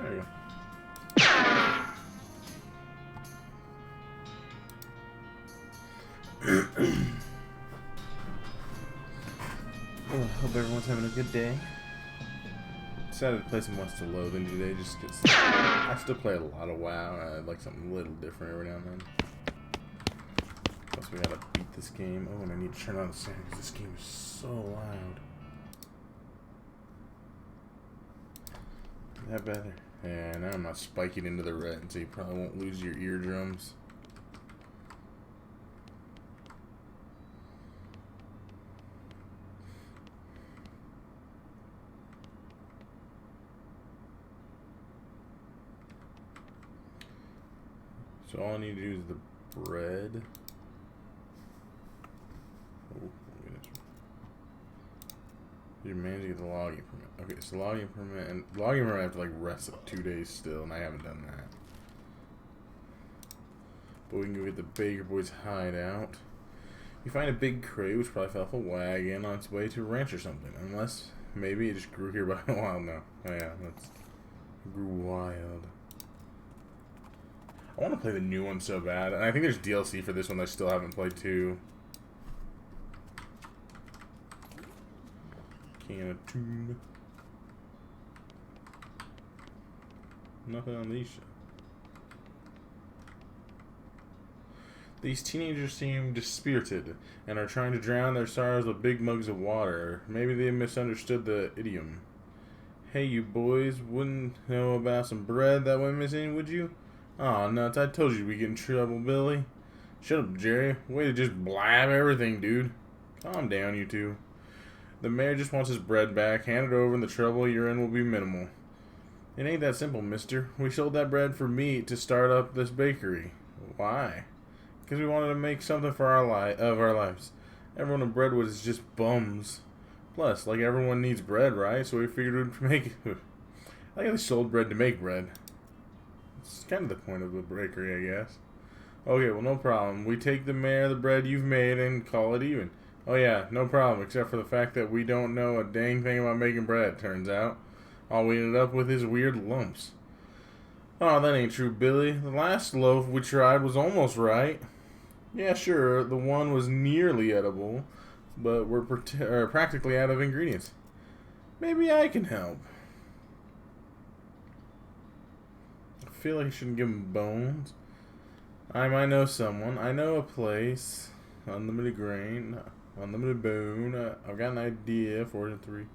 There we go. Well, hope everyone's having a good day. Decided to play some West of Loathing today just because I still play a lot of WoW and I'd like something a little different every now and then. Plus we gotta beat this game. Oh, and I need to turn on the sound because this game is so loud. Is that better? Yeah, now I'm not spiking into the red, so you probably won't lose your eardrums. So all I need to do is the bread. Oh, you're managing the logging permit. Okay, so logging permit, and logging permit I have to like rest 2 days still, and I haven't done that. But we can go get the Baker Boys hideout. You find a big crate, which probably fell off a wagon on its way to a ranch or something. Unless maybe it just grew here by a while now. Oh yeah, that's grew wild. I want to play the new one so bad, and I think there's DLC for this one that I still haven't played too. Can of tune. Nothing on these shows. These teenagers seem dispirited and are trying to drown their sorrows with big mugs of water. Maybe they misunderstood the idiom. Hey, you boys, wouldn't know about some bread that went missing, would you? Aw, nuts, I told you we'd get in trouble, Billy. Shut up, Jerry. Way to just blab everything, dude. Calm down, you two. The mayor just wants his bread back. Hand it over and the trouble you're in will be minimal. It ain't that simple, mister. We sold that bread for meat to start up this bakery. Why? Because we wanted to make something for our lives. Everyone in Breadwood is just bums. Plus, like everyone needs bread, right? So we figured we'd make it. I think they sold bread to make bread. It's kind of the point of the bakery, I guess. Okay, well, no problem. We take the mayor the bread you've made and call it even. Oh yeah, no problem, except for the fact that we don't know a dang thing about making bread, turns out. All we ended up with is weird lumps. Oh, that ain't true, Billy. The last loaf we tried was almost right. Yeah, sure, the one was nearly edible, but we're practically out of ingredients. Maybe I can help. I feel like I shouldn't give him bones. I might know someone. I know a place. Unlimited grain. Unlimited bone. I've got an idea. 4 and 3.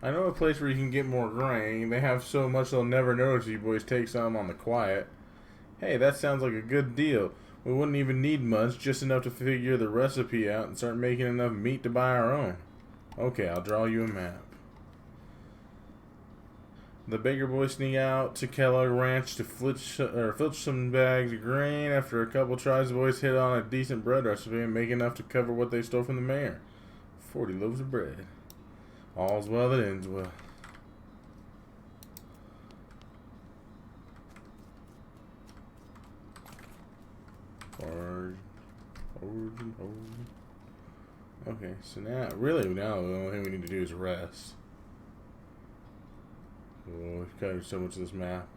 I know a place where you can get more grain. They have so much they'll never notice you boys take some on the quiet. Hey, that sounds like a good deal. We wouldn't even need much, just enough to figure the recipe out and start making enough meat to buy our own. Okay, I'll draw you a map. The Baker boys sneak out to Kellogg Ranch to filch some bags of grain. After a couple tries, the boys hit on a decent bread recipe and make enough to cover what they stole from the mayor. 40 loaves of bread. All's well that ends well. Okay, so now the only thing we need to do is rest. Oh, we've covered so much of this map.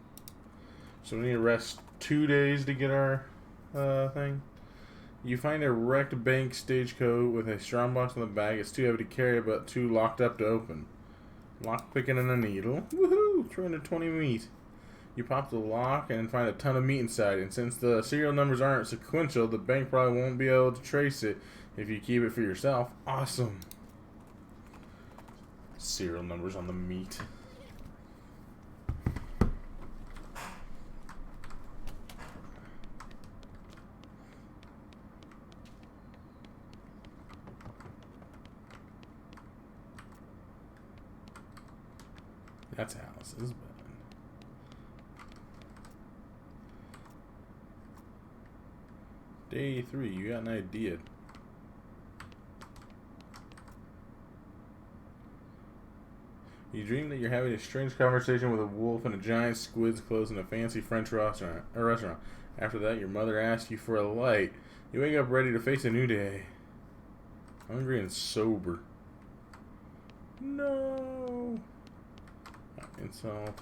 So we need to rest 2 days to get our thing. You find a wrecked bank stagecoach with a strongbox on the back. It's too heavy to carry, but too locked up to open. Lock picking and a needle. Woohoo! 320 meat. You pop the lock and find a ton of meat inside. And since the serial numbers aren't sequential, the bank probably won't be able to trace it if you keep it for yourself. Awesome. Serial numbers on the meat. That's Alice's bed. Day 3, you got an idea. You dream that you're having a strange conversation with a wolf and a giant squid's close in a fancy French restaurant. After that, your mother asks you for a light. You wake up ready to face a new day. Hungry and sober. No. insult.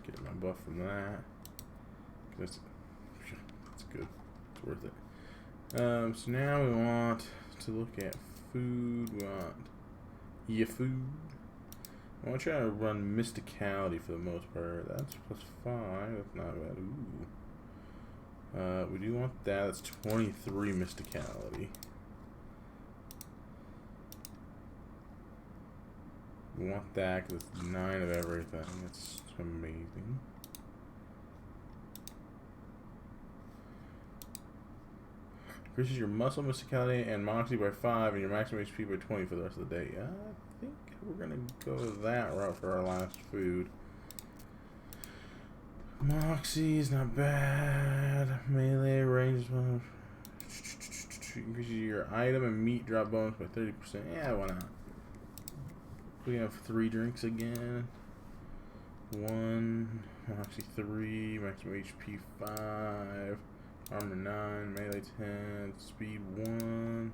Get my buff from that. That's good. It's worth it. So now we want to look at food. We want food. I want to try to run mysticality for the most part. That's +5. That's not bad. Ooh. We do want that. That's 23 mysticality. We want that because it's 9 of everything. It's amazing. Increases your muscle mysticality and moxie by 5 and your maximum HP by 20 for the rest of the day. I think we're going to go that route for our last food. Moxie is not bad. Melee range is one. Increases your item and meat drop bonus by 30%. Yeah, why not? We have 3 drinks again. 1, Moxie 3, maximum HP 5, armor 9, melee 10, speed 1,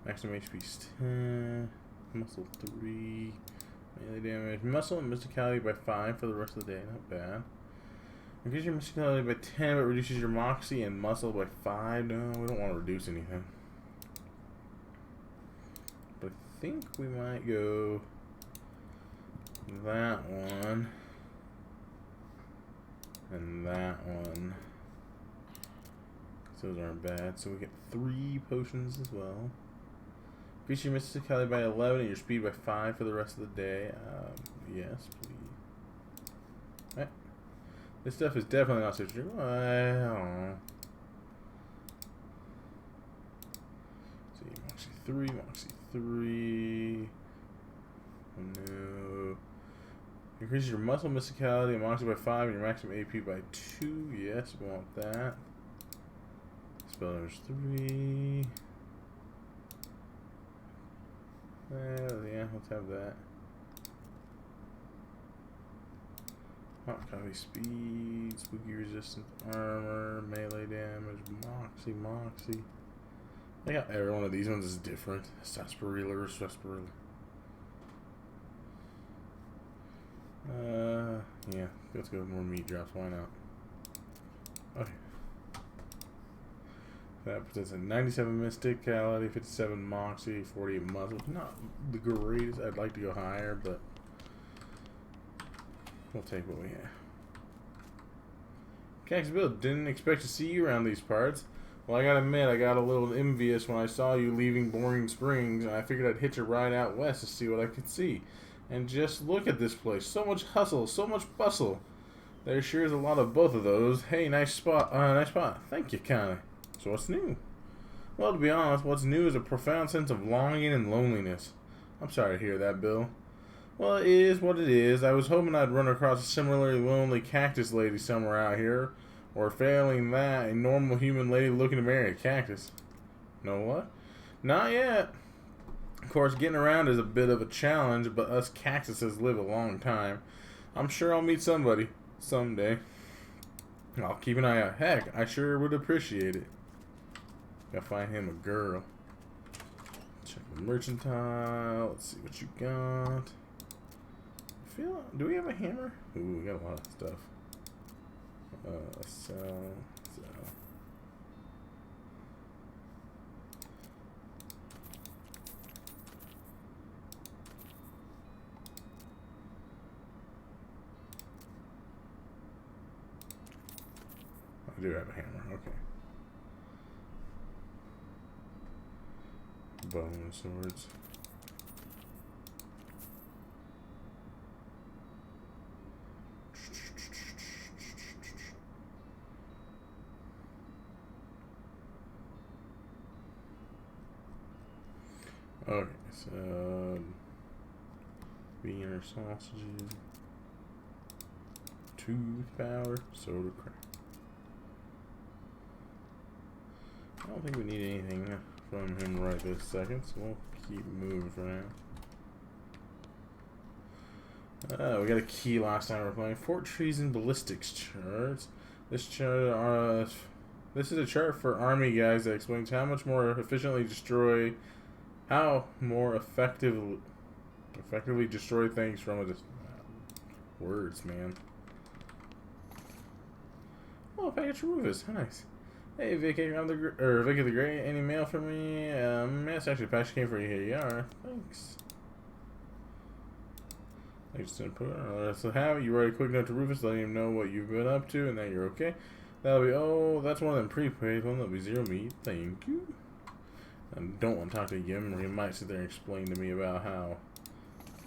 maximum HP is 10, muscle 3, melee damage, muscle and mysticality by 5 for the rest of the day. Not bad. Increases your mysticality by 10, but reduces your moxie and muscle by 5. No, we don't want to reduce anything. But I think we might go that one and that one. Those aren't bad. So we get 3 potions as well. Increase your mysticality by 11 and your speed by 5 for the rest of the day. Yes, please. Right. This stuff is definitely not such a... I don't know. Let's see, Moxie 3. No. Increases your muscle mysticality and moxie by 5 and your maximum AP by 2. Yes, we want that. Spell damage 3. Yeah, let's have that. Hot copy speed, spooky resistance, armor, melee damage, moxie. I got every one of these ones is different. Sarsaparilla. Yeah, let's go with more meat drops. Why not? Okay. That puts us at 97 mysticality, 57 moxie, 48 muscle. Not the greatest. I'd like to go higher, but we'll take what we have. Cactus Bill, didn't expect to see you around these parts. Well, I gotta admit, I got a little envious when I saw you leaving Boring Springs, and I figured I'd hitch a ride out west to see what I could see. And just look at this place. So much hustle, so much bustle. There sure is a lot of both of those. Hey, nice spot. Nice spot. Thank you, Connie. So what's new? Well, to be honest, what's new is a profound sense of longing and loneliness. I'm sorry to hear that, Bill. Well, it is what it is. I was hoping I'd run across a similarly lonely cactus lady somewhere out here. Or failing that, a normal human lady looking to marry a cactus. Know what? Not yet. Of course, getting around is a bit of a challenge, but us cactuses live a long time. I'm sure I'll meet somebody someday. I'll keep an eye out. Heck, I sure would appreciate it. Gotta find him a girl. Check the mercantile. Let's see what you got. Do we have a hammer? Ooh, we got a lot of stuff. Sell. I do have a hammer, okay. Bow and swords. Okay, so bean or sausages, tooth powder, soda crack. I don't think we need anything from him right this second, so we'll keep moving for now. We got a key last time we were playing. Fort Treason Ballistics charts. This chart, this is a chart for army guys that explains how more effectively Effectively destroy things from a words, man. Oh, a package from Rufus. Nice. Hey, Vicky, Vicky the Great. Any mail for me? Yes, actually, a package came for you. Here you are. Thanks. I just didn't put it on. So have it. You write a quick note to Rufus, letting him know what you've been up to and that you're okay. That'll be, oh, that's one of them prepaid ones. That'll be 0 meat. Thank you. I don't want to talk to Yim, or he might sit there and explain to me about how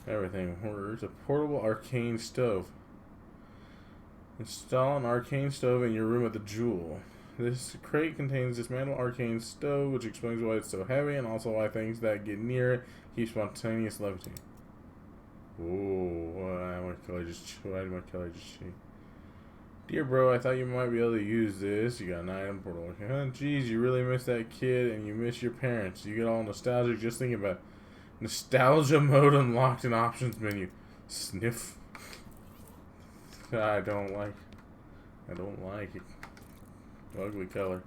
everything works. A portable arcane stove. Install an arcane stove in your room at the Jewel. This crate contains dismantled arcane stove, which explains why it's so heavy, and also why things that get near it keep spontaneous levitating. Whoa, why did my color just change? Dear bro, I thought you might be able to use this. You got an item portal. Huh, geez, you really miss that kid and you miss your parents. You get all nostalgic just thinking about it. Nostalgia mode unlocked in options menu. Sniff. I don't like it. Ugly color.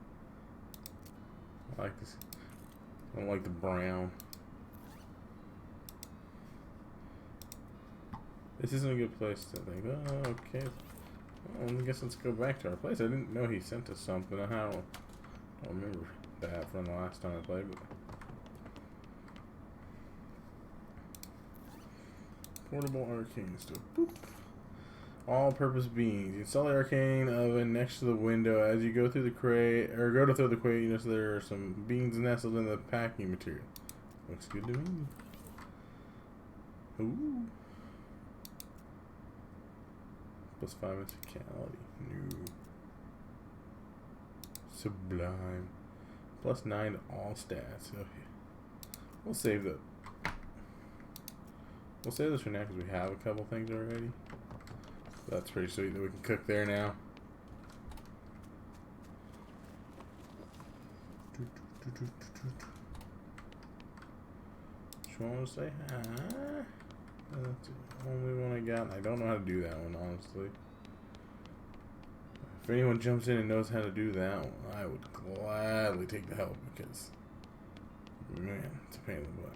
I like this. I don't like the brown. This isn't a good place to think. Oh, okay. Well, I guess let's go back to our place. I didn't know he sent us something. I don't remember that from the last time I played. But portable arcane stove. Boop. All-purpose beans. You install the arcane oven next to the window. As you go through the crate, or go to throw the crate, you notice there are some beans nestled in the packing material. Looks good to me. Ooh. +5 physicality. New. Sublime. +9 to all stats. Okay. We'll save this for now because we have a couple things already. So that's pretty sweet that we can cook there now. Just want to say hi. That's the only one I got, and I don't know how to do that one, honestly. If anyone jumps in and knows how to do that one, I would gladly take the help, because, man, it's a pain in the butt.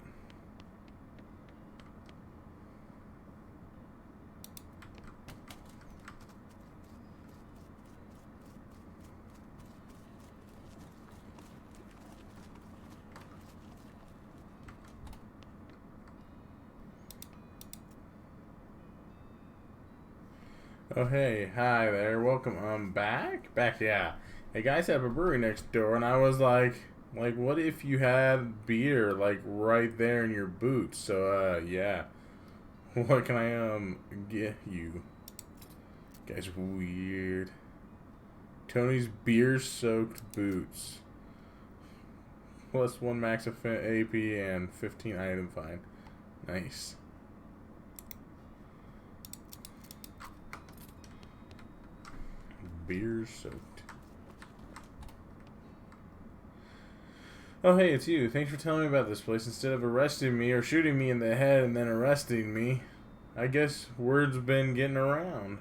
Oh hey, hi there, welcome. I'm back, yeah. Hey guys, I have a brewery next door, and I was like, what if you had beer like right there in your boots? So yeah, what can I get you? You guys are weird. Tony's beer-soaked boots. +1 max AP and 15 item find. Nice. Beer soaked. Oh hey, it's you. Thanks for telling me about this place instead of arresting me or shooting me in the head and then arresting me. I guess word's been getting around.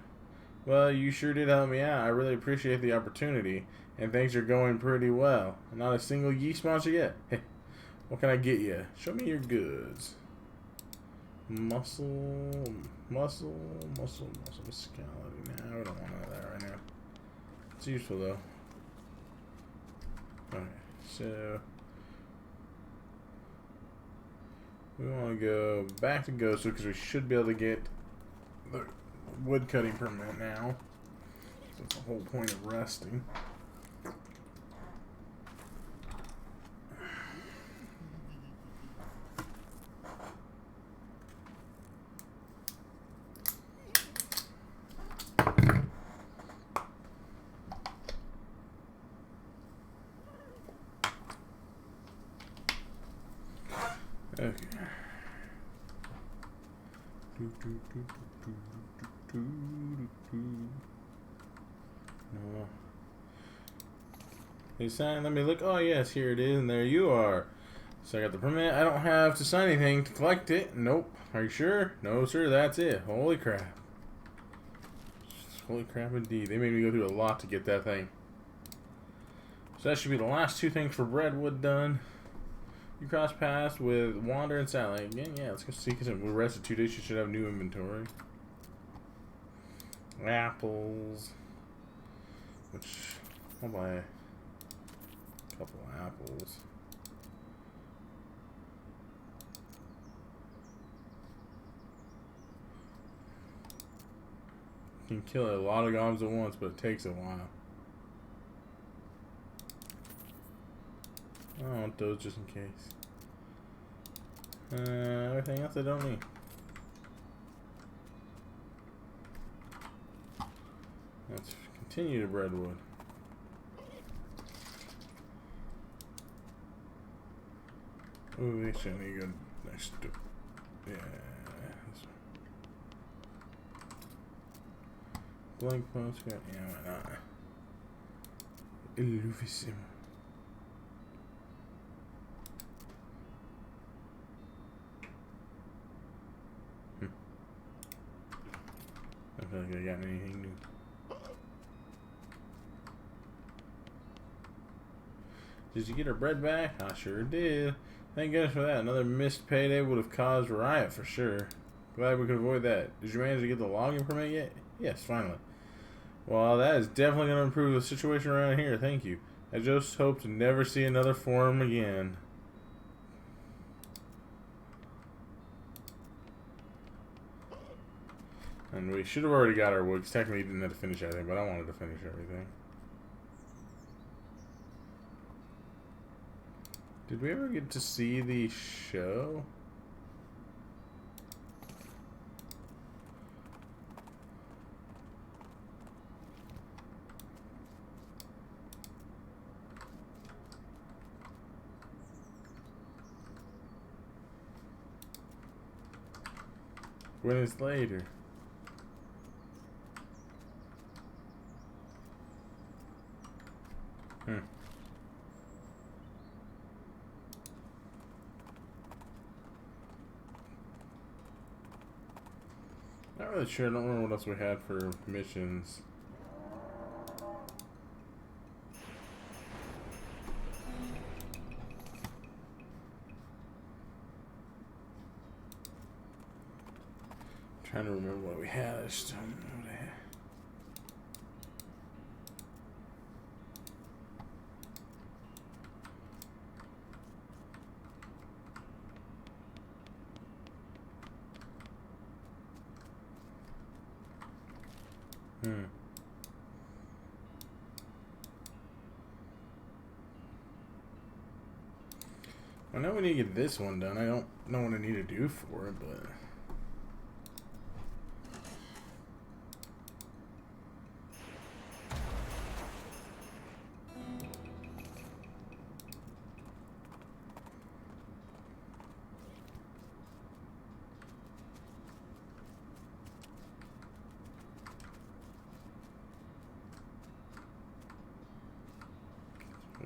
Well, you sure did help me out. I really appreciate the opportunity, and things are going pretty well. Not a single yeast monster yet. Hey, what can I get you? Show me your goods. Muscle, musicality. Nah, we don't want that right now. It's useful though. Okay, so we want to go back to Ghost because we should be able to get the wood cutting permit now. That's the whole point of resting. Okay. No. Hey, sign. Let me look. Oh yes, here it is, and there you are. So I got the permit. I don't have to sign anything to collect it. Nope. Are you sure? No, sir. That's it. Holy crap. Holy crap indeed. They made me go through a lot to get that thing. So that should be the last 2 things for Redwood done. You cross paths with Wander and Sally. Again, yeah, let's go see. Because we're rested 2 days, you should have new inventory. Apples. Which, I'll buy a couple apples. You can kill a lot of goblins at once, but it takes a while. I want those just in case. Everything else I don't need. Let's continue to breadwood. Ooh, they should need to go next to. Yeah. Blank postcard. Yeah, why not? Illuvissimo. I feel like I got anything new. Did you get her bread back? I sure did. Thank goodness for that. Another missed payday would have caused a riot for sure. Glad we could avoid that. Did you manage to get the logging permit yet? Yes, finally. Well, that is definitely going to improve the situation around here. Thank you. I just hope to never see another form again. And we should have already got our wood, because technically we didn't have to finish everything, but I wanted to finish everything. Did we ever get to see the show? When it's later. Not really sure. I don't remember what else we had for missions. Trying to remember what we had. I just don't know what I had. I know we need to get this one done. I don't know what I need to do for it, but...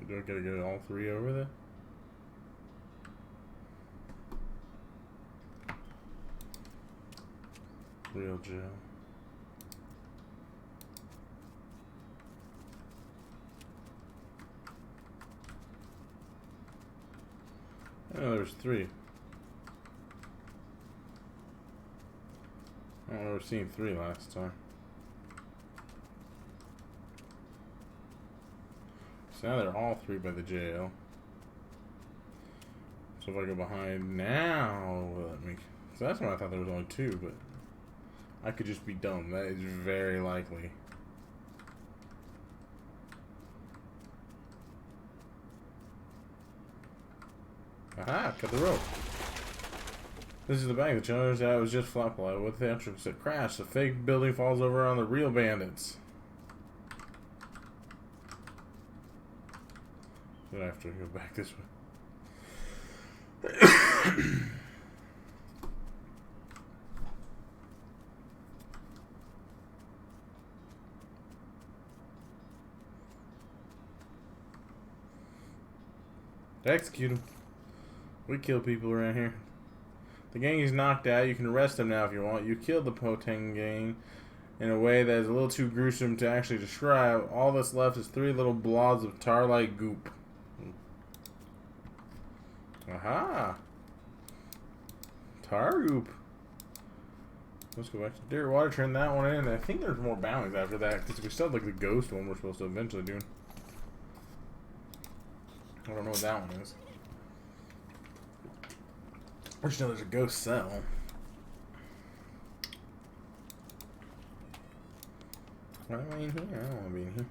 Do I gotta get all 3 over there? Real gel. Oh, there's 3. I don't remember seeing 3 last time. So now they're all 3 by the jail. So if I go behind now, will it make... So that's why I thought there was only 2, but... I could just be dumb. That is very likely. Aha! Cut the rope. This is the bank. The challenge that was just flat below. With the entrance that crashed, the fake building falls over on the real bandits. So I have to go back this way. Execute him. We kill people around here. The gang is knocked out. You can arrest them now if you want. You killed the Poteng gang in a way that is a little too gruesome to actually describe. All that's left is 3 little blobs of tar-like goop. Aha! Targoop. Let's go back to Deer Water, turn that one in. I think there's more bounties after that, because we still have like the ghost one we're supposed to eventually do. I don't know what that one is. I just know there's a ghost cell. Why am I in here? I don't want to be in here.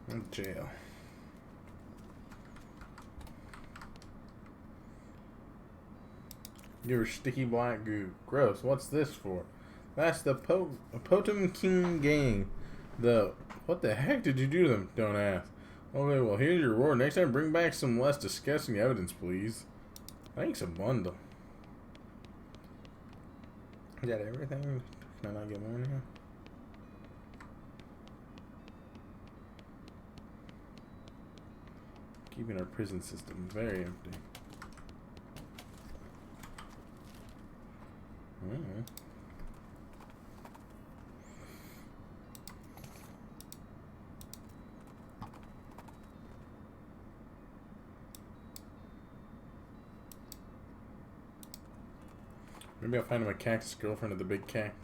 I'm in jail. You're sticky black goo. Gross. What's this for? That's the Potemkin gang. What the heck did you do to them? Don't ask. Okay, well, here's your reward. Next time, bring back some less disgusting evidence, please. Thanks a bundle. Is that everything? Can I not get more now? Keeping our prison system very empty. Maybe I'll find him a cactus girlfriend of the big cactus.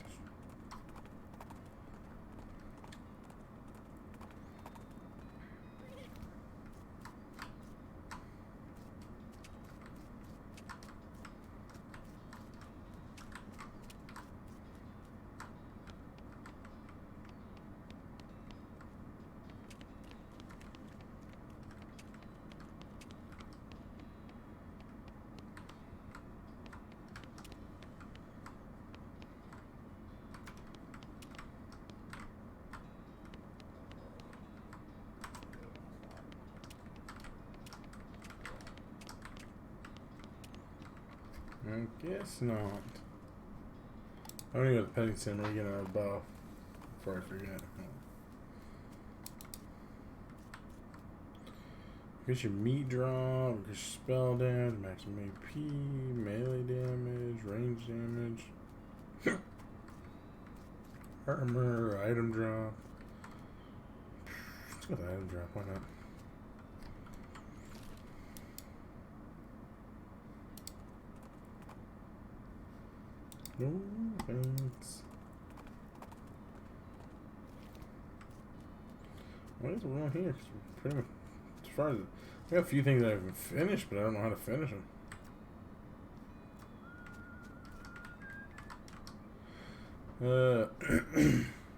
I guess not. I'm gonna go to the petting center and get another buff before I forget. Get your meat drop, get your spell damage, maximum AP, melee damage, range damage, armor, item drop. Let's go with the item drop, why not? No thanks. What is going on here? Pretty much, as far as I got a few things that I've finished, but I don't know how to finish them.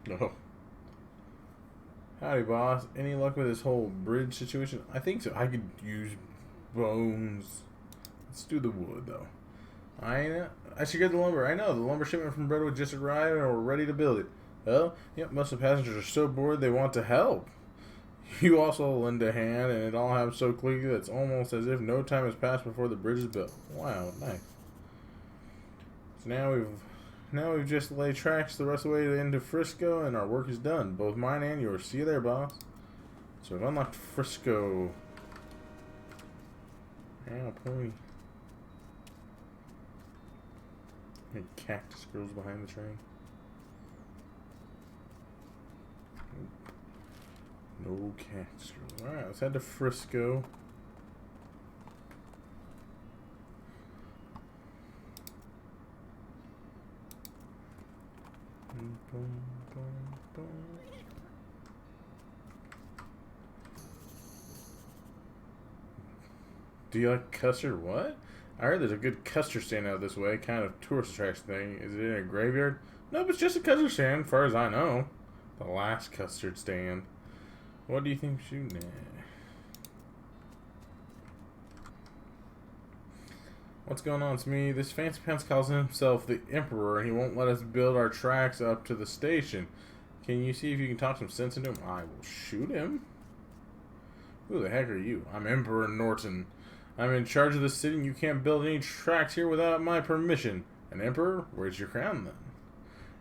No. Howdy, boss. Any luck with this whole bridge situation? I think so. I could use bones. Let's do the wood, though. I should get the lumber. I know. The lumber shipment from Brentwood just arrived and we're ready to build it. Oh, yep, most of the passengers are so bored they want to help. You also lend a hand, and it all happens so quickly that it's almost as if no time has passed before the bridge is built. Wow, nice. So now we've just laid tracks the rest of the way into Frisco, and our work is done. Both mine and yours. See you there, boss. So we've unlocked Frisco. Ow, pointy. Cactus girls behind the train. No cactus girls. Alright, let's head to Frisco. Do you like custard? What? I heard there's a good custard stand out this way, kind of tourist attraction thing. Is it in a graveyard? Nope, it's just a custard stand, as far as I know. The last custard stand. What do you think shooting at? What's going on? It's me. This fancy pants calls himself the Emperor, and he won't let us build our tracks up to the station. Can you see if you can talk some sense into him? I will shoot him. Who the heck are you? I'm Emperor Norton. I'm in charge of the city, and you can't build any tracks here without my permission. An emperor? Where's your crown, then?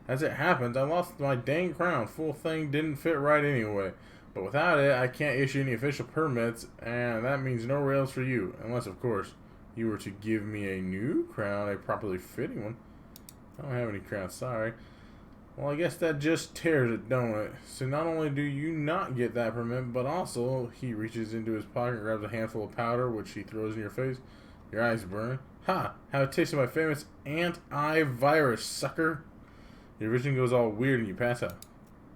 As it happens, I lost my dang crown. Full thing didn't fit right anyway. But without it, I can't issue any official permits, and that means no rails for you. Unless, of course, you were to give me a new crown, a properly fitting one. I don't have any crowns, sorry. Well, I guess that just tears it, don't it? So not only do you not get that permit, but also he reaches into his pocket and grabs a handful of powder, which he throws in your face. Your eyes burn. Ha! Have a taste of my famous anti-virus, sucker! Your vision goes all weird and you pass out.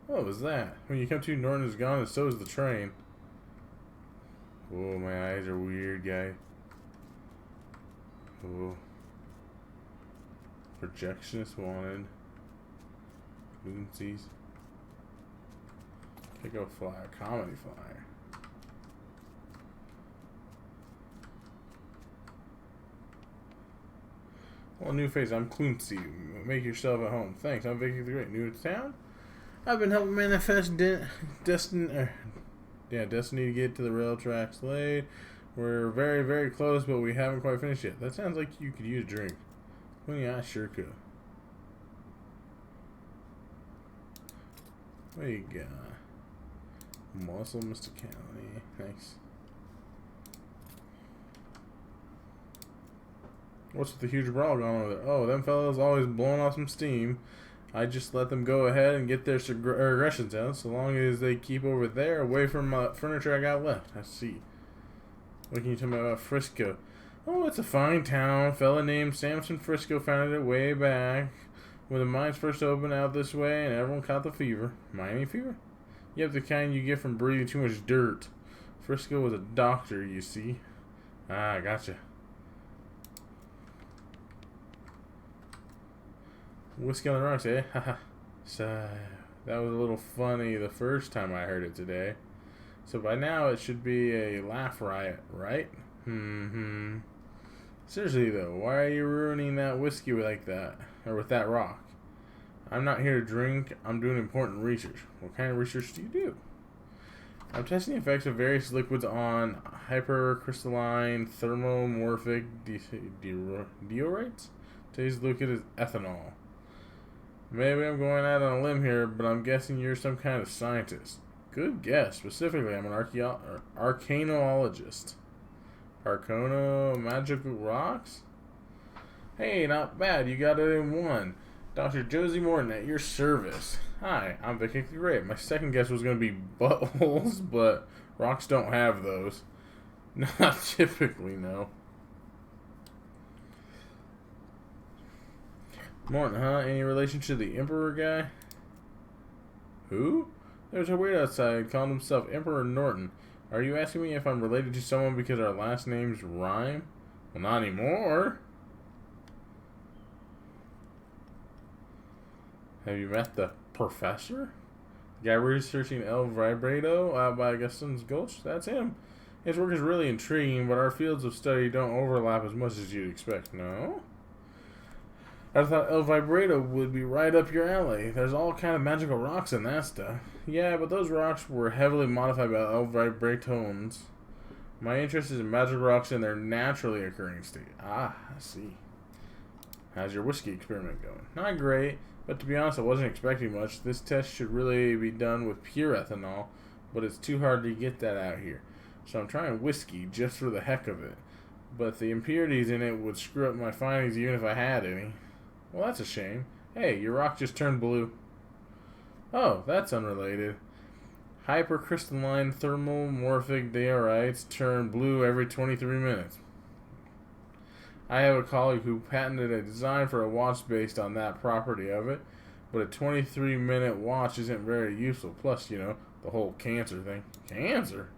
What was that? When you come to, Norton is gone and so is the train. Oh, my eyes are weird, guy. Oh. Projectionist wanted. Moonsies. Pick up flyer. Comedy flyer. Well, new face. I'm Clooncy. Make yourself at home. Thanks. I'm Vicky the Great. New to town? I've been helping manifest destiny to get to the rail tracks laid. We're very, very close, but we haven't quite finished yet. That sounds like you could use a drink. Well, yeah, I sure could. What do you got? Muscle mysticality. Nice. What's with the huge brawl going on over there? Oh, them fellas always blowing off some steam. I just let them go ahead and get their aggressions out, so long as they keep over there, away from furniture I got left. I see. What can you tell me about Frisco? Oh, it's a fine town. A fella named Samson Frisco founded it way back when the mines first opened out this way and everyone caught the fever. Mining fever? Yep, the kind you get from breathing too much dirt. Frisco was a doctor, you see. Ah, gotcha. Whiskey on the rocks, eh? Haha. So, that was a little funny the first time I heard it today. So by now it should be a laugh riot, right? Seriously though, why are you ruining that whiskey like that? Or with that rock? I'm not here to drink, I'm doing important research. What kind of research do you do? I'm testing the effects of various liquids on hypercrystalline thermomorphic diorites. Today's liquid is ethanol. Maybe I'm going out on a limb here, but I'm guessing you're some kind of scientist. Good guess. Specifically, I'm an arcanologist. Arcano magical rocks? Hey, not bad. You got it in one. Dr. Josie Morton at your service. Hi, I'm Vicky the Great. My second guess was going to be buttholes, but rocks don't have those. Not typically, no. Morton, huh? Any relation to the Emperor guy? Who? There's a weird outside called himself Emperor Norton. Are you asking me if I'm related to someone because our last names rhyme? Well, not anymore. Have you met the professor? The guy researching El Vibrato out by Augustin's Gulch? That's him. His work is really intriguing, but our fields of study don't overlap as much as you'd expect, no? I thought El Vibrato would be right up your alley. There's all kind of magical rocks in that stuff. Yeah, but those rocks were heavily modified by El Vibratones. My interest is in magical rocks in their naturally occurring state. Ah, I see. How's your whiskey experiment going? Not great, but to be honest, I wasn't expecting much. This test should really be done with pure ethanol, but it's too hard to get that out here. So I'm trying whiskey just for the heck of it. But the impurities in it would screw up my findings even if I had any. Well, that's a shame. Hey, your rock just turned blue. Oh, that's unrelated. Hypercrystalline thermomorphic diorites turn blue every 23 minutes. I have a colleague who patented a design for a watch based on that property of it, but a 23-minute watch isn't very useful. Plus, you know, the whole cancer thing. Cancer?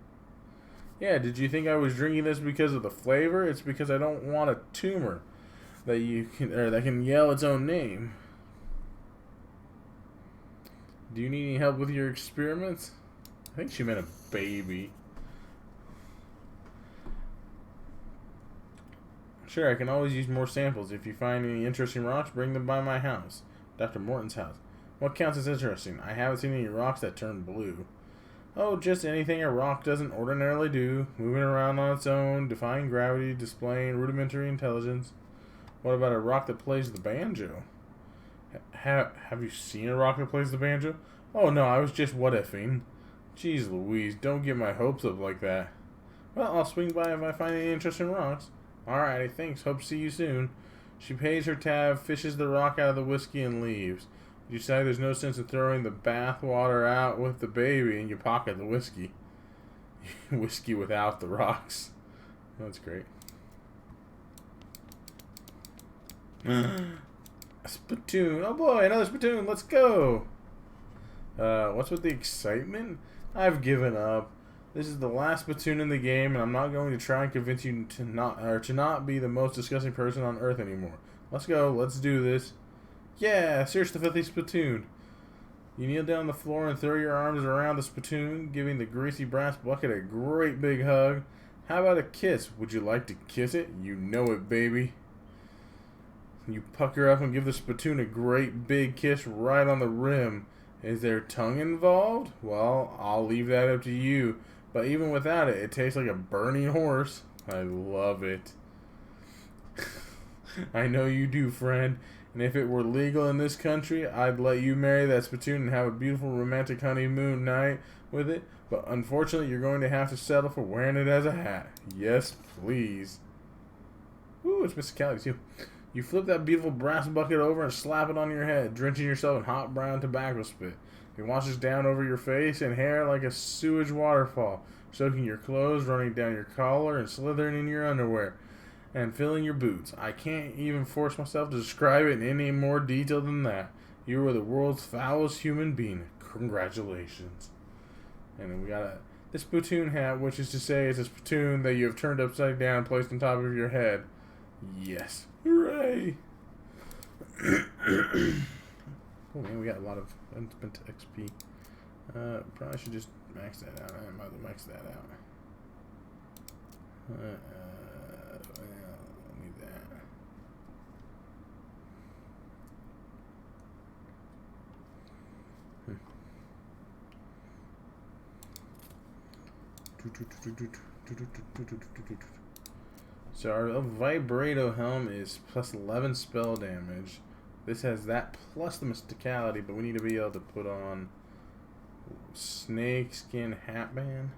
Yeah, did you think I was drinking this because of the flavor? It's because I don't want a tumor that can yell its own name. Do you need any help with your experiments? I think she meant a baby. Sure, I can always use more samples. If you find any interesting rocks, bring them by my house. Dr. Morton's house. What counts as interesting? I haven't seen any rocks that turn blue. Oh, just anything a rock doesn't ordinarily do. Moving around on its own, defying gravity, displaying rudimentary intelligence. What about a rock that plays the banjo? Have you seen a rock that plays the banjo? Oh no, I was just what-ifing. Jeez Louise, don't get my hopes up like that. Well, I'll swing by if I find any interesting rocks. Alrighty, thanks. Hope to see you soon. She pays her tab, fishes the rock out of the whiskey, and leaves. You decide there's no sense in throwing the bath water out with the baby, and you pocket the whiskey. Whiskey without the rocks. That's great. A spittoon. Oh boy, another spittoon. Let's go. What's with the excitement? I've given up. This is the last spittoon in the game, and I'm not going to try and convince you to not be the most disgusting person on earth anymore. Let's go. Let's do this. Yeah, search the filthy spittoon. You kneel down on the floor and throw your arms around the spittoon, giving the greasy brass bucket a great big hug. How about a kiss? Would you like to kiss it? You know it, baby. You pucker up and give the spittoon a great big kiss right on the rim. Is there tongue involved? Well, I'll leave that up to you. But even without it, it tastes like a burning horse. I love it. I know you do, friend. And if it were legal in this country, I'd let you marry that spittoon and have a beautiful romantic honeymoon night with it. But unfortunately, you're going to have to settle for wearing it as a hat. Yes, please. Ooh, it's Mr. Cali too. You flip that beautiful brass bucket over and slap it on your head, drenching yourself in hot brown tobacco spit. It washes down over your face and hair like a sewage waterfall, soaking your clothes, running down your collar, and slithering in your underwear, and filling your boots. I can't even force myself to describe it in any more detail than that. You are the world's foulest human being. Congratulations. And then we got this spittoon hat, which is to say it's a spittoon that you have turned upside down, placed on top of your head. Yes. Hooray! Oh man, we got a lot of unspent XP. Probably should just max that out. I might as well max that out. Well, I'll need that. So our vibrato helm is plus 11 spell damage. This has that plus the mysticality, but we need to be able to put on snake skin hatband.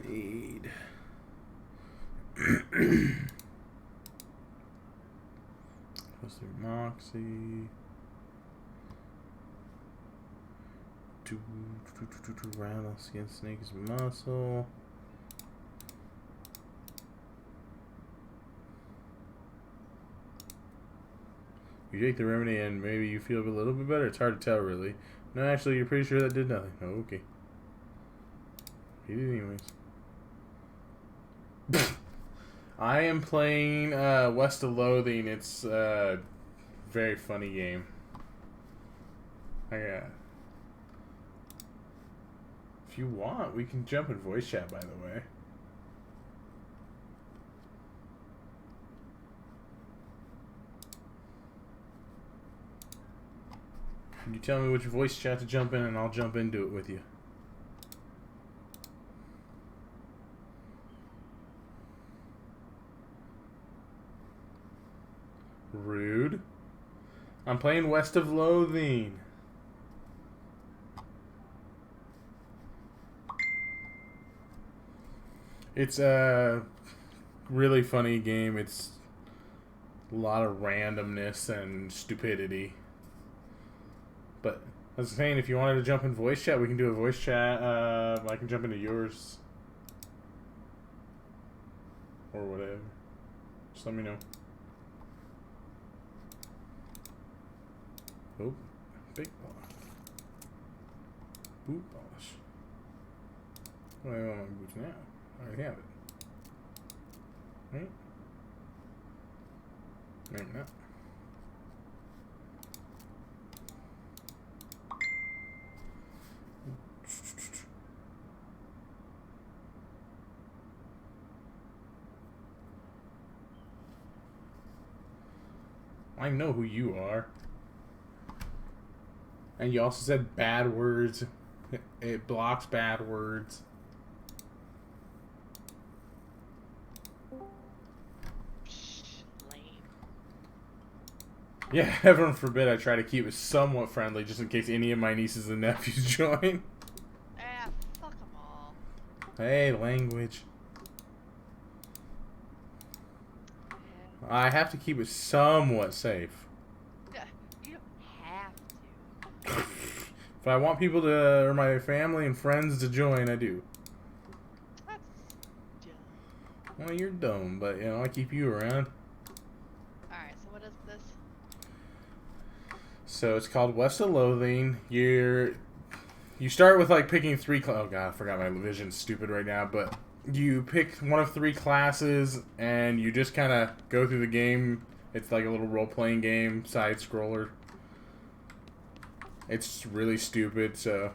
Need plus 3 moxie. Rattle skin snake's muscle. You take the remedy and maybe you feel a little bit better. It's hard to tell, really. No, actually, you're pretty sure that did nothing. Oh, okay. He did anyways. I am playing West of Loathing. It's a very funny game. If you want, we can jump in voice chat, by the way. You tell me which voice chat to jump in, and I'll jump into it with you. Rude. I'm playing West of Loathing. It's a really funny game. It's a lot of randomness and stupidity. But I was saying, if you wanted to jump in voice chat, we can do a voice chat. I can jump into yours. Or whatever. Just let me know. Oh, big polish. Boot polish. Well, I want my boots now. I already have it. Right? Maybe not. I know who you are. And you also said bad words. It blocks bad words. Lame. Yeah, heaven forbid I try to keep it somewhat friendly just in case any of my nieces and nephews join. Ah, fuck them all. Hey, language. Yeah. I have to keep it somewhat safe. Yeah, you don't have to. If I want people to, or my family and friends to join, I do. That's dumb. Well, you're dumb, but, you know, I keep you around. Alright, so what is this? So it's called West of Loathing. You start with, like, picking three... Oh, God, I forgot my vision's stupid right now, but you pick one of three classes, and you just kind of go through the game. It's like a little role-playing game, side-scroller. It's really stupid, so...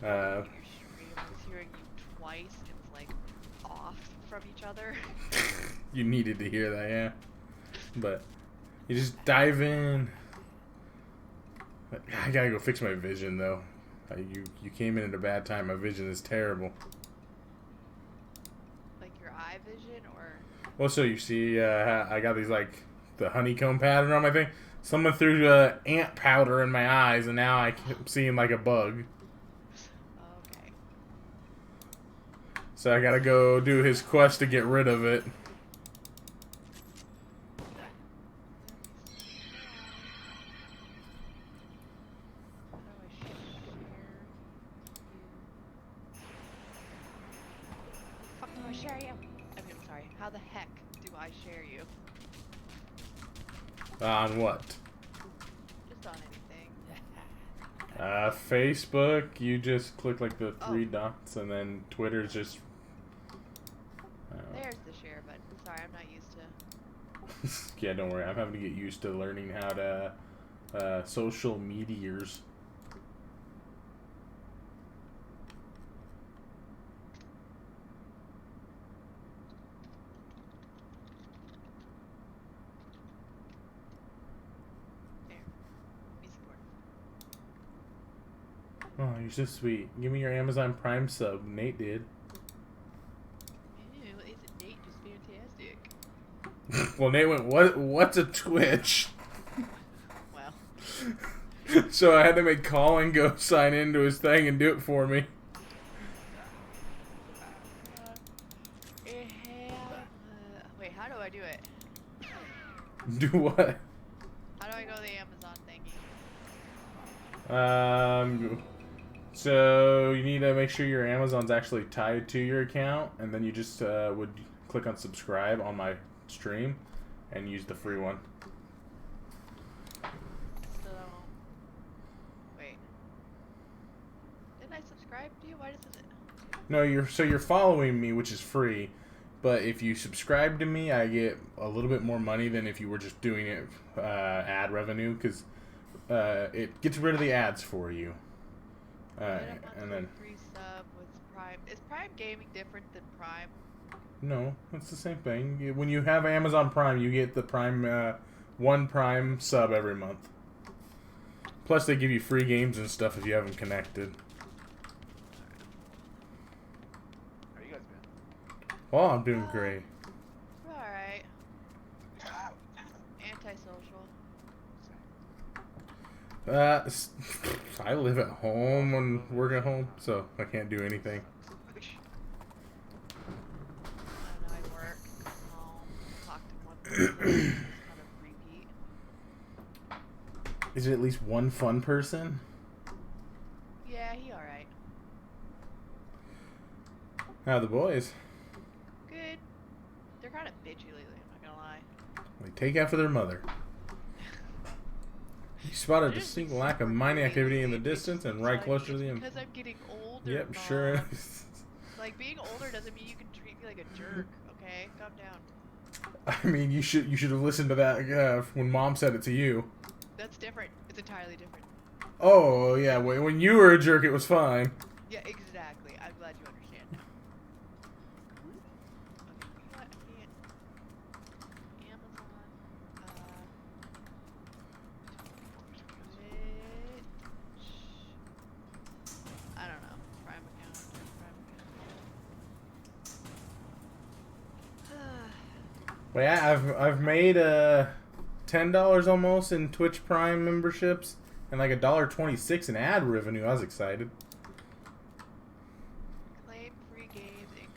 Your stream, I was hearing you twice. It was like off from each other. You needed to hear that, yeah. But you just dive in. I gotta go fix my vision, though. You came in at a bad time. My vision is terrible. Like your eye vision, or Well, so you see, I got these, like, the honeycomb pattern on my thing. Someone threw ant powder in my eyes, and now I'm seeing like a bug. okay. So I gotta go do his quest to get rid of it. Fuck do I share you? I mean, I'm sorry. How the heck do I share you? On what? Just on anything. Facebook, you just click like the three dots, and then Twitter's just... There's the share button. Sorry, I'm not used to. Yeah, don't worry. I'm having to get used to learning how to social meteors. There. Music board. Oh, you're so sweet. Give me your Amazon Prime sub. Nate did. Ew, isn't Nate just fantastic? Well, Nate went, what's a Twitch? Well. So I had to make Colin go sign into his thing and do it for me. Wait, how do I do it? Do what? How do I go to the Amazon thingy? So you need to make sure your Amazon's actually tied to your account, and then you just would click on subscribe on my stream and use the free one. So, wait. Didn't I subscribe to you? Why does it? No, you're following me, which is free, but if you subscribe to me, I get a little bit more money than if you were just doing it ad revenue, because it gets rid of the ads for you. And then free sub with Prime. Is Prime Gaming different than Prime? no, it's the same thing. When you have Amazon Prime, you get the Prime one Prime sub every month. Plus, they give you free games and stuff if you have them connected. How you guys been? Oh, I'm doing great. Alright. Antisocial. I live at home and work at home, so I can't do anything. I don't know, I work, come home, talk to one person, just kind of repeat. Is it at least one fun person? Yeah, he alright. How are the boys? Good. They're kind of bitchy lately, I'm not gonna lie. They take after their mother. You spot a distinct lack of mining activity in the distance and right closer to the end. Because I'm getting older. Yep, Mom. sure. Like, being older doesn't mean you can treat me like a jerk, okay? Calm down. I mean, you should have listened to that when Mom said it to you. That's different. It's entirely different. Oh, yeah, when you were a jerk, it was fine. Yeah, exactly. I'm glad you understand. Okay, you know what? I can't. Amazon. Twitch. I don't know. Prime account. But yeah, I've made $10 almost in Twitch Prime memberships and like $1.26 in ad revenue. I was excited. Claim free games and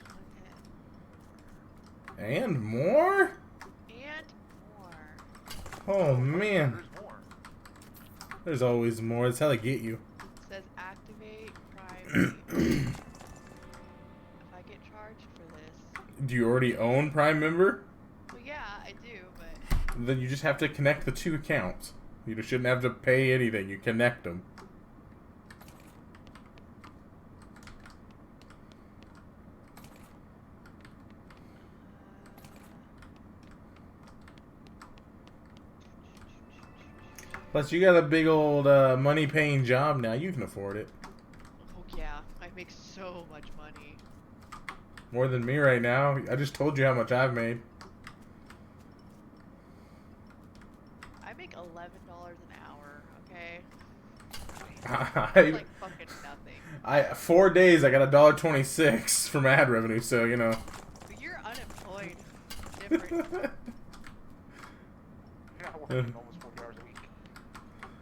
content. And more? And more. Oh man, There's more. there's always more. That's how they get you. It says activate Prime. Games. If I get charged for this. Do you already own Prime member? Well, yeah, I do, but. Then you just have to connect the two accounts. You shouldn't have to pay anything. You connect them. Plus, you got a big old money-paying job now. You can afford it. Oh, yeah. I make so much money. More than me right now. I just told you how much I've made. I make $11 an hour, okay? I, It's like fucking nothing. 4 days I got $1.26 from ad revenue, so you know. But you're unemployed. Different. You're not working almost 40 hours a week.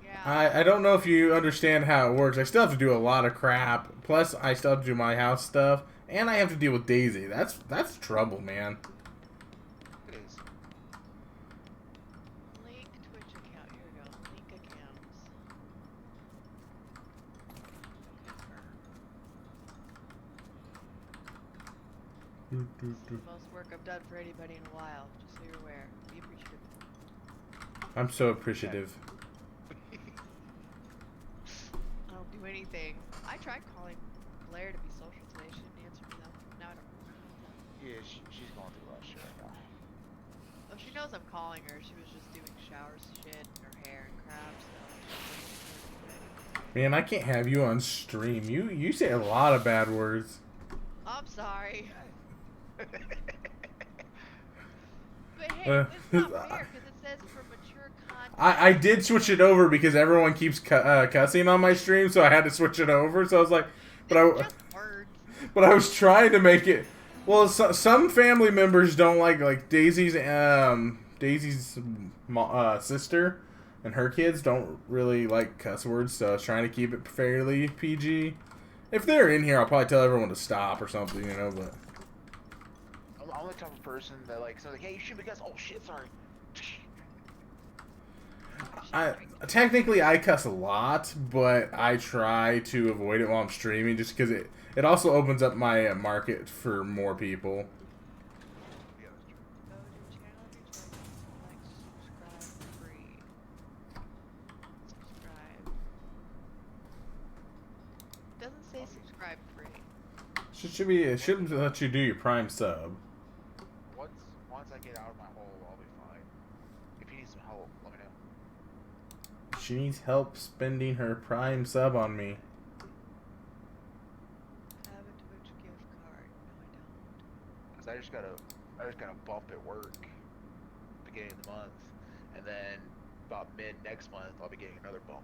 Yeah. I don't know if you understand how it works. I still have to do a lot of crap. Plus, I still have to do my house stuff, and I have to deal with Daisy. That's trouble, man. It is. Link Twitch account. Here we go. Link accounts. This is the most work I've done for anybody in a while, just so you're aware. Be appreciative. I'm so appreciative. I don't do anything. I tried calling Blair to be social today. She didn't answer me though. Now I don't know. Yeah, she's going through a lot of shit right now. Oh, she knows I'm calling her. She was just doing showers, shit, and her hair and crap, so. Man, I can't have you on stream. You say a lot of bad words. I'm sorry. But hey, Uh, it's not fair because it says for mature content. I did switch it over because everyone keeps cussing on my stream, so I had to switch it over. So I was like, It's just words. but I was trying to make it. Well, some family members don't like Daisy's sister and her kids don't really like cuss words, so I was trying to keep it fairly PG. If they're in here, I'll probably tell everyone to stop or something, you know. But I'm the type of person that so like, hey, you should be cuss. Oh shit, sorry. technically I cuss a lot, but I try to avoid it while I'm streaming, just because it also opens up my market for more people. Yeah, that's true. Go to channel return, select subscribe free. Subscribe. Doesn't say subscribe free. It should let you do your Prime sub. Once I get out of my hole, I'll be fine. If you need some help, let me know. She needs help spending her Prime sub on me. Have a Twitch gift card. No, I don't. Cause I just got a bump at work, beginning of the month, and then about mid next month I'll be getting another bump.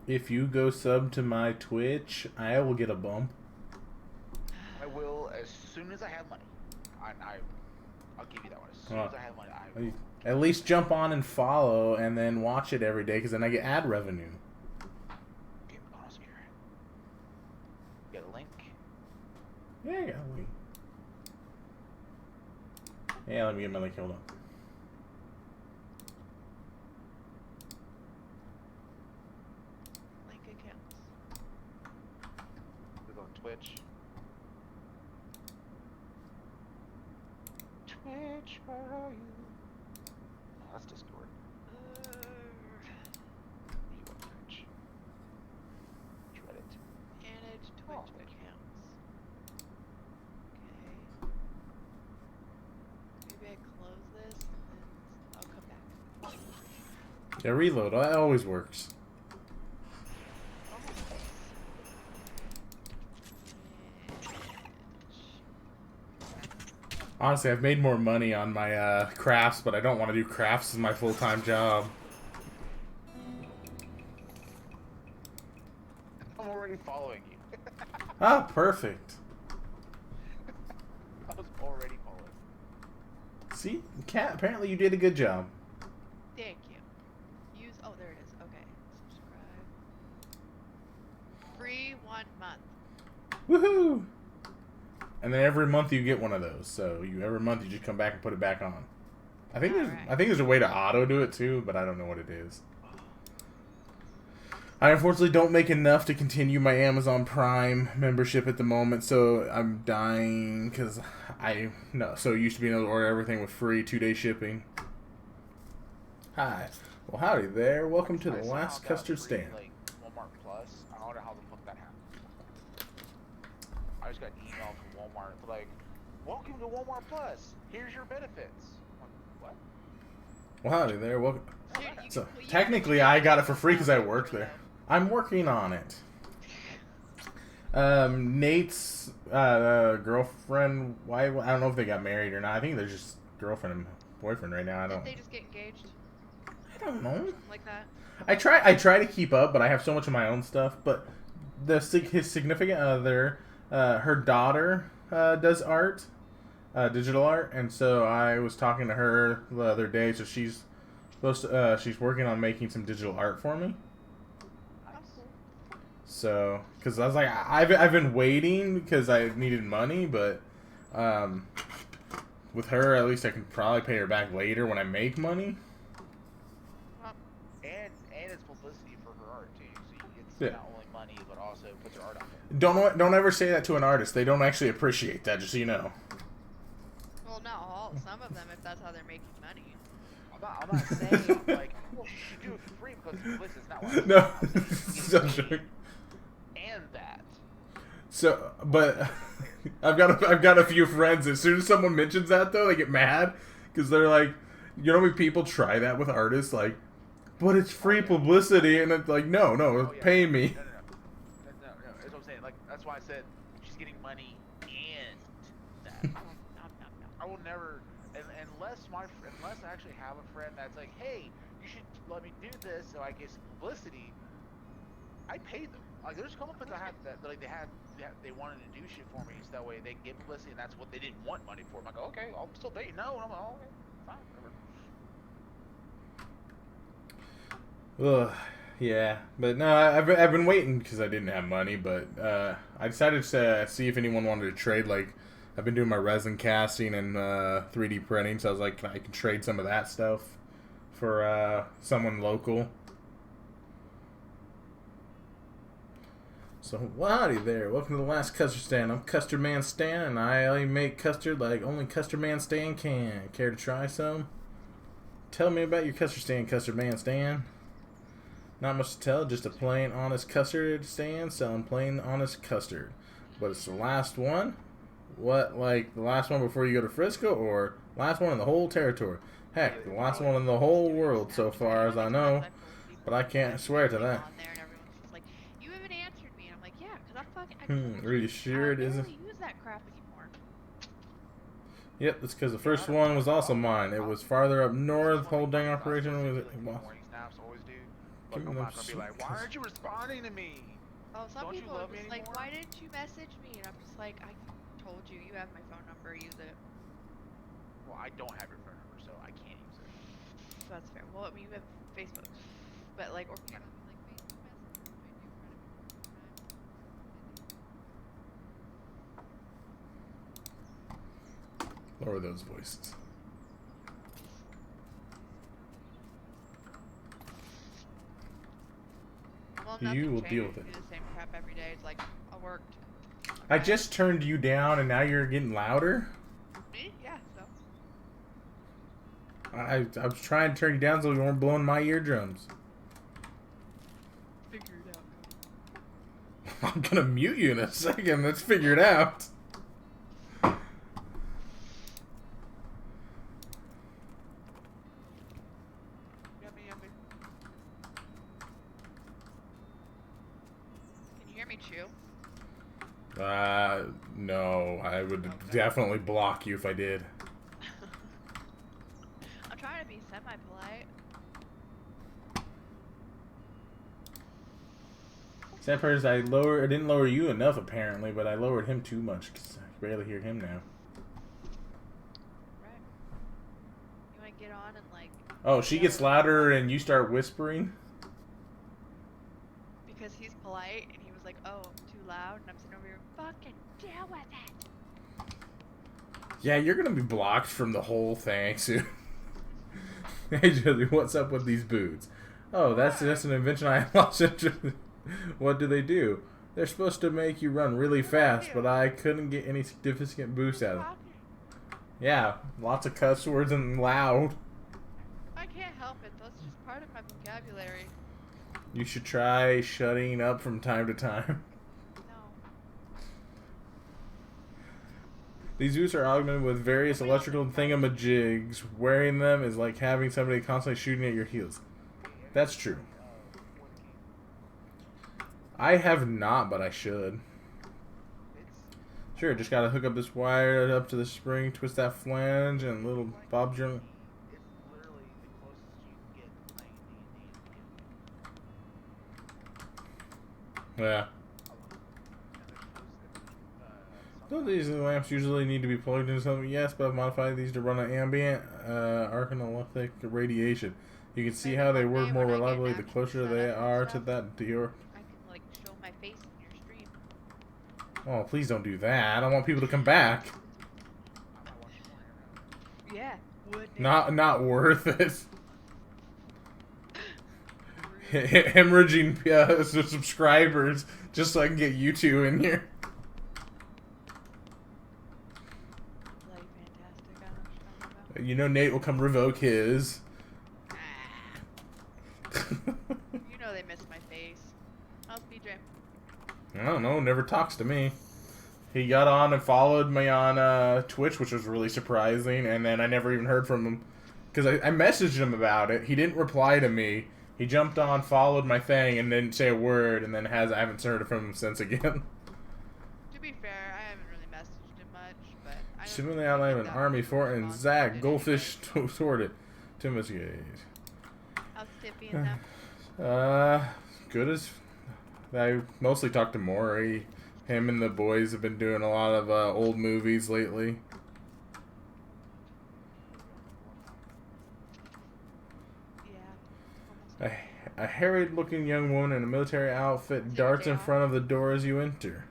If you go sub to my Twitch, I will get a bump. I will as soon as I have money. I'll give you that one. As soon as I have money, I will. At least jump on and follow, and then watch it every day, because then I get ad revenue. Okay, we're going here. You got a link? Yeah, I got a link. Yeah, let me get my link. Hold on. Link accounts. We're going Twitch. Twitch, where are you? Oh, that's Discord. You want Twitch? Reddit. Manage Twitch Oh, thank you. accounts. Okay. Maybe I close this and then I'll come back. Yeah, reload. That always works. Honestly, I've made more money on my crafts, but I don't want to do crafts as my full-time job. I'm already following you. Ah, perfect. I was already following. See, Cat. Apparently, you did a good job. Thank you. Use. Oh, there it is. Okay. Subscribe. Free 1 month. Woohoo! And then every month you get one of those. So every month you just come back and put it back on. I think there's a way to auto do it too, but I don't know what it is. I unfortunately don't make enough to continue my Amazon Prime membership at the moment, so I'm dying because So it used to be able to order everything with free 2-day shipping. Hi. Well, howdy there. Welcome to the last custard stand. Like Walmart Plus. I don't know how the fuck that happened. I just got an email from Walmart. They're like, "Welcome to Walmart Plus. Here's your benefits." I'm like, what? Well, howdy there. Welcome. Dude, So technically, I got it for free because I worked there. I'm working on it. Nate's girlfriend, I don't know if they got married or not. I think they're just girlfriend and boyfriend right now. Did they just get engaged? I don't know. Something like that. I try to keep up, but I have so much of my own stuff. But his significant other, her daughter does art, digital art, and so I was talking to her the other day. So she's working on making some digital art for me. So, because I was like, I've been waiting because I needed money, but with her, at least I can probably pay her back later when I make money. And it's publicity for her art too. So it's not only money, but also puts her art out there. Don't ever say that to an artist. They don't actually appreciate that, just so you know. Well, not all. Some of them, if that's how they're making money. I'm not saying like, well, she should do it for free because publicity is not what No, so sure. And that. So, but I've got a few friends. As soon as someone mentions that, though, they get mad because they're like, you know, when people try that with artists, like, but it's free publicity, and it's like, no, pay me. No. That's what I'm saying. Like, that's why I said she's getting money and that. No. I will never, unless I actually have a friend that's like, hey, you should let me do this so I get some publicity. I pay them. Like, there's a couple friends I have that like they wanted to do shit for me so that way they can get publicity, and that's what they didn't want money for. I'm like, okay, I'll still pay you. No, I'm like, oh, okay, fine, whatever. Ugh, yeah, but no, I've been waiting because I didn't have money, but I decided to see if anyone wanted to trade. Like, I've been doing my resin casting and 3D printing, so I was like, I can trade some of that stuff for someone local. So, well, howdy there. Welcome to the last custard stand. I'm Custard Man Stan, and I only make custard like only Custard Man Stan can. Care to try some? Tell me about your custard stand, Custard Man Stan. Not much to tell, just a plain, honest custard stand selling plain, honest custard. But it's the last one? What, like the last one before you go to Frisco, or last one in the whole territory? Heck, the last one in the whole world so far as I know. But I can't swear to that. Are you sure it isn't? Use that crap anymore. Yep, it's because the first one was also mine. It was farther up north. Whole dang operation was. Like, I'm not gonna be like, why aren't you responding to me? Oh, some Don't people you are love me just like, anymore? why didn't you message me? And I'm just like, I told you, you have my phone number, use it. Well, I don't have your phone number, so I can't use it. So that's fair. Well, I mean, you have Facebook, but like, or like Facebook Messenger. Lower those voices. Well, You will changes. deal with it. Do the same crap every day. It's like, I worked. I just turned you down, and now you're getting louder. Me? Yeah. So. I was trying to turn you down so you weren't blowing my eardrums. Figure it out. I'm gonna mute you in a second. Let's figure it out. Can you hear me chew? No. I would definitely block you if I did. I'm trying to be semi-polite. Sad part is I didn't lower you enough apparently, but I lowered him too much because I barely hear him now. Right. get on and like. Oh, she gets louder and you start whispering? Because he's polite and he was like, "Oh, I'm too loud," and I'm sitting over here, fucking deal with it. Yeah, you're gonna be blocked from the whole thing soon. Hey Josie, what's up with these boots? Oh, that's just an invention I lost interest in. What do they do? They're supposed to make you run really fast, but I couldn't get any significant boost out of them. Yeah, lots of cuss words and loud. I can't help it. That's just part of my vocabulary. You should try shutting up from time to time. No. These boots are augmented with various electrical thingamajigs. Wearing them is like having somebody constantly shooting at your heels. That's true. I have not, but I should. Sure, just gotta hook up this wire up to the spring, twist that flange, and little bob journal. It's literally the closest you can get playing D&D. Yeah. Don't these lamps usually need to be plugged into something? Yes, but I've modified these to run on ambient arcanolithic radiation. You can see how they work more reliably the closer they are to that to your... I can like show my face in your stream. Oh, please don't do that. I don't want people to come back. Yeah. Would Not worth it. Hemorrhaging subscribers just so I can get you two in here. Like fantastic. I don't know what you're talking about. You know Nate will come revoke his. You know they missed my face. How's BJ? I don't know, never talks to me. He got on and followed me on Twitch, which was really surprising, and then I never even heard from him. Because I messaged him about it. He didn't reply to me. He jumped on, followed my thing, and didn't say a word, and then I haven't heard from him since again. To be fair, I haven't really messaged him much, but I Similarly outline of an army fort and Zach, goldfish sorted. To investigate. How's Tiffy and them? Good as... I mostly talked to Maury. Him and the boys have been doing a lot of old movies lately. Yeah. A harried-looking young woman in a military outfit darts in front of the door as you enter.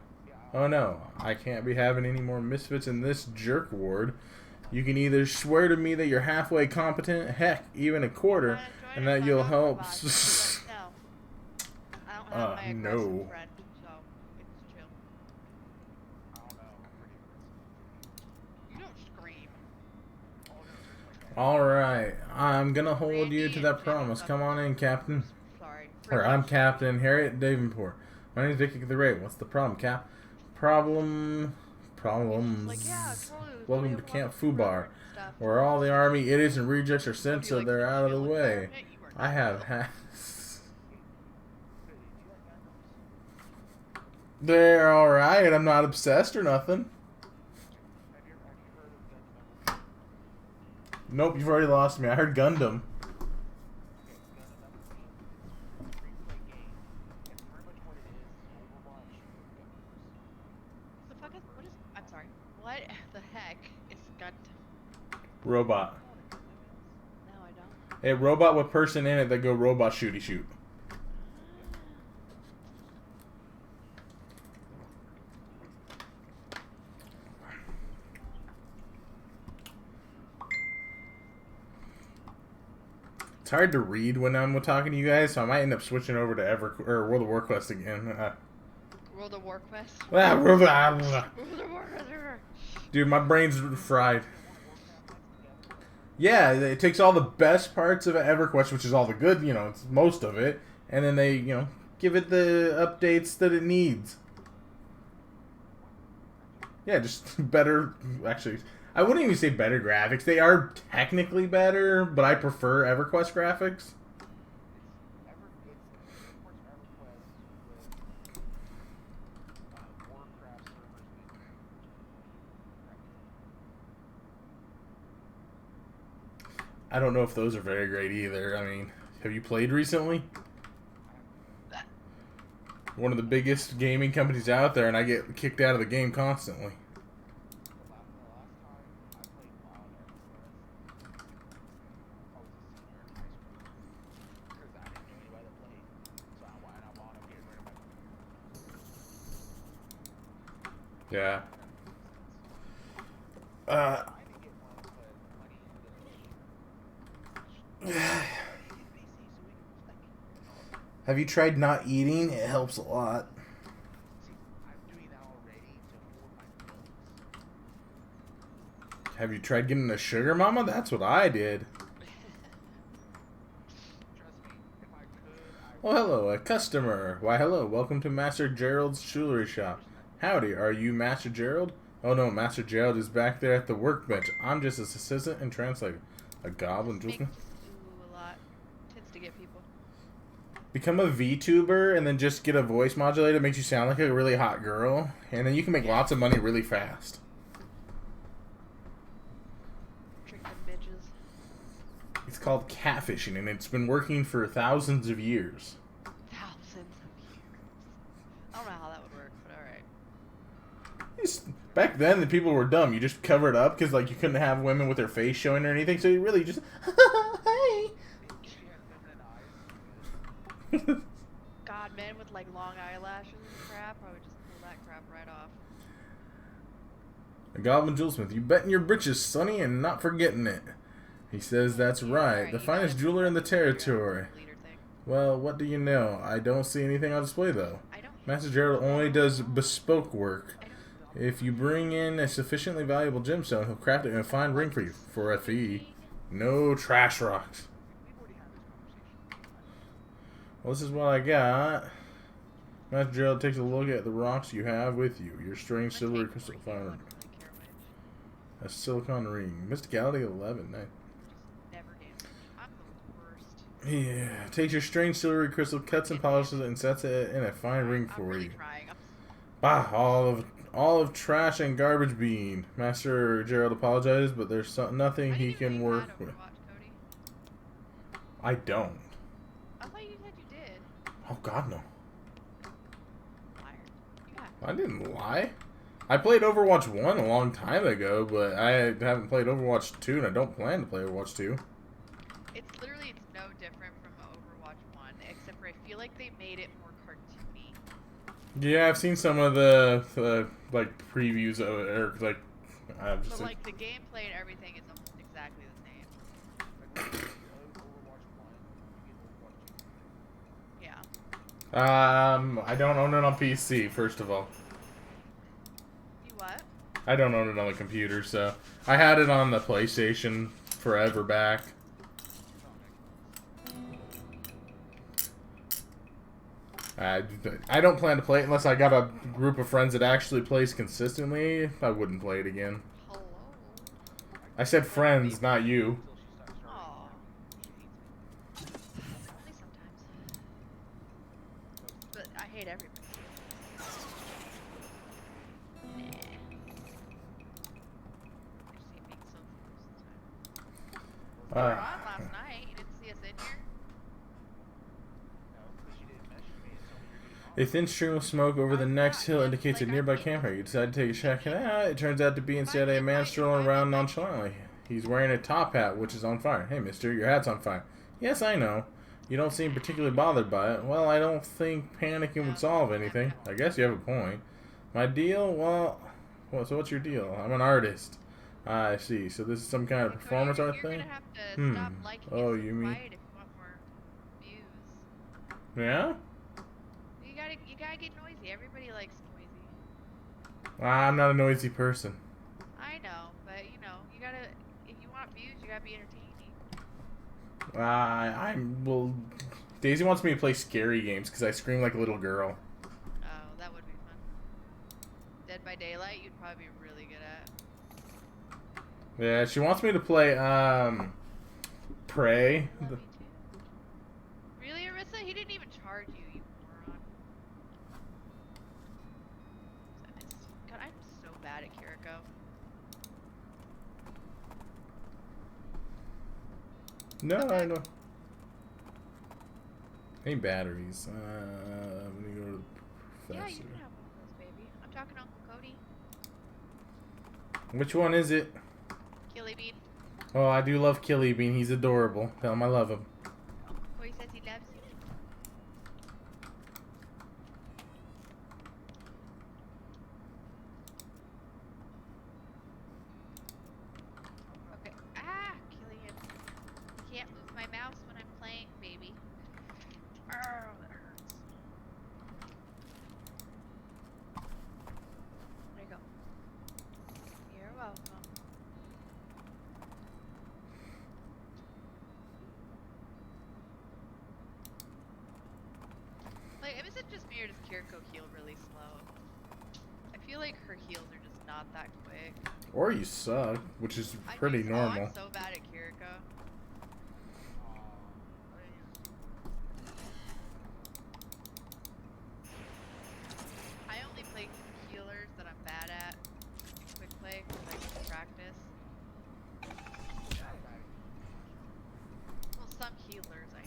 Oh no, I can't be having any more misfits in this jerk ward. You can either swear to me that you're halfway competent, heck, even a quarter, and that you'll help... No. I don't have my no. aggressive friend, so it's chill. You don't scream. Alright, I'm gonna hold you to that promise. Come on in, Captain. Sorry. Or I'm Captain Harriet Davenport. My name's Vicky the Raven. What's the problem, Cap? Problems. Like, yeah, totally. Welcome to Camp Fubar, where all the army idiots and rejects are sent so they're out of the way. I have They're alright. I'm not obsessed or nothing. Nope, you've already lost me. I heard Gundam. I'm sorry. What the heck is Gundam? Robot. No, I don't. A robot with person in it that go robot shooty shoot. It's hard to read when I'm talking to you guys, so I might end up switching over to World of Warquest again. World of Warquest? World of Warquest. Dude, my brain's fried. Yeah, it takes all the best parts of EverQuest, which is all the good, it's most of it, and then they, give it the updates that it needs. Yeah, just better, actually, I wouldn't even say better graphics. They are technically better, but I prefer EverQuest graphics. I don't know if those are very great either. I mean, have you played recently? One of the biggest gaming companies out there, and I get kicked out of the game constantly. Yeah. Trying to get one, but money and Have you tried not eating? It helps a lot. see, I'm doing that already to afford my bills. Have you tried getting a sugar mama? That's what I did. Trust me, if I could, I Oh, hello, a customer. Why, hello. Welcome to Master Gerald's jewelry shop. Howdy, are you Master Gerald? Oh no, Master Gerald is back there at the workbench. I'm just his assistant and translator. A goblin Make jewelsmith? just ooh a lot. Tends to get people. Become a VTuber and then just get a voice modulator that makes you sound like a really hot girl. And then you can make lots of money really fast. Trick them bitches. It's called catfishing and it's been working for thousands of years. Thousands of years. I don't know how that would work, but alright. Back then, the people were dumb. You just cover it up because, like, you couldn't have women with their face showing or anything. So you really just, hey. she had feminine eyes. God, men with like long eyelashes and crap, I would just pull that crap right off. A goblin jewelsmith. You betting your britches, sonny, and not forgetting it. He says that's right. Alright, The you finest gotta jeweler in the figure out territory. the leader thing. Well, what do you know? I don't see anything on display, though. I don't Master Gerald only does bespoke work. I don't If you bring in a sufficiently valuable gemstone, he'll craft it in a fine ring for you for a fee. No trash rocks. We've already had this conversation. Well, this is what I got. Master Gerald takes a look at the rocks you have with you. Your strange silvery crystal fire. A silicon ring. Mysticality 11. Nice. Never do. I'm the worst. Yeah. Takes your strange silvery crystal, cuts and polishes it, and sets it in a fine ring I'm for really you. trying. Bah, all of trash and garbage bean. Master Gerald apologizes, but there's nothing he can work with. Cody. I don't. I thought you said you did. Oh God, no. Liar. Yeah. I didn't lie. I played Overwatch 1 a long time ago, but I haven't played Overwatch 2, and I don't plan to play Overwatch 2. It's no different from Overwatch 1, except for I feel like they made it more cartoony. Yeah, I've seen some of the like previews of it, or like I've But just like the gameplay and everything is almost exactly the same. Like, when you get Overwatch 1, you get Overwatch 2. Yeah. I don't own it on PC. First of all, You what? I don't own it on the computer, so I had it on the PlayStation forever back. I don't plan to play it unless I got a group of friends that actually plays consistently. I wouldn't play it again. Hello. I said friends, not you. Until she starts Aw. starting. Only sometimes. But I hate everybody. Nah. I just hate being so most of the time. We were on last night. You didn't see us in here? No, because she didn't message me and tell me you're getting off. A thin stream of smoke over the next hill indicates a nearby campfire. You decide to take a check it out. It turns out to be instead a man strolling around nonchalantly. He's wearing a top hat, which is on fire. Hey, mister, your hat's on fire. Yes, I know. You don't seem particularly bothered by it. Well, I don't think panicking would solve anything. I guess you have a point. My deal? Well, so what's your deal? I'm an artist. I see. So this is some kind of performance art You're thing? gonna have to stop liking Oh, it so you mean... quiet if you want more views. Yeah? You gotta get noisy. Everybody likes noisy. I'm not a noisy person. I know, but you know, you gotta. If you want views, you gotta be entertaining. Well, Daisy wants me to play scary games because I scream like a little girl. Oh, that would be fun. Dead by Daylight, you'd probably be really good at. Yeah, she wants me to play, Prey. Love you too. Really, Arissa? He didn't even charge you, you moron. God, I'm so bad at Kiriko. No, I know. Hey, batteries. Let me go to the Yeah, professor. you can have one of those, baby. I'm talking to Uncle Cody. Which one is it? Killy Bean. Oh, I do love Killy Bean. He's adorable. Tell him I love him. Uncle Cody says he loves you. my mouse when I'm playing, baby. Oh, that hurts. There you go. You're welcome. Like, is it just me or does Kiriko heal really slow? I feel like her heals are just not that quick. Or you suck, which is pretty normal. I'm so bad at Kiriko. I only play healers that I'm bad at in quick play because I need to practice. Well, some healers I am.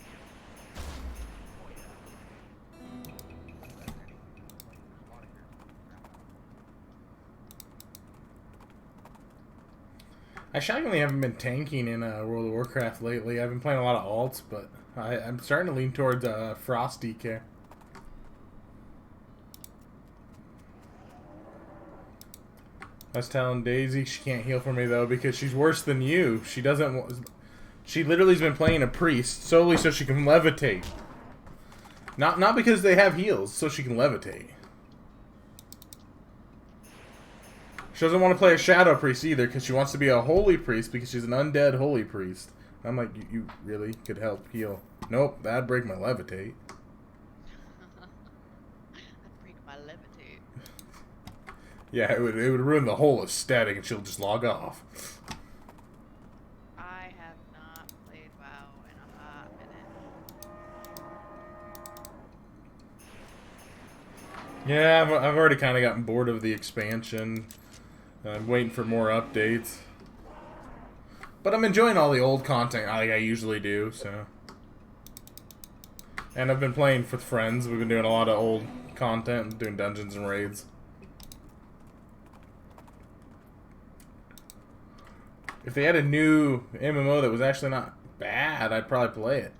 I shockingly haven't been tanking in World of Warcraft lately. I've been playing a lot of alts, but I'm starting to lean towards Frost DK. I was telling Daisy she can't heal for me though because she's worse than you. She doesn't. She literally's been playing a priest solely so she can levitate. Not because they have heals, so she can levitate. She doesn't want to play a shadow priest either because she wants to be a holy priest because she's an undead holy priest. I'm like, you really could help heal. Nope, that'd break my levitate. That'd break my levitate. Yeah, it would ruin the whole aesthetic and she'll just log off. I have not played WoW in a hot minute. Yeah, I've already kind of gotten bored of the expansion. I'm waiting for more updates. But I'm enjoying all the old content like I usually do, so. And I've been playing with friends. We've been doing a lot of old content, doing dungeons and raids. If they had a new MMO that was actually not bad, I'd probably play it.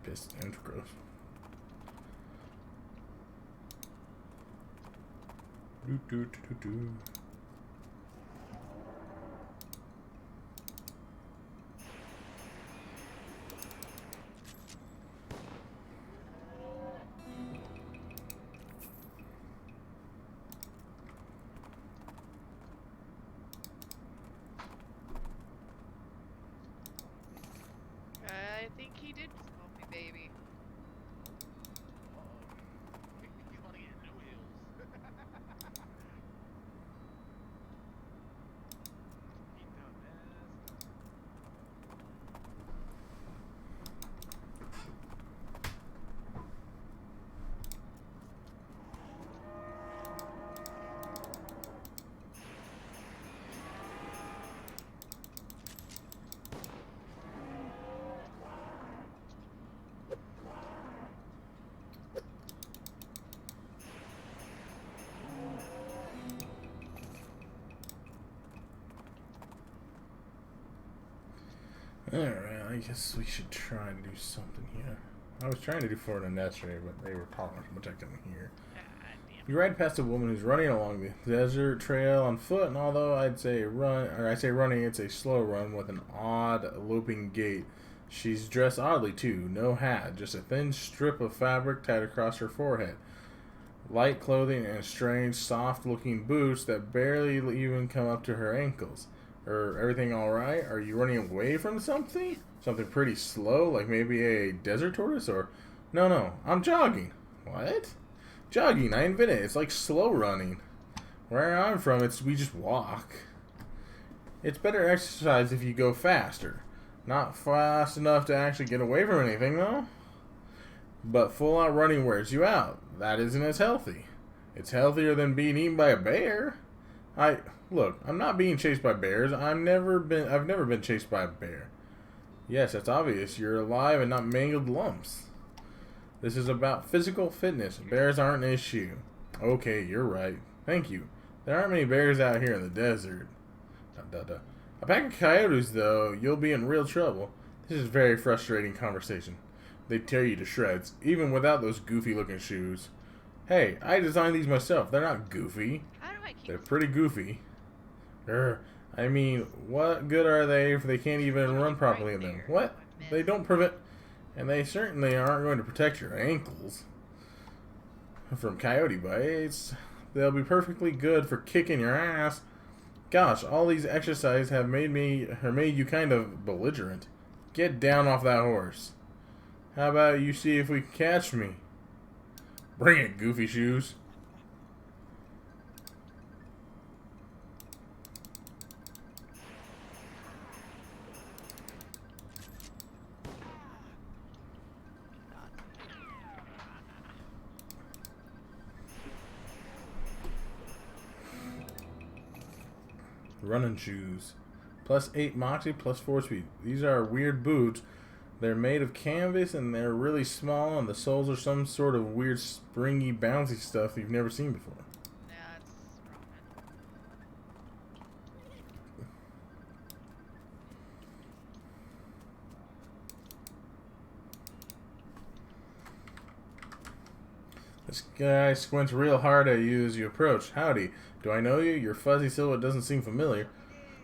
Pissed and gross. Do do do do do. I think he did smoke me, baby. You want to get no heals. He done this. Alright, I guess we should try to do something here. I was trying to do Florida yesterday, but they were talking so much I couldn't hear. You ride past a woman who's running along the desert trail on foot, and although I say running, it's a slow run with an odd loping gait. She's dressed oddly too. No hat, just a thin strip of fabric tied across her forehead. Light clothing and strange, soft-looking boots that barely even come up to her ankles. Everything alright? Are you running away from something? Something pretty slow, like maybe a desert tortoise? Or, no, I'm jogging. What? Jogging, I invented it. It's like slow running. Where I'm from, we just walk. It's better exercise if you go faster. Not fast enough to actually get away from anything, though. But full-out running wears you out. That isn't as healthy. It's healthier than being eaten by a bear. Look, I'm not being chased by bears. I've never been chased by a bear. Yes, that's obvious. You're alive and not mangled lumps. This is about physical fitness. Bears aren't an issue. Okay, you're right. Thank you. There aren't many bears out here in the desert. A pack of coyotes, though, you'll be in real trouble. This is a very frustrating conversation. They tear you to shreds, even without those goofy-looking shoes. Hey, I designed these myself. They're not goofy. How do I keep They're this pretty goofy. I mean, what good are they if they can't even run properly in them? there. What? Oh, I They missed. don't prevent... And they certainly aren't going to protect your ankles from coyote bites. They'll be perfectly good for kicking your ass. Gosh, all these exercises have made you kind of belligerent. Get down off that horse. How about you see if we can catch me? Bring it, goofy shoes. Running shoes. +8 moxie, +4 speed. These are weird boots. They're made of canvas and they're really small, and the soles are some sort of weird springy bouncy stuff you've never seen before. Yeah, it's wrong. This guy squints real hard at you as you approach. Howdy. Do I know you? Your fuzzy silhouette doesn't seem familiar.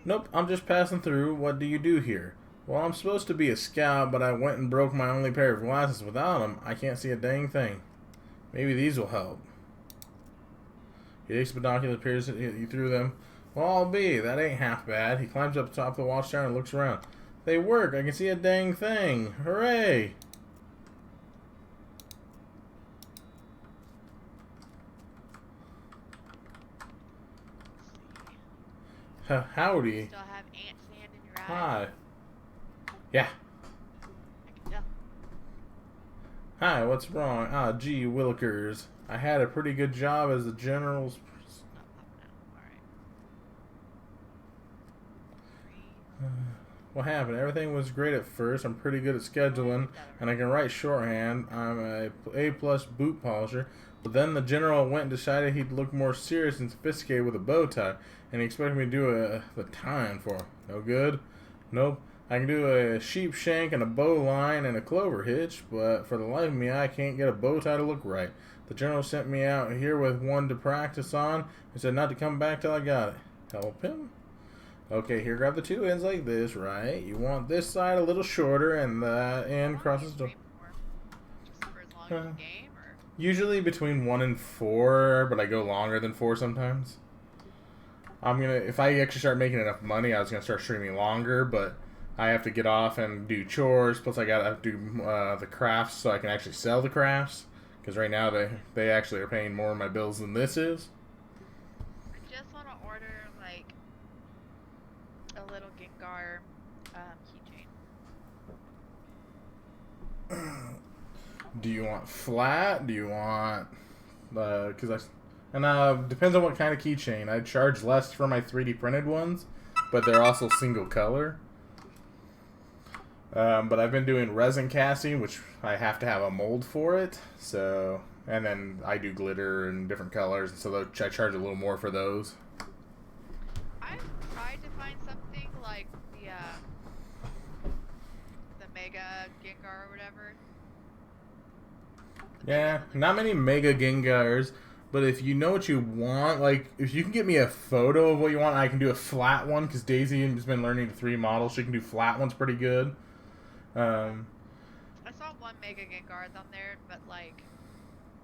Nope, I'm just passing through. What do you do here? Well, I'm supposed to be a scout, but I went and broke my only pair of glasses. Without them, I can't see a dang thing. Maybe these will help. He takes binoculars, peers at you through them. Well, I'll be. That ain't half bad. He climbs up top of the watchtower and looks around. They work. I can see a dang thing. Hooray! Howdy. Still have ant sand in your Hi. eyes. Yeah. I can tell. Hi, what's wrong? Ah, gee, Willikers. I had a pretty good job as the general's... Not popping out. Alright. What happened? Everything was great at first. I'm pretty good at scheduling, and I can write shorthand. I'm a A+ boot polisher. But then the general went and decided he'd look more serious and sophisticated with a bow tie, and he expected me to do the tying for him. No good? Nope. I can do a sheep shank and a bow line and a clover hitch, but for the life of me, I can't get a bow tie to look right. The general sent me out here with one to practice on and said not to come back till I got it. Help him? Okay, here, grab the two ends like this, right? You want this side a little shorter and that end crosses the... Just for as long as you game, or? Usually between 1 and 4, but I go longer than 4 sometimes. If I actually start making enough money, I was gonna start streaming longer, but I have to get off and do chores. Plus, I gotta do the crafts so I can actually sell the crafts. Because right now they actually are paying more of my bills than this is. I just want to order like a little Gengar keychain. Do you want flat? Do you want... depends on what kind of keychain. I charge less for my 3D printed ones, but they're also single color. But I've been doing resin casting, which I have to have a mold for it. So, and then I do glitter and different colors, and so I charge a little more for those. I've tried to find something like the Mega Gengar or whatever. Yeah, not many Mega Gengars, but if you know what you want, like, if you can get me a photo of what you want, I can do a flat one, because Daisy has been learning the 3 models. She can do flat ones pretty good. I saw one Mega Gengar on there, but like,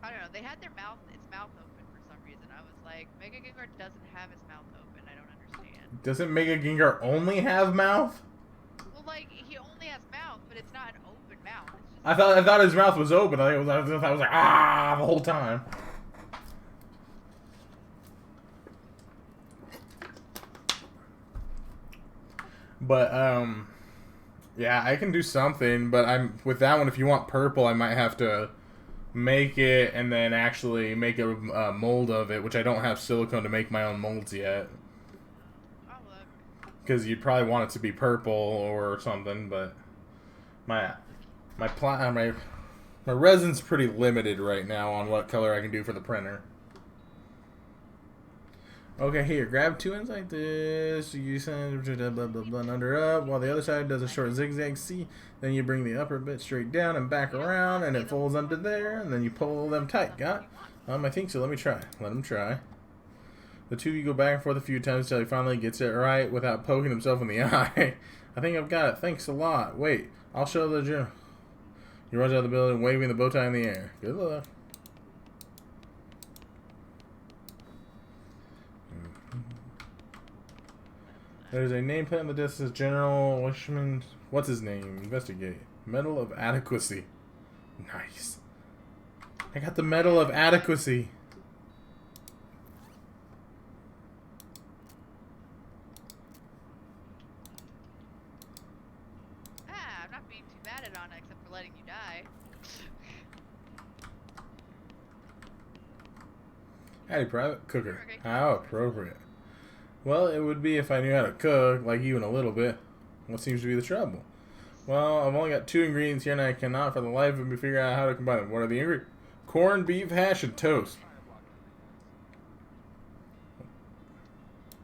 I don't know, they had its mouth open for some reason. I was like, Mega Gengar doesn't have its mouth open, I don't understand. Doesn't Mega Gengar only have mouth? Well, like, he only has mouth, but it's not an open mouth. It's just I thought his mouth was open. I was like, ah, the whole time. But yeah, I can do something. But with that one. If you want purple, I might have to make it and then actually make a mold of it, which I don't have silicone to make my own molds yet. oh look. Because you'd probably want it to be purple or something, but my resin's pretty limited right now on what color I can do for the printer. Okay, here, grab 2 ends like this. You send blah blah blah under up, while the other side does a short zigzag C. Then you bring the upper bit straight down and back around, and it folds under there, and then you pull them tight. Got it? I think so. Let me try. Let him try. The two of you go back and forth a few times until he finally gets it right without poking himself in the eye. I think I've got it. Thanks a lot. Wait, I'll show the journal. He runs out of the building, waving the bow tie in the air. Good luck. There's a nameplate on the desk that says General Wishman. What's his name? Investigate. Medal of Adequacy. Nice. I got the Medal of Adequacy. I'm not being too bad at Anna except for letting you die. Howdy, Private Cooker. Okay. How appropriate. Well, it would be if I knew how to cook, like even a little bit. What seems to be the trouble? Well, I've only got 2 ingredients here, and I cannot for the life of me figure out how to combine them. What are the ingredients? Corned beef hash and toast.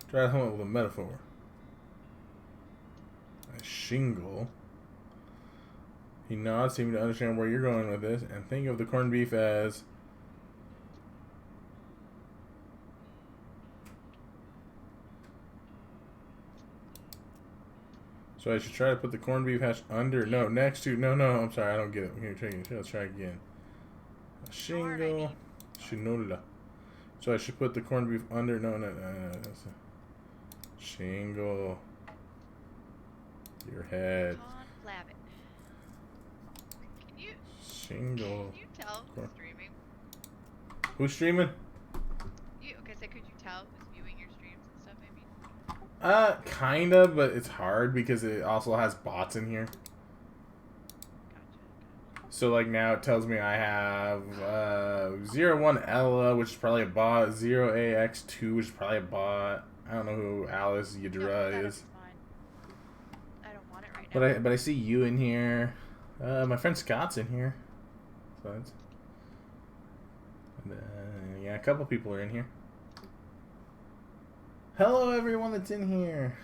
Try to come up with a metaphor. A shingle. He nods, seeming to understand where you're going with this, and think of the corned beef as... So I should try to put the corned beef hash under, no, next to, no, I'm sorry, I don't get it. Here, let's try again. A shingle, shinola. So I should put the corned beef under, no, that's a shingle. Your head. Can you Shingle. Can you tell who's streaming? Who's streaming? Okay, so could you tell who's viewing your streams and stuff, maybe? Kinda, but it's hard because it also has bots in here. Gotcha. So, like, now it tells me I have 01 Ella, which is probably a bot, 0AX2, which is probably a bot. I don't know who Alice Yadra is. I don't want it right now. But I see you in here. My friend Scott's in here. So that's... yeah, a couple people are in here. Hello, everyone that's in here.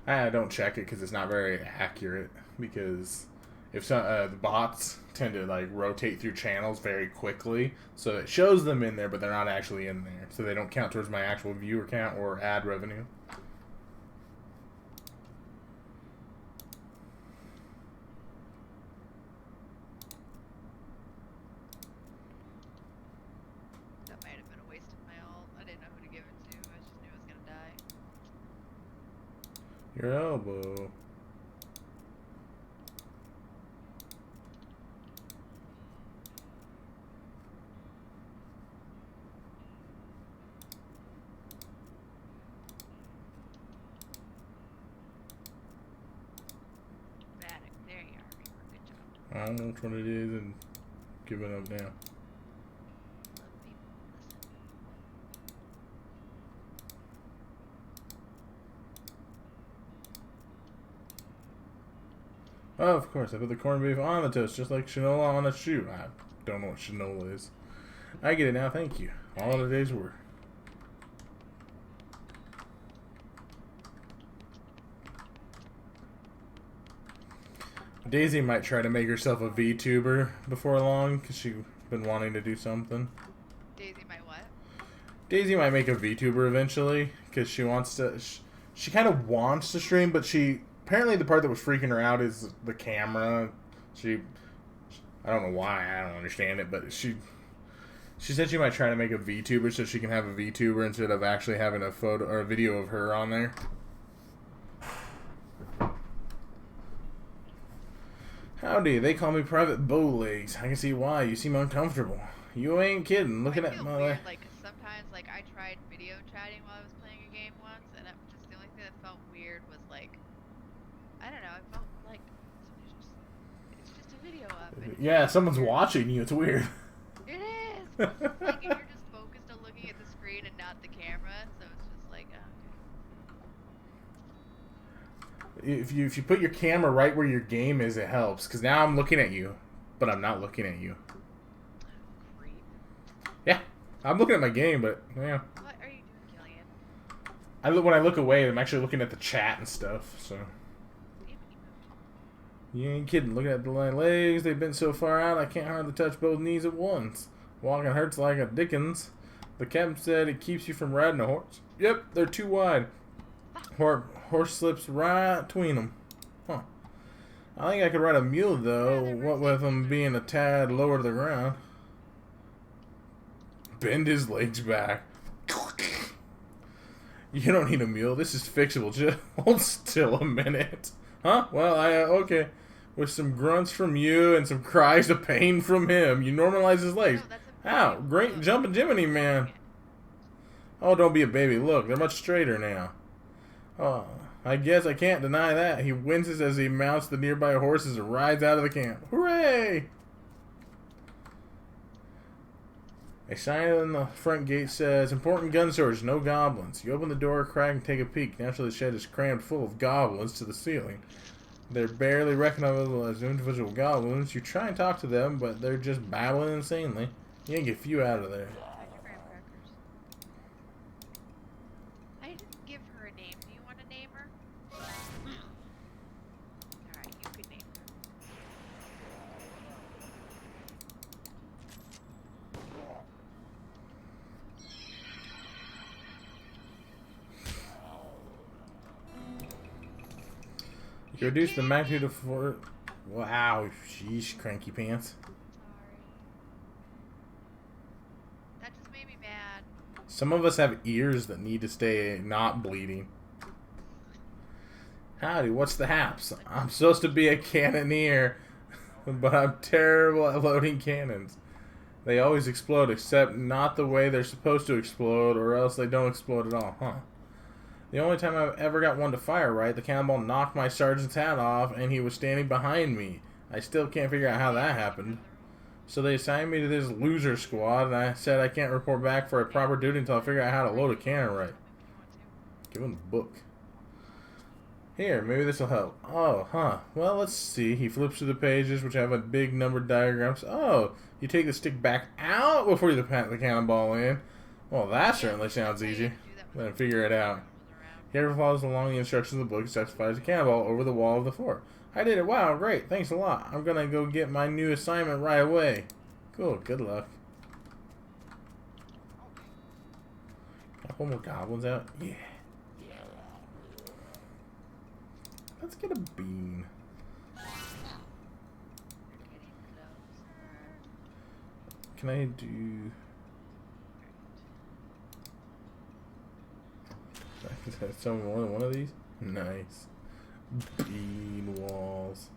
I don't check it because it's not very accurate. Because if some the bots tend to like rotate through channels very quickly, so it shows them in there, but they're not actually in there, so they don't count towards my actual viewer count or ad revenue. Your elbow. There you are, Reaper. Good job. I don't know which one it is and giving up now. Oh, of course, I put the corned beef on the toast, just like shinola on a shoe. I don't know what shinola is. I get it now, thank you. All in a day's work. Daisy might try to make herself a VTuber before long, because she's been wanting to do something. Daisy might what? Daisy might make a VTuber eventually, because she wants to... She kind of wants to stream, but she... Apparently the part that was freaking her out is the camera. I don't know why, I don't understand it, but she said she might try to make a VTuber so she can have a VTuber instead of actually having a photo or a video of her on there. Howdy, they call me Private Bowlegs. I can see why. You seem uncomfortable. You ain't kidding. Looking at my... Weird. Like, sometimes, like, I tried video chatting while I was playing a game once, and it just the only thing that felt weird was, like, I don't know, it felt like it's just a video up. Yeah, someone's watching you. It's weird. It is. Like, if you're just focused on looking at the screen and not the camera, so it's just like, okay. If you put your camera right where your game is, it helps. Because now I'm looking at you, but I'm not looking at you. Creep. Yeah, I'm looking at my game, but yeah. What are you doing, Killian? When I look away, I'm actually looking at the chat and stuff. So. You ain't kidding. Looking at the legs, they've been so far out I can't hardly touch both knees at once. Walking hurts like a dickens. The captain said it keeps you from riding a horse. Yep, they're too wide. Horse slips right between them. Huh. I think I could ride a mule though, what with them being a tad lower to the ground. Bend his legs back. You don't need a mule. This is fixable. Just hold still a minute. Huh? Well, okay. With some grunts from you and some cries of pain from him, you normalize his legs. Ow, great jumping Jiminy, man. Oh, don't be a baby. Look, they're much straighter now. Oh, I guess I can't deny that. He winces as he mounts the nearby horses and rides out of the camp. Hooray! A sign on the front gate says, important gun storage, no goblins. You open the door, crack, and take a peek. Naturally, the shed is crammed full of goblins to the ceiling. They're barely recognizable as individual goblins. You try and talk to them, but they're just babbling insanely. You ain't get few out of there. I didn't give her a name. Do you want to name her? Alright, you could name her. You reduce the magnitude of 4. Wow, sheesh, cranky pants. Sorry. That just made me mad. Some of us have ears that need to stay not bleeding. Howdy, what's the haps? I'm supposed to be a cannoneer, but I'm terrible at loading cannons. They always explode, except not the way they're supposed to explode, or else they don't explode at all, huh? The only time I've ever got one to fire right, the cannonball knocked my sergeant's hat off, and he was standing behind me. I still can't figure out how that happened. So they assigned me to this loser squad, and I said I can't report back for a proper duty until I figure out how to load a cannon right. Give him the book. Here, maybe this will help. Oh, huh. Well, let's see. He flips through the pages, which have a big numbered diagrams. Oh, you take the stick back out before you pat the cannonball in. Well, that certainly sounds easy. Then figure it out. He ever follows along the instructions of the book, sacrifices a cannonball over the wall of the fort. I did it. Wow, great. Thanks a lot. I'm going to go get my new assignment right away. Cool. Good luck. Got one more goblins out? Yeah. Let's get a bean. Can I do... Someone more than one of these? Nice. Bean walls.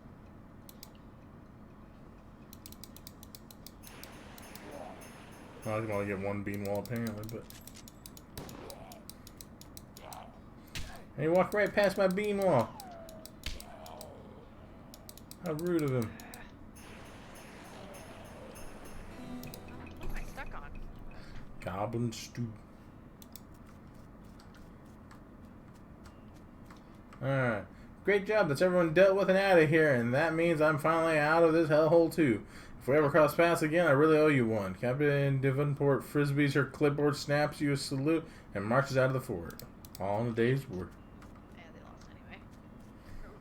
I can only get one bean wall apparently, but... Hey, walk right past my bean wall. How rude of him. What am I stuck on? Goblin stew. Alright. Great job. That's everyone dealt with and out of here. And that means I'm finally out of this hellhole too. If we ever cross paths again, I really owe you one. Captain Devonport frisbees her clipboard, snaps you a salute, and marches out of the fort. All in a day's work. Yeah, they lost anyway. Well,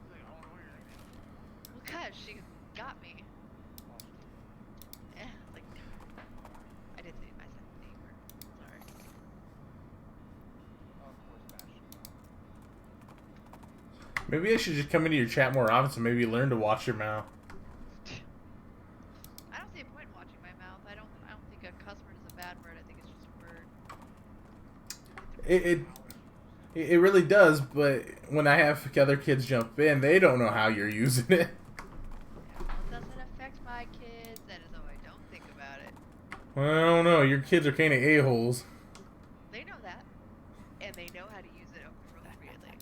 gosh, she got me. Yeah, like... I did say my second neighbor. Sorry. Maybe I should just come into your chat more often so maybe you learn to watch your mouth. I don't see a point in watching my mouth. I don't think a cuss word is a bad word. I think it's just a word. It really does, but when I have other kids jump in, they don't know how you're using it. Well, it doesn't affect my kids, and so I don't think about it. Well, I don't know. Your kids are kind of a-holes. They know that, and they know how to use it appropriately.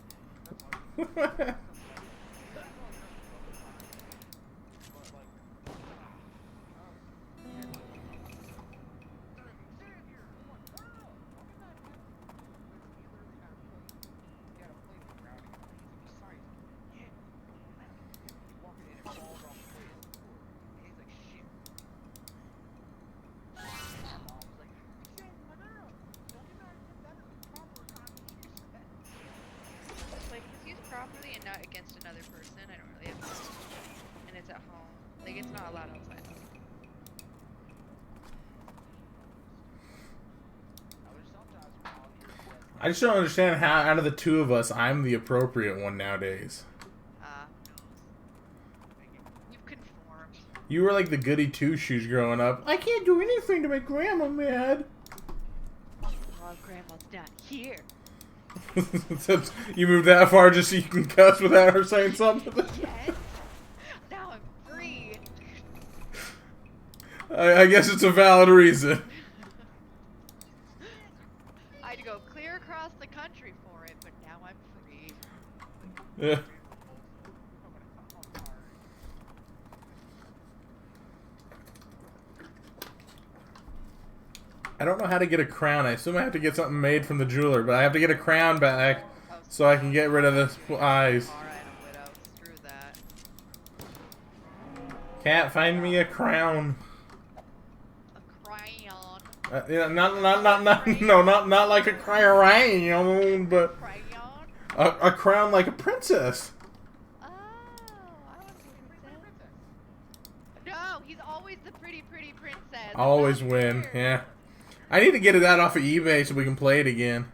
Like, if it's used properly and not against another person, I don't really have a problem. it's at home. Like, it's not allowed outside. I just don't understand how, out of the two of us, I'm the appropriate one nowadays. Who knows? You've conformed. You were like the goody two-shoes growing up. I can't do anything to make Grandma mad. Oh, Grandma's not here. You moved that far just so you can cuss without her saying something? Yes. Now I'm free. I guess it's a valid reason. I had to go clear across the country for it, but now I'm free. Yeah. I don't know how to get a crown. I assume I have to get something made from the jeweler, but I have to get a crown back so I can get rid of the eyes. Alright, widow. Screw that. Cat, find me a crown. A crayon. Yeah, not like a crayon, but Crayon? a crown like a princess. Oh, I want to be a princess. No, he's always the pretty princess. Always Not win, fair. yeah. I need to get that off of eBay so we can play it again.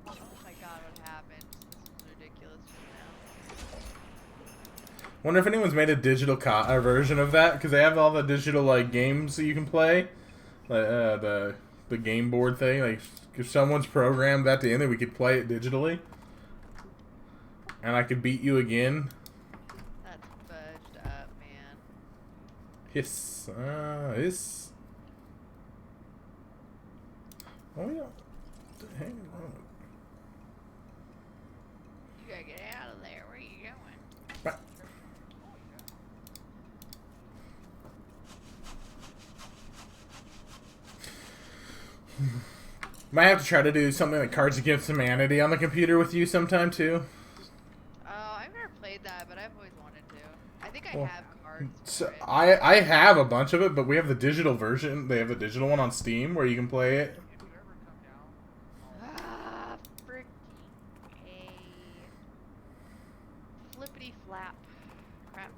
Oh my god, what happened? This is ridiculous now. Wonder if anyone's made a digital version of that, because they have all the digital like games that you can play, like the game board thing. Like if someone's programmed that to end, we could play it digitally, and I could beat you again. That's fudged up, man. Hiss, hiss. Oh yeah. Hang on. You gotta get out of there. Where are you going? But might have to try to do something like Cards Against Humanity on the computer with you sometime too. Oh, I've never played that, but I've always wanted to. I think I Well, have cards So for it. I have a bunch of it, but we have the digital version. They have the digital one on Steam where you can play it. Ah, frick a flippity flap. Crap.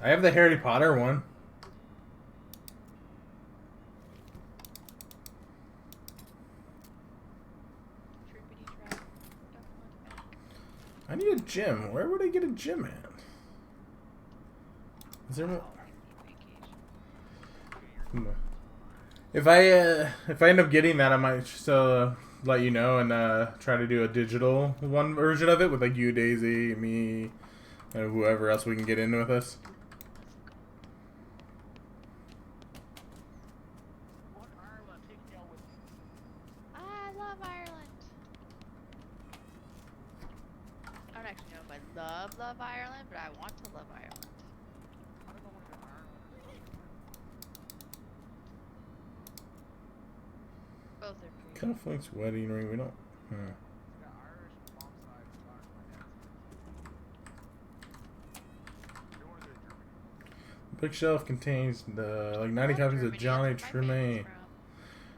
I have the Harry Potter one. Trippity trap. Don't look back. I need a gym. Where would I get a gym at? Is there more? If I end up getting that, I might just let you know and try to do a digital one version of it with like you, Daisy, me, and whoever else we can get in with us. I love Ireland. I don't actually know if I love Ireland, but I want to love Ireland. Both are pretty. Cufflinks, wedding ring. We don't. Bookshelf contains like 90 copies of Johnny Tremaine.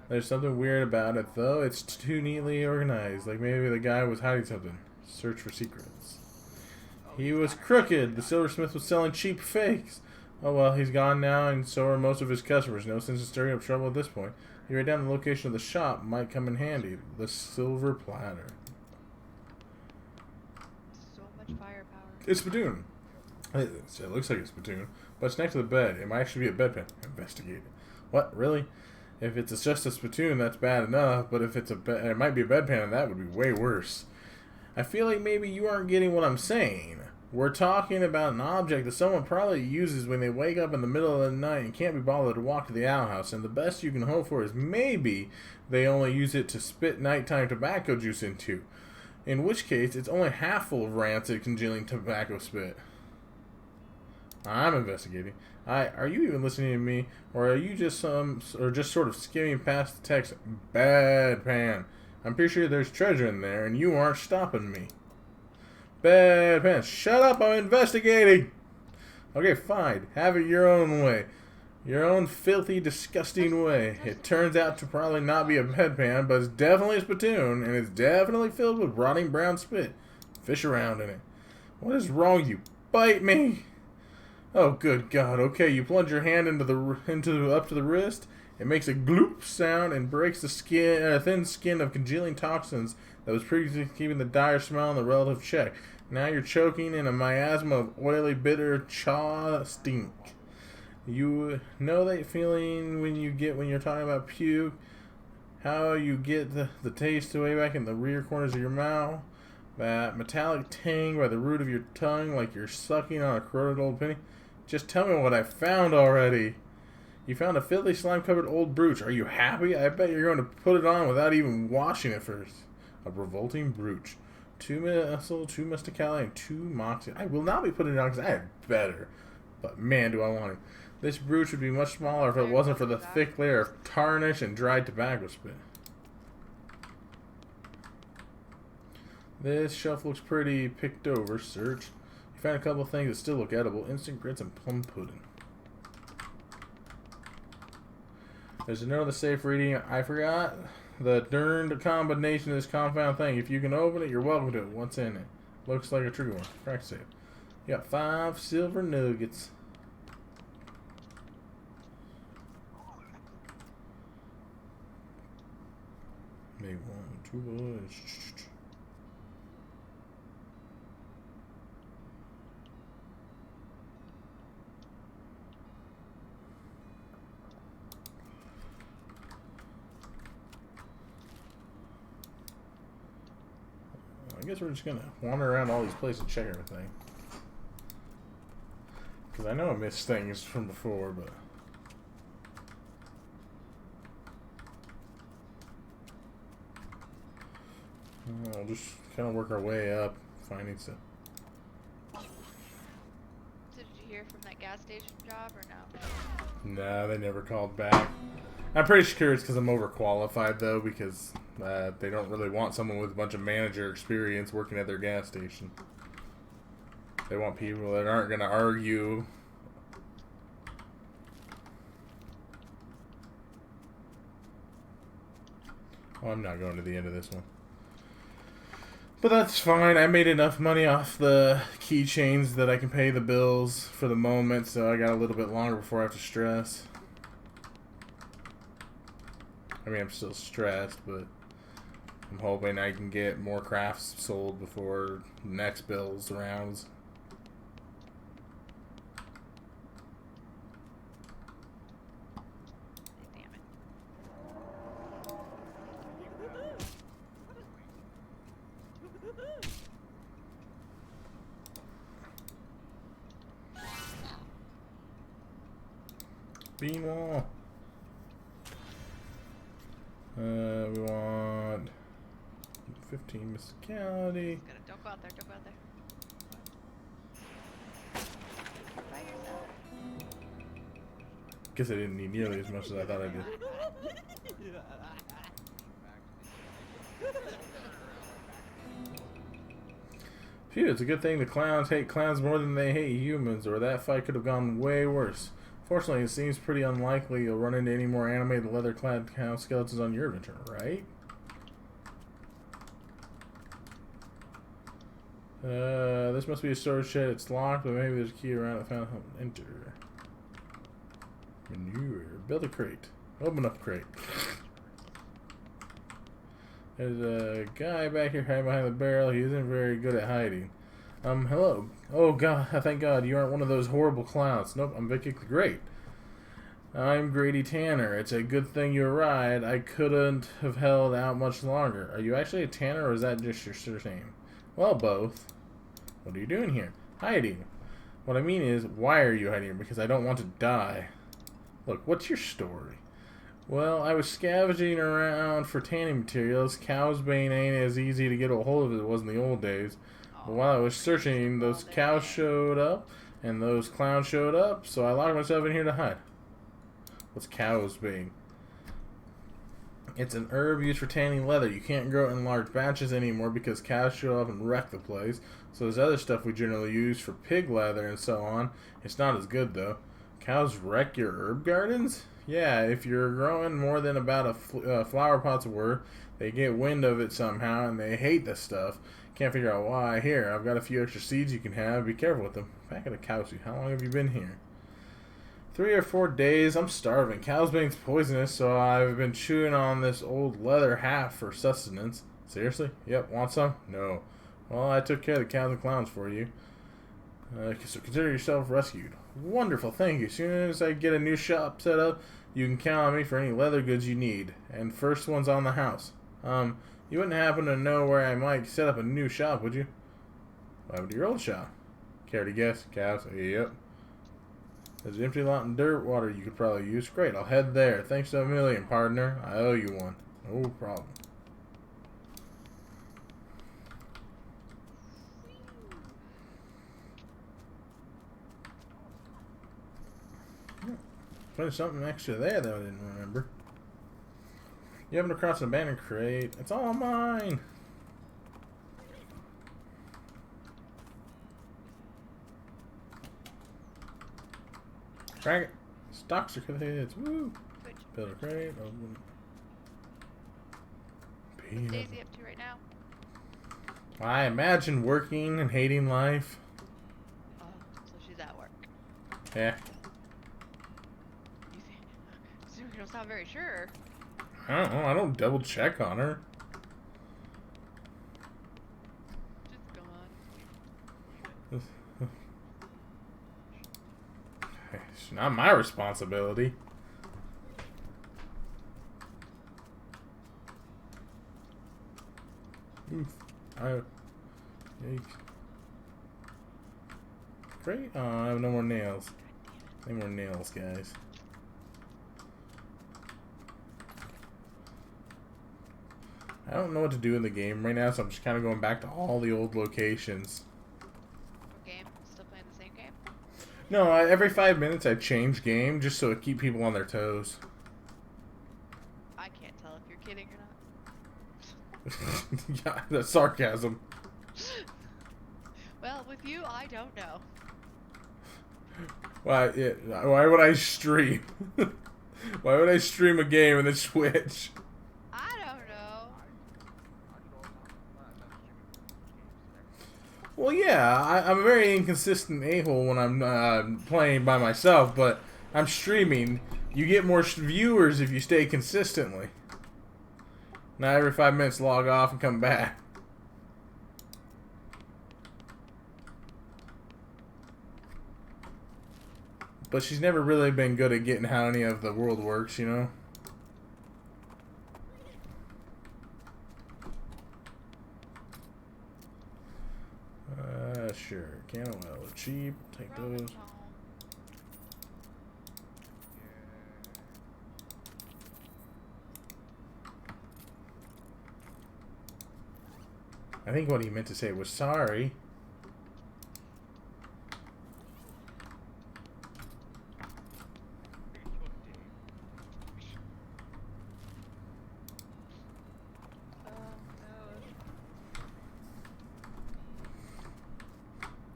There's something weird about it, though. It's too neatly organized. Like maybe the guy was hiding something. Search for secrets. He was crooked. The silversmith was selling cheap fakes. Oh well, he's gone now, and so are most of his customers. No sense in stirring up trouble at this point. You write down the location of the shop. Might come in handy. The silver platter. So much firepower. It's Spittoon. It looks like it's Spittoon, but it's next to the bed. It might actually be a bedpan. Investigate it. What? Really? If it's just a spittoon, that's bad enough, but if it's it might be a bedpan, and that would be way worse. I feel like maybe you aren't getting what I'm saying. We're talking about an object that someone probably uses when they wake up in the middle of the night and can't be bothered to walk to the outhouse, and the best you can hope for is maybe they only use it to spit nighttime tobacco juice into. In which case, it's only half full of rancid, congealing tobacco spit. I'm investigating. Are you even listening to me, or are you just sort of skimming past the text? Bad pan. I'm pretty sure there's treasure in there, and you aren't stopping me. Bad pan. Shut up! I'm investigating. Okay, fine. Have it your own way, your own filthy, disgusting way. It turns out to probably not be a bedpan, but it's definitely a spittoon, and it's definitely filled with rotting brown spit. fish around in it. What is wrong? You bite me? Oh, good God. Okay, you plunge your hand up to the wrist. It makes a gloop sound and breaks the thin skin of congealing toxins that was previously keeping the dire smell in the relative check. Now you're choking in a miasma of oily, bitter chaw stink. You know that feeling when you're talking about puke? How you get the taste way back in the rear corners of your mouth? That metallic tang by the root of your tongue like you're sucking on a corroded old penny? Just tell me what I found already. You found a filthy, slime-covered old brooch. Are you happy? I bet you're going to put it on without even washing it first. A revolting brooch. 2 muscle, 2 mysticality, and 2 moxie. I will not be putting it on because I have better. But man, do I want it. This brooch would be much smaller if it wasn't for the thick layer of tarnish and dried tobacco spit. This shelf looks pretty picked over. Search. You found a couple of things that still look edible. Instant grits and plum pudding. There's a note on the safe reading. I forgot the darned combination of this confound thing. If you can open it, you're welcome to it. What's in it? Looks like a trigger one. Crack safe. You got 5 silver nuggets. Maybe 1, 2 boys. I guess we're just gonna wander around all these places and check everything. Because I know I missed things from before, but... I'll just kind of work our way up, finding stuff. So did you hear from that gas station job or no? Nah, they never called back. I'm pretty sure it's because I'm overqualified, though, because they don't really want someone with a bunch of manager experience working at their gas station. They want people that aren't going to argue. Oh, I'm not going to the end of this one. But that's fine. I made enough money off the keychains that I can pay the bills for the moment, so I got a little bit longer before I have to stress. I mean, I'm still stressed, but I'm hoping I can get more crafts sold before the next bills rounds. Damn it. Bean wall. We want 15 mysticality. Don't go out there. Don't go out there. By yourself. Guess I didn't need nearly as much as I thought I did. Phew, it's a good thing the clowns hate clowns more than they hate humans, or that fight could have gone way worse. Fortunately, it seems pretty unlikely you'll run into any more animated leather-clad cow skeletons on your adventure, right? This must be a storage shed. It's locked, but maybe there's a key around it. Found how to enter. Manure. Build a crate. Open up crate. There's a guy back here hiding behind the barrel. He isn't very good at hiding. Hello. Oh, God. Thank God you aren't one of those horrible clowns. Nope, I'm Vicky the Great. I'm Grady Tanner. It's a good thing you arrived. I couldn't have held out much longer. Are you actually a Tanner, or is that just your surname? Well, both. What are you doing here? Hiding. What I mean is, why are you hiding here? Because I don't want to die. Look, what's your story? Well, I was scavenging around for tanning materials. Cow's bane ain't as easy to get a hold of as it was in the old days. But while I was searching, those cows showed up, and those clowns showed up, so I locked myself in here to hide. What's cow's bane? It's an herb used for tanning leather. You can't grow it in large batches anymore because cows show up and wreck the place. So there's other stuff we generally use for pig leather and so on. It's not as good, though. Cows wreck your herb gardens? Yeah, if you're growing more than about a flower pot's worth, they get wind of it somehow, and they hate the stuff. Can't figure out why. Here, I've got a few extra seeds you can have. Be careful with them. Back at a cow suit. How long have you been here? 3 or 4 days. I'm starving. Cow's bane's poisonous, so I've been chewing on this old leather hat for sustenance. Seriously? Yep. Want some? No. Well, I took care of the cows and clowns for you. So consider yourself rescued. Wonderful. Thank you. As soon as I get a new shop set up, you can count on me for any leather goods you need. And first one's on the house. You wouldn't happen to know where I might set up a new shop, would you? What happened to your old shop? Care to guess? Cows? Yep. There's an empty lot in dirt water you could probably use. Great, I'll head there. Thanks a million, partner. I owe you one. No problem. There's something extra there that I didn't remember. You happen across an abandoned crate. It's all mine. Drag it. Stock certificates. Woo. Build a crate. Open. What's Daisy up to right now? I imagine working and hating life. Oh, so she's at work. Yeah. You don't sound very sure. I don't know. I don't double check on her. Just go on. It's not my responsibility. Oof. Yikes. Great. Oh, I have no more nails. No more nails, guys. I don't know what to do in the game right now, so I'm just kind of going back to all the old locations. What game? Still playing the same game? No, every 5 minutes I change game just so it keep people on their toes. I can't tell if you're kidding or not. Yeah, that's sarcasm. Well, with you, I don't know. Why would I stream? Why would I stream a game and then switch? I don't know. Well, yeah, I'm a very inconsistent a-hole when I'm playing by myself, but I'm streaming. You get more viewers if you stay consistently. Not every 5 minutes log off and come back. But she's never really been good at getting how any of the world works, you know? Sure. Can oil are cheap. Take those. I think what he meant to say was sorry.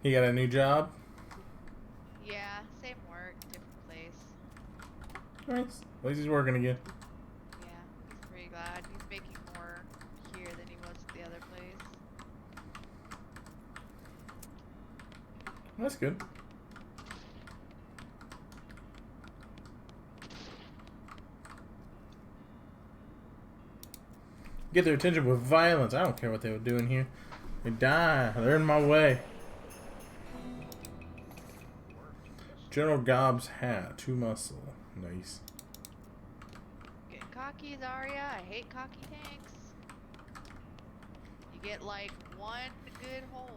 He got a new job? Yeah, same work, different place. Nice. At least he's working again. Yeah, he's pretty glad. He's making more here than he was at the other place. That's good. Get their attention with violence. I don't care what they were doing here. They die. They're in my way. General Gobb's hat. 2 muscle. Nice. Get cocky, Zarya. I hate cocky tanks. You get like 1 good hold.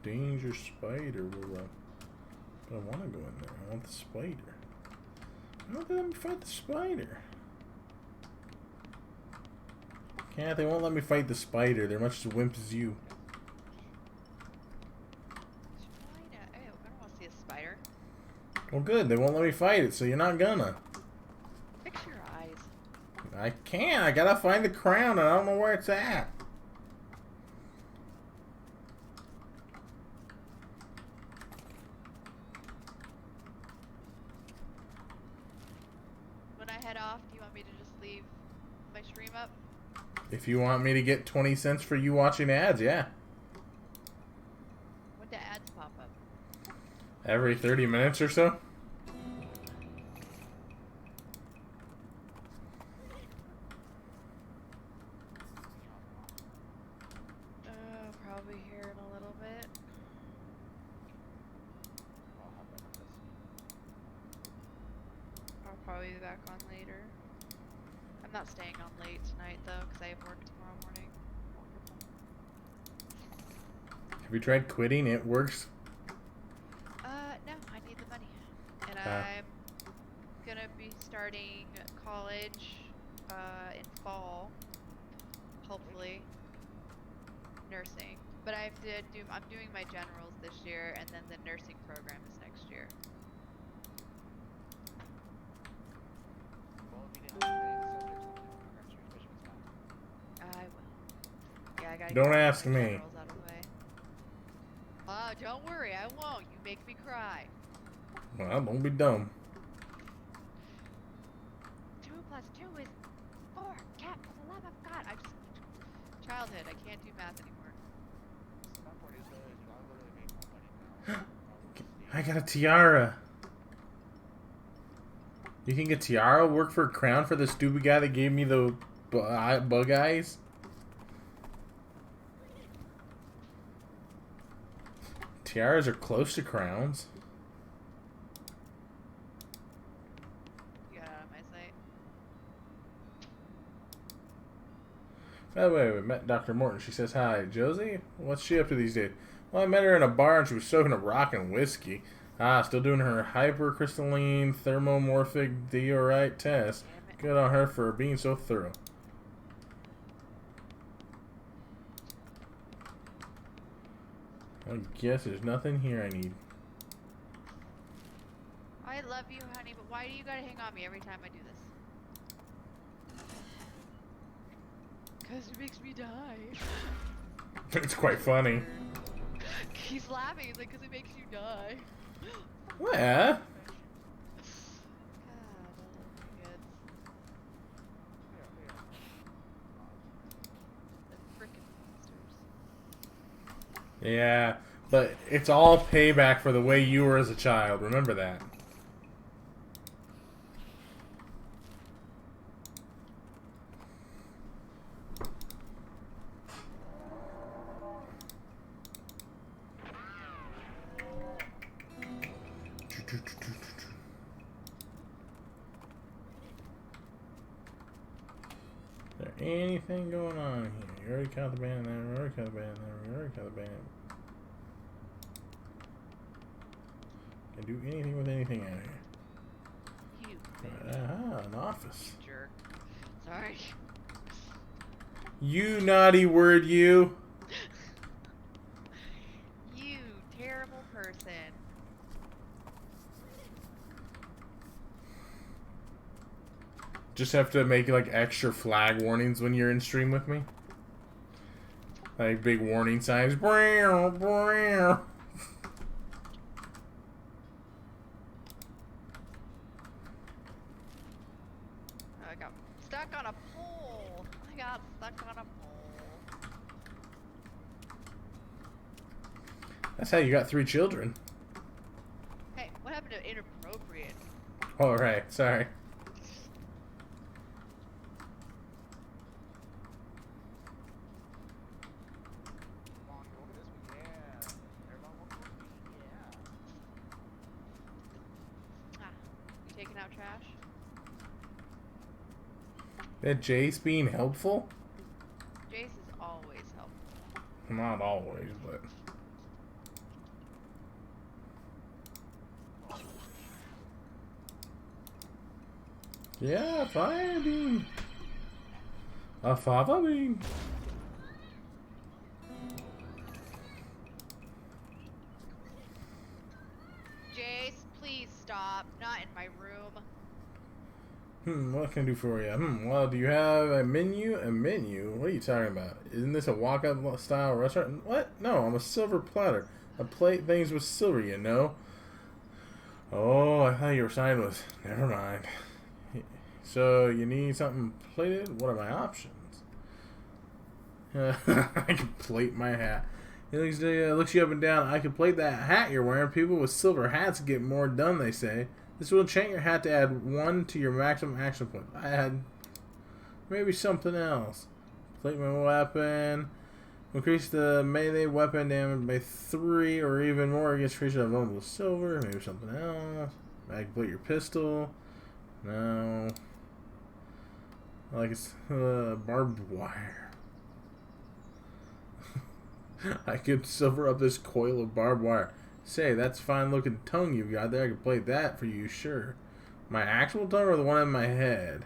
Danger spider will but I want to go in there. I want the spider. I don't let me fight the spider. Can't. They won't let me fight the spider. They're much as wimp as you. Spider. Oh, I don't want to see a spider. Well, good. They won't let me fight it, so you're not gonna. Fix your eyes. I can't. I gotta find the crown, and I don't know where it's at. When I head off, do you want me to just leave my stream up? If you want me to get 20 cents for you watching ads, yeah. When do ads pop up? Every 30 minutes or so. Probably here in a little bit. I'll probably be back on later. I'm not staying on late tonight though, because I have work tomorrow morning. Have you tried quitting? It works. No, I need the money. And I'm gonna be starting college, in fall. Hopefully. Nursing. But I have to do, I'm doing my generals this year, and then the nursing program is next year. I will. Yeah, I gotta Don't get ask my me. generals out of the way. Oh, don't worry, I won't. You make me cry. Well, don't be dumb. 2 plus 2 is 4. Cat, for the love of God. I'm just... Childhood, I can't do math anymore. I got a tiara. You think a tiara work for a crown for the stupid guy that gave me the bug eyes? Tiaras are close to crowns. You got out of my sight. By the way, we met Dr. Morton. She says, hi, Josie? What's she up to these days? Well, I met her in a bar and she was soaking up rock and whiskey. Still doing her hypercrystalline thermomorphic diorite test. Good on her for being so thorough. I guess there's nothing here I need. I love you, honey, but why do you gotta hang on me every time I do this? Because it makes me die. It's quite funny. He's laughing, he's like, because it makes you die. Well, God, I love you kids. The frickin' monsters. yeah, but it's all payback for the way you were as a child. Remember that. Is there anything going on here? You already count the band there. We already count the band there. We already count the band. Can do anything with anything out here. You An office. jerk. Sorry. You naughty word, you. You terrible person. Just have to make like extra flag warnings when you're in stream with me. Like big warning signs. Brow, brow. I got stuck on a pole. I got stuck on a pole. That's how you got 3 children. Hey, what happened to inappropriate? Alright, sorry. You taking out trash? That Jace being helpful? Jace is always helpful. Not always, but... Yeah, fire beam. A fava bean. Jace, please stop. Not in my room. What can I do for you? Well, do you have a menu? A menu? What are you talking about? Isn't this a walk-up style restaurant? What? No, I'm a silver platter. I plate things with silver, you know. Oh, I thought your sign was. Never mind. So, you need something plated? What are my options? I can plate my hat. He looks you up and down. I can plate that hat you're wearing. People with silver hats get more done, they say. This will change your hat to add 1 to your maximum action point. I had maybe something else. Plate my weapon. Increase the melee weapon damage by 3 or even more against creatures that vulnerable to silver. Maybe something else. I can plate your pistol. No. Like it's barbed wire. I could silver up this coil of barbed wire. Say, that's fine looking tongue you've got there. I could plate that for you, sure. My actual tongue or the one in my head?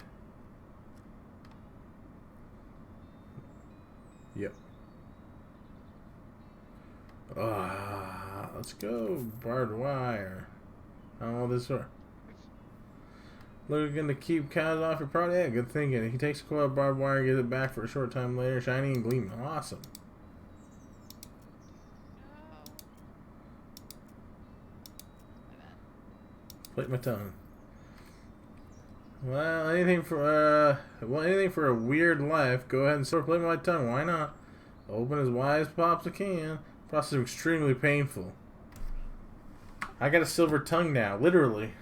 Yep. Let's go. Barbed wire. I don't know this for. Looking to keep cows off your property? Yeah, good thinking. He takes a coil of barbed wire and gives it back for a short time later, shiny and gleaming. Awesome. Plate my tongue. Well, anything for a weird life. Go ahead and sort of plate my tongue. Why not? Open as wide as pops can. Process is extremely painful. I got a silver tongue now, literally.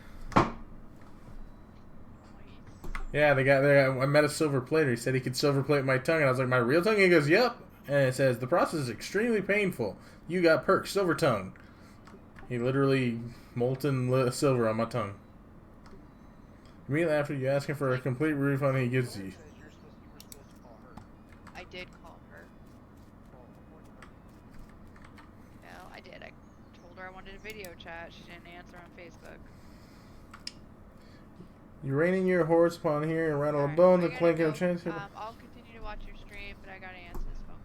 Yeah, the guy there. I met a silver plater. He said he could silver plate my tongue, and I was like, "My real tongue?" He goes, "Yep." And it says the process is extremely painful. You got perks, silver tongue. He literally molten silver on my tongue. Immediately after you ask him for a complete refund, he gives you. I did call her. No, I did. I told her I wanted a video chat. She didn't answer on Facebook. You reining your horse upon here and rattle a bone and clanking of chains. I'll continue to watch your stream, but I gotta answer this phone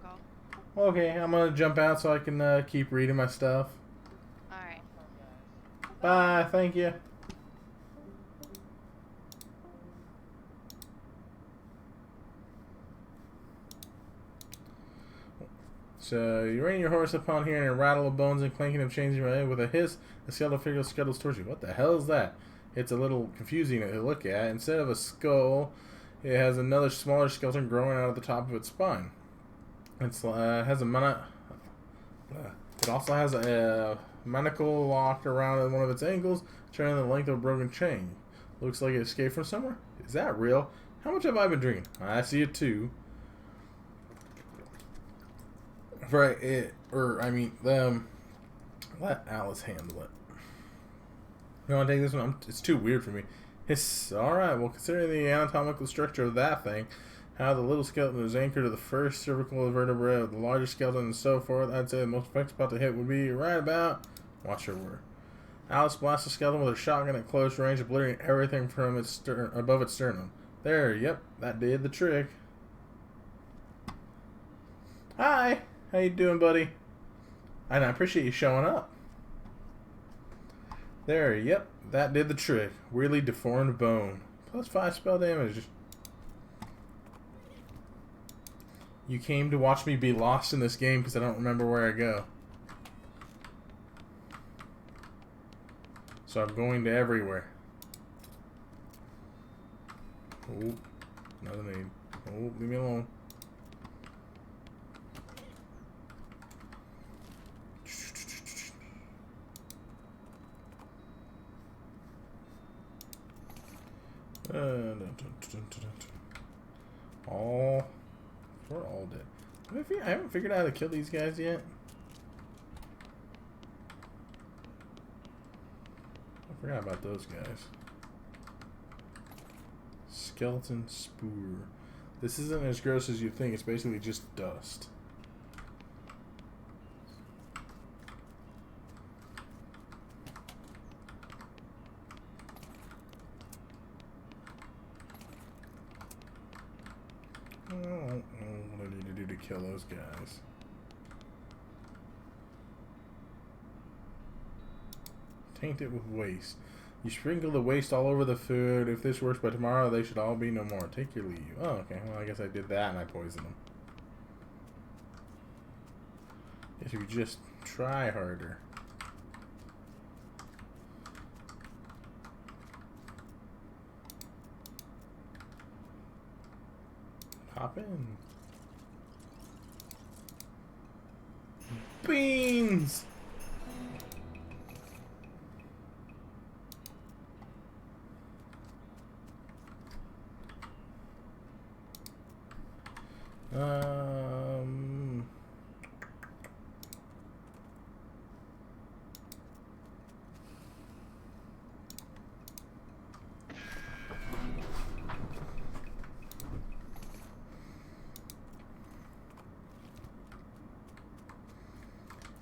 call. Okay, I'm gonna jump out so I can keep reading my stuff. Alright. Bye, thank you. So, you rein your horse upon here and rattle of bones and clanking of chains with a hiss, the skeletal figure scuttles towards you. What the hell is that? It's a little confusing to look at. Instead of a skull, it has another smaller skeleton growing out of the top of its spine. It has a it also has a manacle locked around one of its ankles, showing the length of a broken chain. Looks like it escaped from somewhere. Is that real? How much have I been drinking? I see it too. Right, let Alice handle it. You want to take this one? It's too weird for me. It's alright, well, considering the anatomical structure of that thing, how the little skeleton is anchored to the first cervical vertebrae of the larger skeleton and so forth, I'd say the most effective spot to hit would be right about. Watch her word. Alice blasts the skeleton with her shotgun at close range, obliterating everything from its above its sternum. There, yep, that did the trick. Hi! How you doing, buddy? And I appreciate you showing up. There, yep, that did the trick. Weirdly deformed bone. Plus 5 spell damage. You came to watch me be lost in this game because I don't remember where I go. So I'm going to everywhere. Oh, another name. Oh, leave me alone. We're all dead. I haven't figured out how to kill these guys yet. I forgot about those guys. Skeleton spoor. This isn't as gross as you think. It's basically just dust. kill those guys. Taint it with waste. You sprinkle the waste all over the food. If this works by tomorrow, they should all be no more. Take your leave. Oh, okay. Well, I guess I did that and I poisoned them. Guess if you just try harder. Hop in. Beans!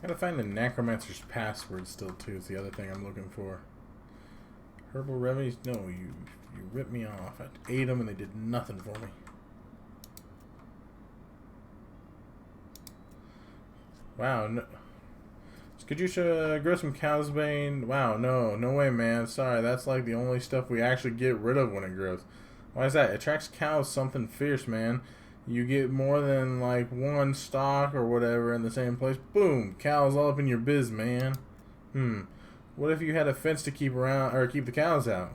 Gotta find the necromancer's password still too. It's the other thing I'm looking for. Herbal remedies? No, you ripped me off. I ate them and they did nothing for me. Wow. No. Could you grow some cow's bane? Wow, no way, man. Sorry, that's like the only stuff we actually get rid of when it grows. Why is that? It attracts cows something fierce, man. You get more than like one stock or whatever in the same place. Boom, cows all up in your biz, man. What if you had a fence to keep around or keep the cows out?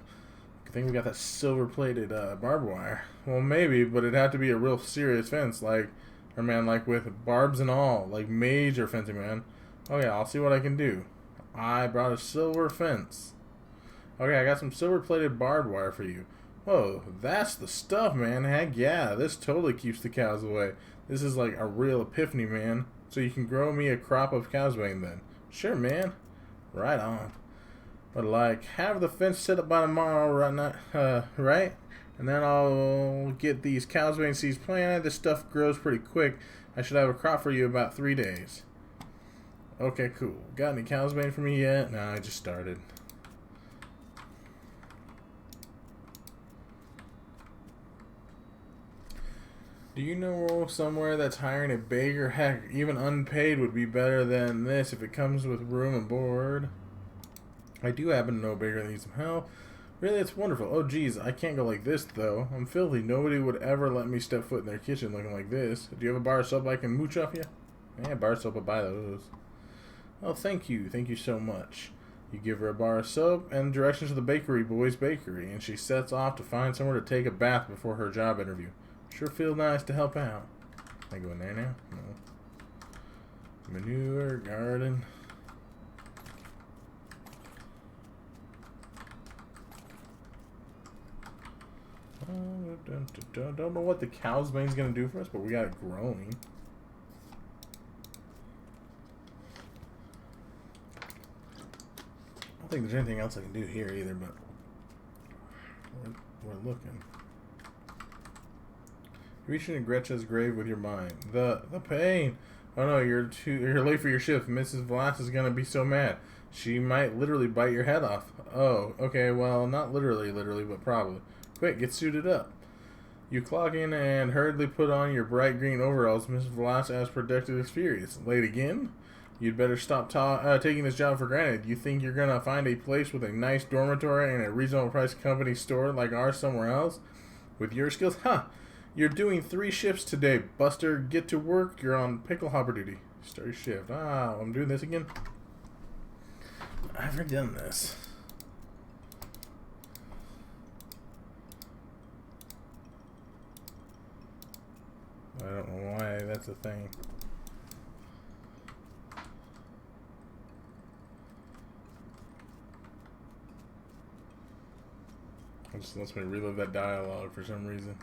I think we got that silver-plated barbed wire. Well, maybe, but it'd have to be a real serious fence, like with barbs and all, like major fencing, man. Okay, I'll see what I can do. I brought a silver fence. Okay, I got some silver-plated barbed wire for you. Whoa, that's the stuff, man. Heck yeah, this totally keeps the cows away. This is like a real epiphany, man. So you can grow me a crop of cow's bane then. Sure, man. Right on. But like, have the fence set up by tomorrow, right? And then I'll get these cow's bane seeds planted. This stuff grows pretty quick. I should have a crop for you in about 3 days. Okay, cool. Got any cow's bane for me yet? Nah, I just started. Do you know somewhere that's hiring a baker? Heck, even unpaid would be better than this if it comes with room and board. I do happen to know a baker that needs some help. Really, it's wonderful. Oh, geez, I can't go like this, though. I'm filthy. Nobody would ever let me step foot in their kitchen looking like this. Do you have a bar of soap I can mooch off you? Yeah, bar of soap, I'll buy those. Oh, thank you. Thank you so much. You give her a bar of soap and directions to the bakery, boys' bakery, and she sets off to find somewhere to take a bath before her job interview. Sure feels nice to help out. Can I go in there now? No. Manure, garden. Don't know what the cow's bane's gonna do for us, but we got it growing. I don't think there's anything else I can do here either, but we're looking. Reaching into Gretcha's grave with your mind. The pain. Oh no, you're late for your shift. Mrs. Vlass is gonna be so mad. She might literally bite your head off. Oh, okay, well, not literally, but probably. Quick, get suited up. You clock in and hurriedly put on your bright green overalls. Mrs. Vlass as protected is furious. Late again? You'd better stop taking this job for granted. You think you're gonna find a place with a nice dormitory and a reasonable price company store like ours somewhere else? With your skills? Huh. You're doing 3 shifts today, Buster. Get to work. You're on pickle hopper duty. Start your shift. Ah, I'm doing this again. I've already done this. I don't know why that's a thing. It just lets me relive that dialogue for some reason.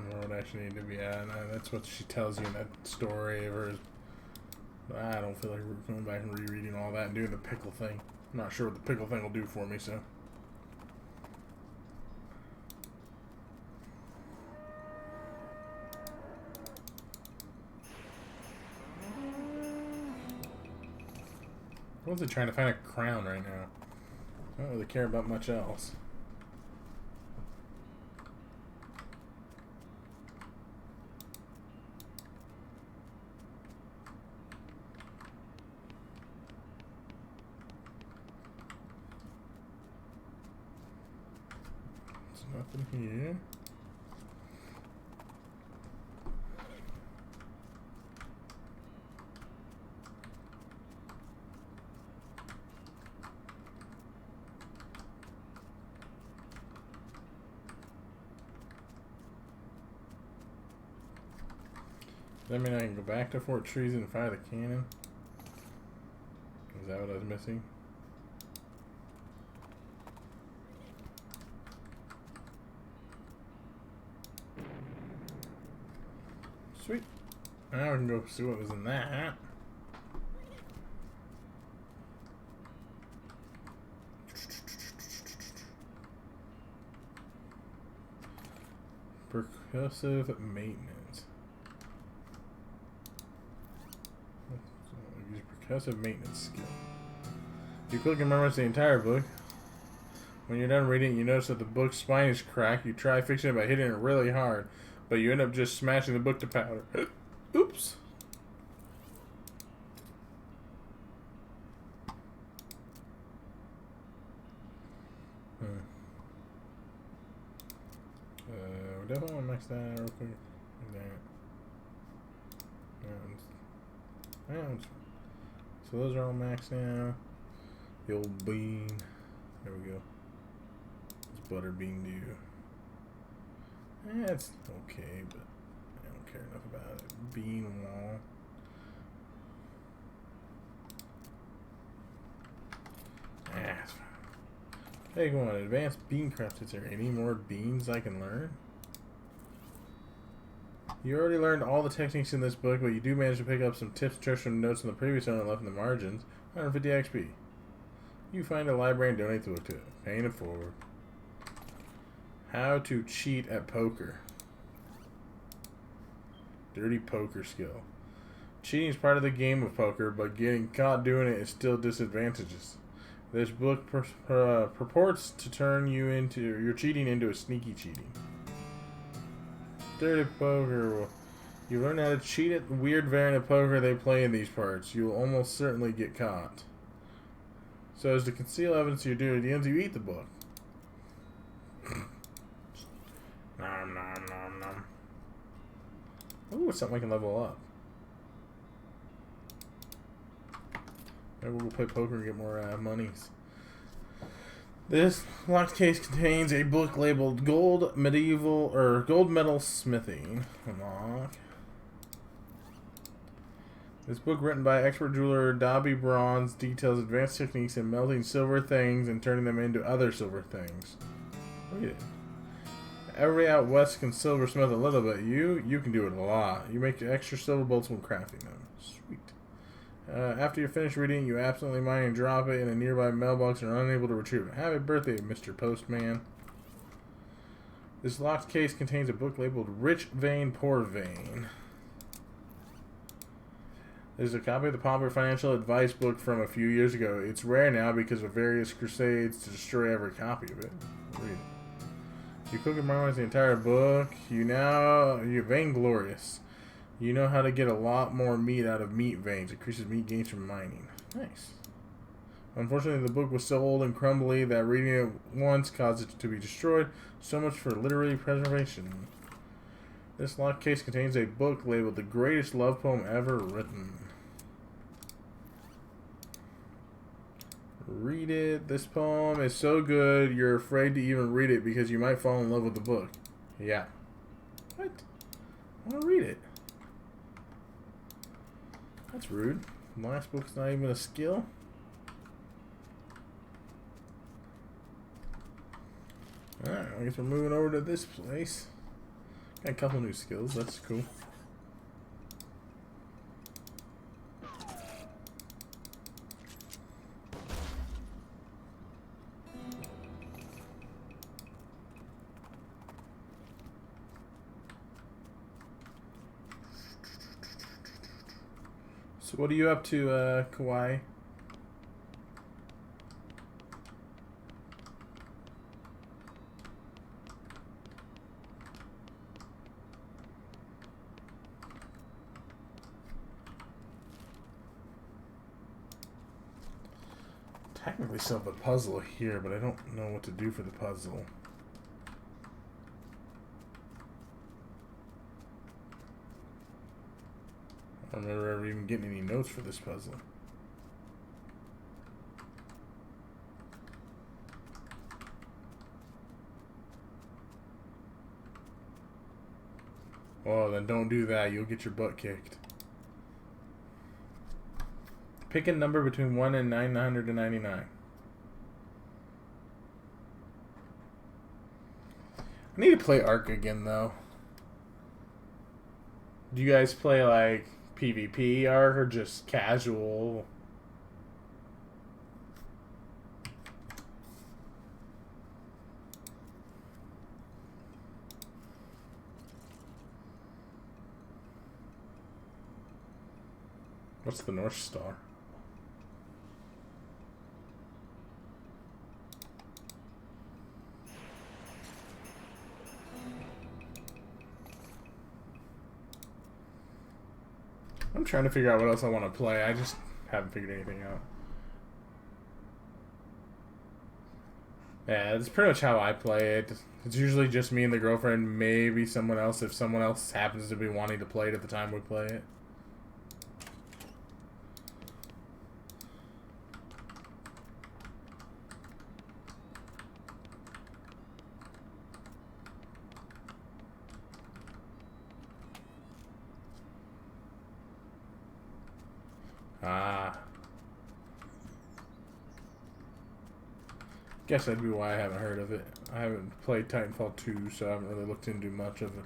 don't remember what I actually need to be at. That's what she tells you in that story of hers. I don't feel like going back and rereading all that and doing the pickle thing. I'm not sure what the pickle thing will do for me, so. I wasn't trying to find a crown right now. I don't really care about much else. There's nothing here. Does that mean I can go back to Fort Treason and fire the cannon? Is that what I was missing? Sweet. Now we can go see what was in that. Percussive maintenance. Use percussive maintenance skill. You quickly memorize the entire book. When you're done reading, you notice that the book's spine is cracked. You try fixing it by hitting it really hard, but you end up just smashing the book to powder. Oops. We definitely want to max that out real quick. So those are all maxed now. The old bean. There we go. What's butter bean do? It's okay, but I don't care enough about it. Bean wall. It's fine. Hey, go on. Advanced bean craft. Is there any more beans I can learn? You already learned all the techniques in this book, but you do manage to pick up some tips, tricks from notes in the previous owner left in the margins. 150 XP. You find a library and donate the book to it. Paying it forward. How to cheat at poker. Dirty poker skill. Cheating is part of the game of poker, but getting caught doing it is still disadvantages. This book purports to turn your cheating into a sneaky cheating. Dirty poker. You learn how to cheat at the weird variant of poker they play in these parts. You will almost certainly get caught. So as to conceal evidence of your dirty dealings, you eat the book. Nom nom nom nom. Ooh, it's something I can level up. Maybe we'll go play poker and get more monies. This locked case contains a book labeled Gold Medal Smithing. Unlock. This book, written by expert jeweler Dobby Bronze, details advanced techniques in melting silver things and turning them into other silver things. Read it. Everybody out west can silversmith a little bit. You can do it a lot. You make extra silver bolts when crafting them. Sweet. After you're finished reading, you absolutely mine and drop it in a nearby mailbox and are unable to retrieve it. Happy birthday, Mr. Postman. This locked case contains a book labeled Rich Vein, Poor Vein. There's a copy of the popular financial advice book from a few years ago. It's rare now because of various crusades to destroy every copy of it. Read it. You quickly memorize the entire book. You're vainglorious. You know how to get a lot more meat out of meat veins. It increases meat gains from mining. Nice. Unfortunately, the book was so old and crumbly that reading it once caused it to be destroyed. So much for literary preservation. This locked case contains a book labeled The Greatest Love Poem Ever Written. Read it. This poem is so good you're afraid to even read it because you might fall in love with the book. Yeah. What? I want to read it. That's rude. The last book's not even a skill. Alright, I guess we're moving over to this place. Got a couple new skills. That's cool. So what are you up to, Kawaii? Technically still have a puzzle here, but I don't know what to do for the puzzle. I don't remember ever even getting any notes for this puzzle. Oh, then don't do that. You'll get your butt kicked. Pick a number between 1 and 999. I need to play Ark again, though. Do you guys play, like, PvP Ark or just casual? What's the North Star? I'm trying to figure out what else I want to play. I just haven't figured anything out. Yeah, that's pretty much how I play it. It's usually just me and the girlfriend, maybe someone else if someone else happens to be wanting to play it at the time we play it. Ah. Guess that'd be why I haven't heard of it. I haven't played Titanfall 2, so I haven't really looked into much of it.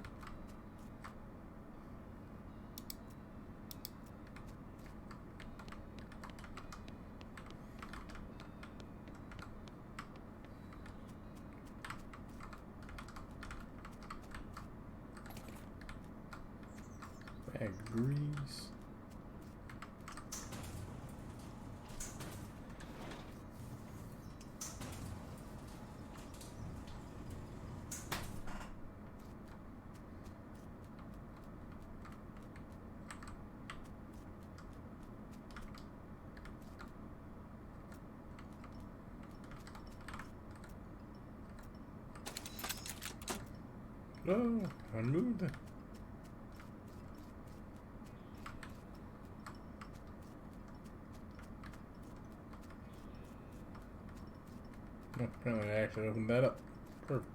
Bag grease. No, I moved it. Oh, apparently I actually opened that up. Perfect.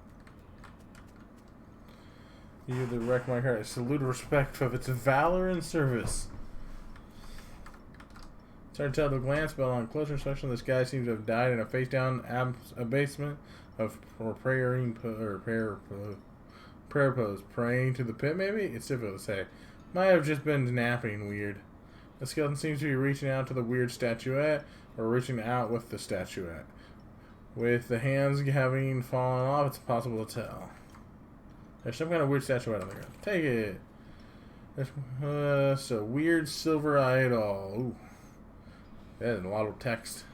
You the wreck my heart. Salute respect of its valor and service. It's hard to tell at a glance, but on closer inspection, this guy seems to have died in a face-down abasement of prayer pose. Praying to the pit, maybe? It's difficult to say. Might have just been napping weird. The skeleton seems to be reaching out to the weird statuette, or reaching out with the statuette. With the hands having fallen off, it's impossible to tell. There's some kind of weird statuette on the ground. Take it. So weird silver idol. Ooh. That is a lot of text.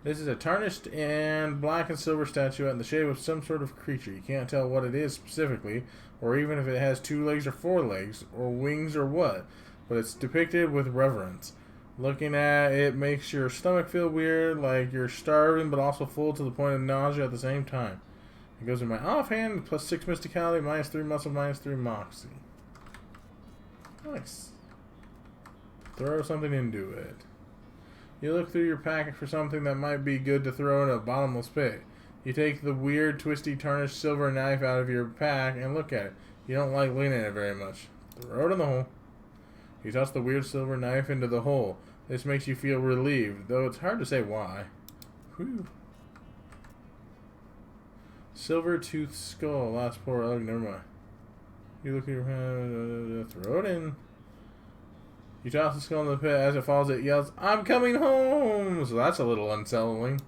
This is a tarnished and black and silver statuette in the shape of some sort of creature. You can't tell what it is specifically, or even if it has 2 legs or 4 legs, or wings or what, but it's depicted with reverence. Looking at it makes your stomach feel weird, like you're starving but also full to the point of nausea at the same time. It goes in my offhand, plus 6 mysticality, minus 3 muscle, minus 3 moxie. Nice. Throw something into it. You look through your packet for something that might be good to throw in a bottomless pit. You take the weird, twisty, tarnished silver knife out of your pack and look at it. You don't like looking at it very much. Throw it in the hole. You toss the weird silver knife into the hole. This makes you feel relieved, though it's hard to say why. Whew. Silver tooth skull. Last poor. Oh, never mind. You look at your throw it in. You toss the skull in the pit. As it falls, it yells, "I'm coming home!" So that's a little unsettling.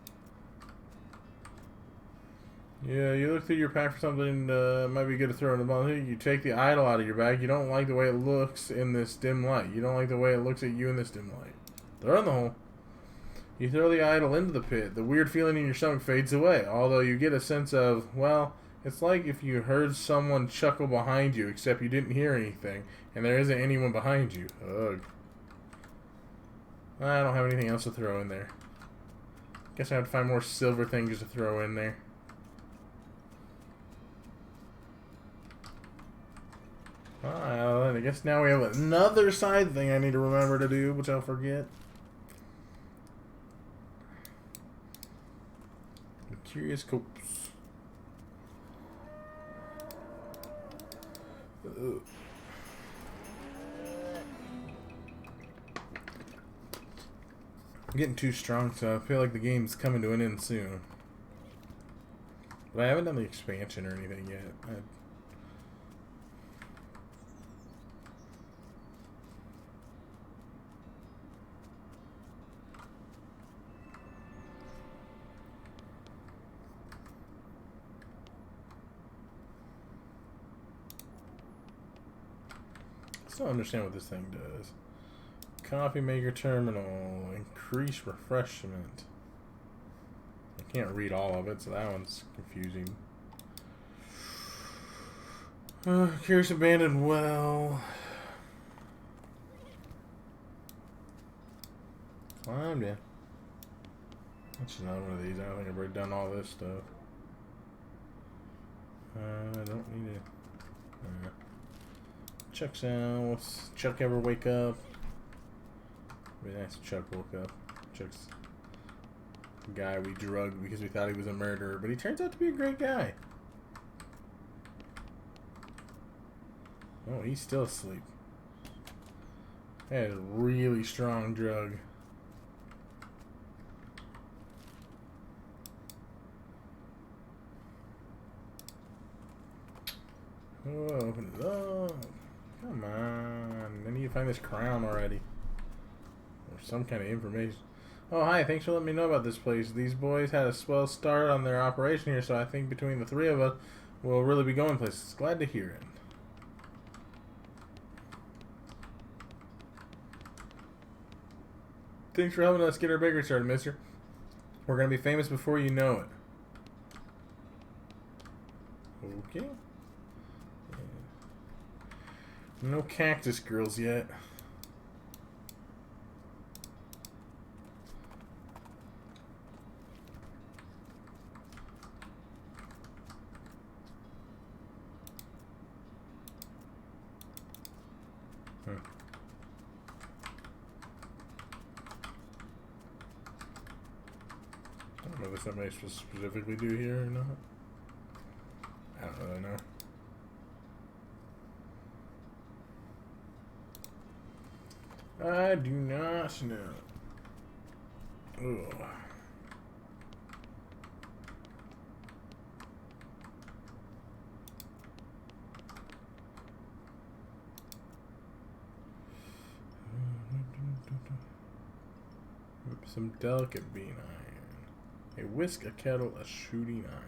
Yeah, you look through your pack for something might be good to throw in the bottom. You take the idol out of your bag. You don't like the way it looks in this dim light. You don't like the way it looks at you in this dim light. Throw it in the hole. You throw the idol into the pit. The weird feeling in your stomach fades away, although you get a sense of, well, it's like if you heard someone chuckle behind you, except you didn't hear anything, and there isn't anyone behind you. Ugh. I don't have anything else to throw in there. Guess I have to find more silver things to throw in there. I guess now we have another side thing I need to remember to do, which I'll forget. Curious copes. I'm getting too strong, so I feel like the game's coming to an end soon. But I haven't done the expansion or anything yet. I still don't understand what this thing does. Coffee maker terminal. Increase refreshment. I can't read all of it, so that one's confusing. Curious abandoned well. Climbed in. That's another one of these. I don't think I've already done all this stuff. I don't need it. Chuck sounds. Chuck ever wake up? It'd be nice if Chuck woke up. Chuck's the guy we drugged because we thought he was a murderer, but he turns out to be a great guy. Oh, he's still asleep. That is a really strong drug. Oh, open it up. Come on. I need to find this crown already. Or some kind of information. Oh, hi. Thanks for letting me know about this place. These boys had a swell start on their operation here, so I think between the three of us, we'll really be going places. Glad to hear it. Thanks for helping us get our bakery started, mister. We're going to be famous before you know it. Okay. No cactus girls yet. I don't know if somebody specifically do here or not. I don't really know. I do not know. Ugh. Some delicate bean iron. A whisk, a kettle, a shooting iron.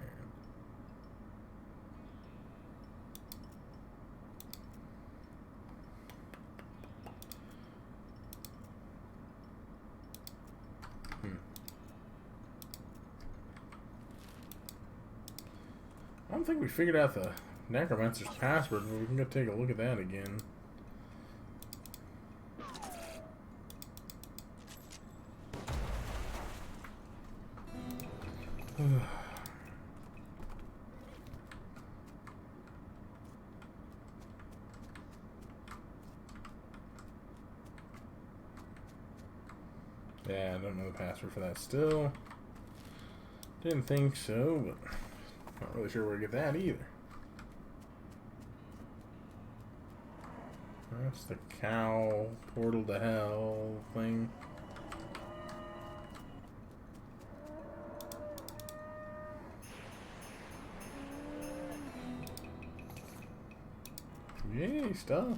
I don't think we figured out the necromancer's password, but we can go take a look at that again. Yeah, I don't know the password for that still. Didn't think so, but not really sure where to get that either. That's the cow portal to hell thing. Hey, stuff.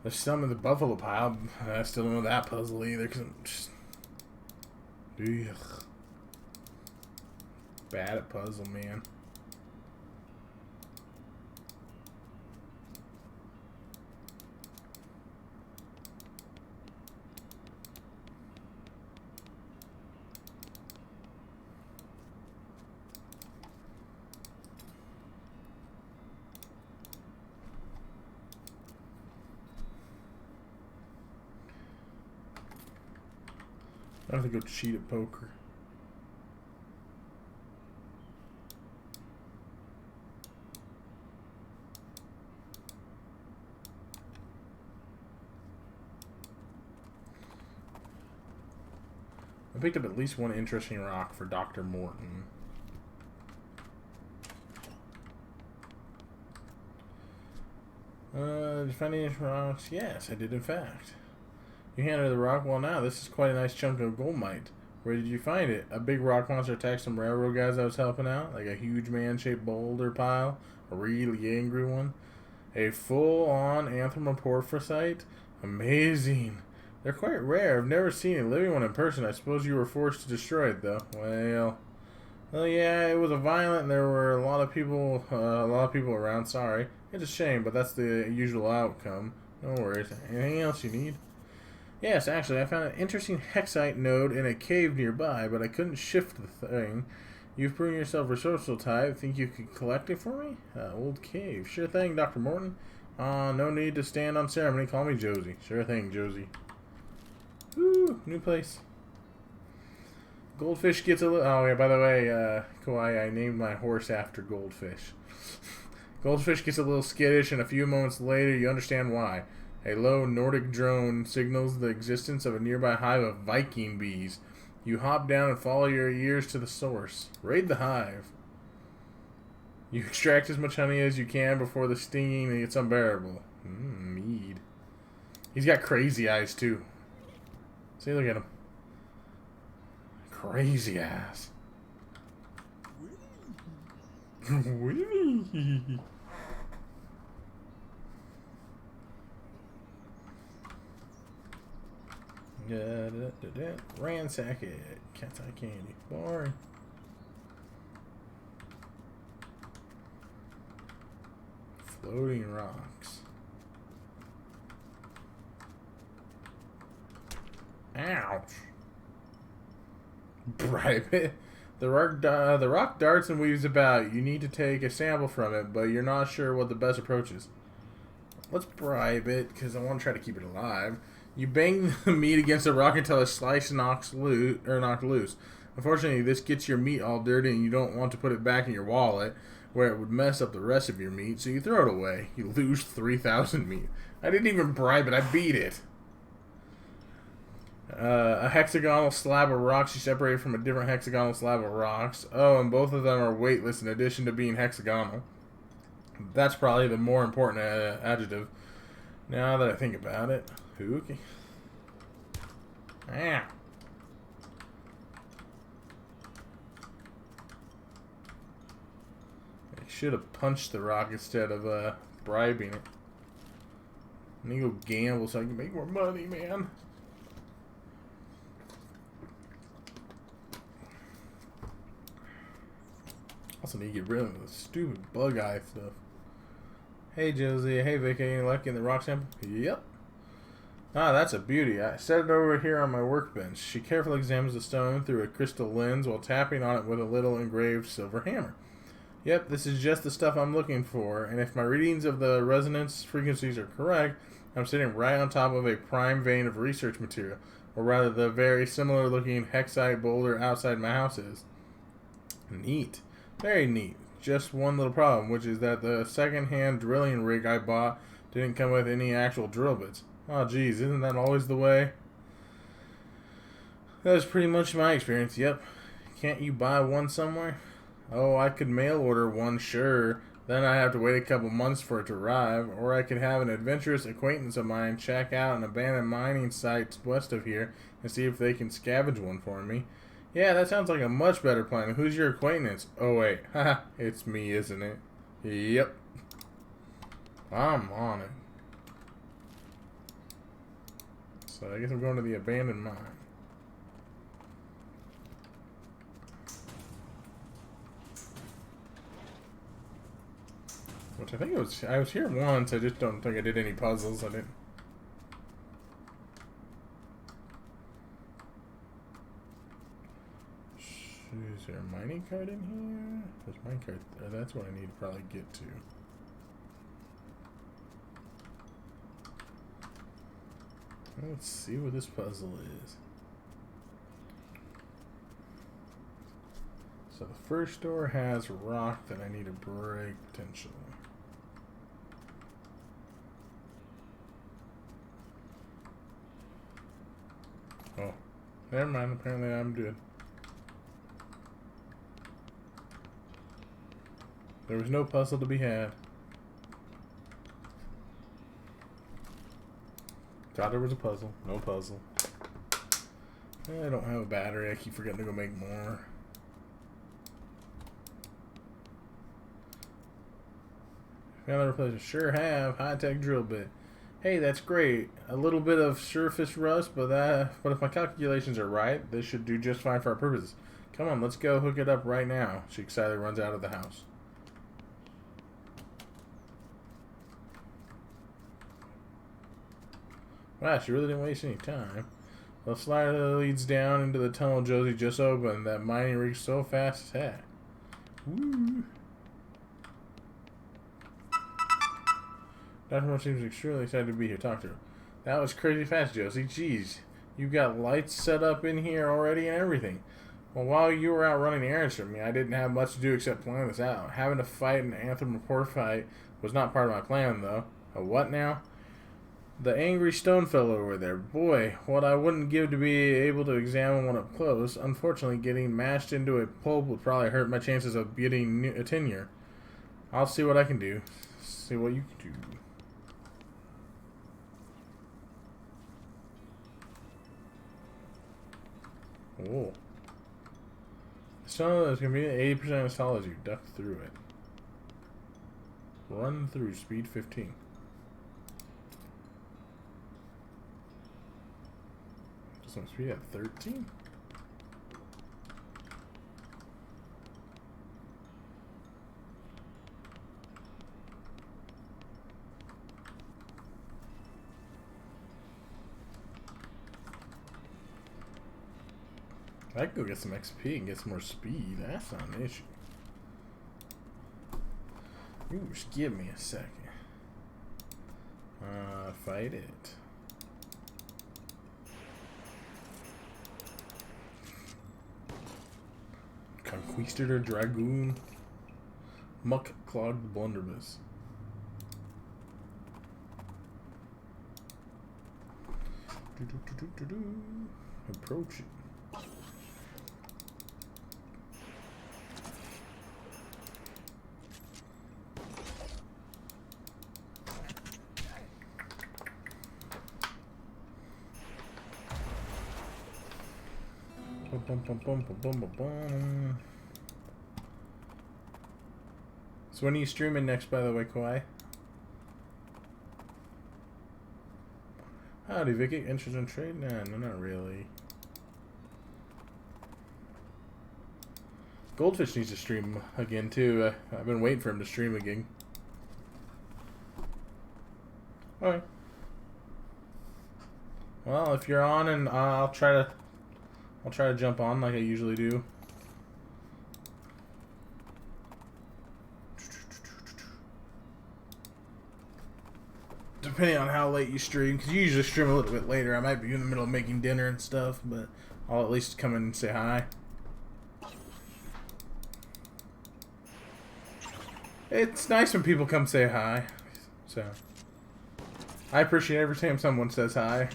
There's some in the buffalo pile. I still don't know that puzzle either, because I'm just... Ugh. Bad at puzzle, man. I have to go cheat at poker. I picked up at least one interesting rock for Dr. Morton. Did you find any rocks? Yes, I did in fact. You handed the rock? Well, now, this is quite a nice chunk of goldmite. Where did you find it? A big rock monster attacked some railroad guys I was helping out? Like a huge man-shaped boulder pile? A really angry one? A full-on anthropomorphosite? Amazing. They're quite rare. I've never seen a living one in person. I suppose you were forced to destroy it, though. Well, yeah, it was a violent, and there were a lot of people around. Sorry. It's a shame, but that's the usual outcome. No worries. Anything else you need? Yes, actually, I found an interesting hexite node in a cave nearby, but I couldn't shift the thing. You've proven yourself resourceful type. Think you could collect it for me? Old cave. Sure thing, Dr. Morton. No need to stand on ceremony. Call me Josie. Sure thing, Josie. Woo, new place. Goldfish gets a little... Oh, yeah, by the way, Kawaii, I named my horse after Goldfish. Goldfish gets a little skittish, and a few moments later, you understand why. A low Nordic drone signals the existence of a nearby hive of Viking bees. You hop down and follow your ears to the source. Raid the hive. You extract as much honey as you can before the stinging gets unbearable. Mead. He's got crazy eyes, too. See, look at him. Crazy ass. Winnie. Ransack it. Cat's eye candy. Boring. Floating rocks. Ouch. Bribe it. The rock darts and weaves about. You need to take a sample from it, but you're not sure what the best approach is. Let's bribe it, because I want to try to keep it alive. You bang the meat against the rock until a slice knocked loose. Unfortunately, this gets your meat all dirty, and you don't want to put it back in your wallet, where it would mess up the rest of your meat, so you throw it away. You lose 3,000 meat. I didn't even bribe it, I beat it. A hexagonal slab of rocks you separated from a different hexagonal slab of rocks. Oh, and both of them are weightless in addition to being hexagonal. That's probably the more important adjective. Now that I think about it. Okay. Ah. I should have punched the rock instead of bribing it. I need to go gamble so I can make more money, man. Also need to get rid of the stupid bug eye stuff. Hey Josie, hey Vicky, any luck in the rock sample? Yep. Ah, that's a beauty. I set it over here on my workbench. She carefully examines the stone through a crystal lens while tapping on it with a little engraved silver hammer. Yep, this is just the stuff I'm looking for, and if my readings of the resonance frequencies are correct, I'm sitting right on top of a prime vein of research material, or rather the very similar looking hexite boulder outside my house is. Neat. Very neat. Just one little problem, which is that the second-hand drilling rig I bought didn't come with any actual drill bits. Oh, geez, isn't that always the way? That is pretty much my experience, yep. Can't you buy one somewhere? Oh, I could mail order one, sure. Then I have to wait a couple months for it to arrive. Or I could have an adventurous acquaintance of mine check out an abandoned mining site west of here and see if they can scavenge one for me. Yeah, that sounds like a much better plan. Who's your acquaintance? Oh, wait. Haha, it's me, isn't it? Yep. I'm on it. So I guess I'm going to the abandoned mine. Which I think I was here once. I just don't think I did any puzzles. I didn't. Is there a mining cart in here? There's a mine cart there. That's what I need to probably get to. Let's see what this puzzle is. So the first door has rock that I need to break potentially. Oh, never mind. Apparently I'm good. There was no puzzle to be had. Thought there was a puzzle. No puzzle. I don't have a battery. I keep forgetting to go make more. Found the replacement. Sure have. High-tech drill bit. Hey, that's great. A little bit of surface rust, but if my calculations are right, this should do just fine for our purposes. Come on, let's go hook it up right now. She excitedly runs out of the house. Wow, she really didn't waste any time. The slider leads down into the tunnel Josie just opened. That mining rig's so fast as heck. Woo! Dr. Moore seems extremely excited to be here. Talk to her. That was crazy fast, Josie. Jeez. You've got lights set up in here already and everything. Well, while you were out running errands for me, I didn't have much to do except plan this out. Having to fight an anthropomorph was not part of my plan, though. A what now? The angry stone fellow over there. Boy, what I wouldn't give to be able to examine one up close. Unfortunately, getting mashed into a pulp would probably hurt my chances of getting a tenure. I'll see what I can do. See what you can do. Oh. Stone is convenient. 80% as tall as you. Duck through it. Run through. Speed 15. Some speed at 13? I could go get some XP and get some more speed. That's not an issue. Ooh, just give me a second. Fight it. Conquistador Dragoon. Muck clogged blunderbuss. Approach it. So when are you streaming next, by the way, Kawhi? Howdy, Vicky. Interest in trade? Nah, no, not really. Goldfish needs to stream again, too. I've been waiting for him to stream again. Alright. Well, if you're on, and I'll try to jump on like I usually do. Depending on how late you stream, because you usually stream a little bit later. I might be in the middle of making dinner and stuff, but I'll at least come in and say hi. It's nice when people come say hi. So I appreciate every time someone says hi.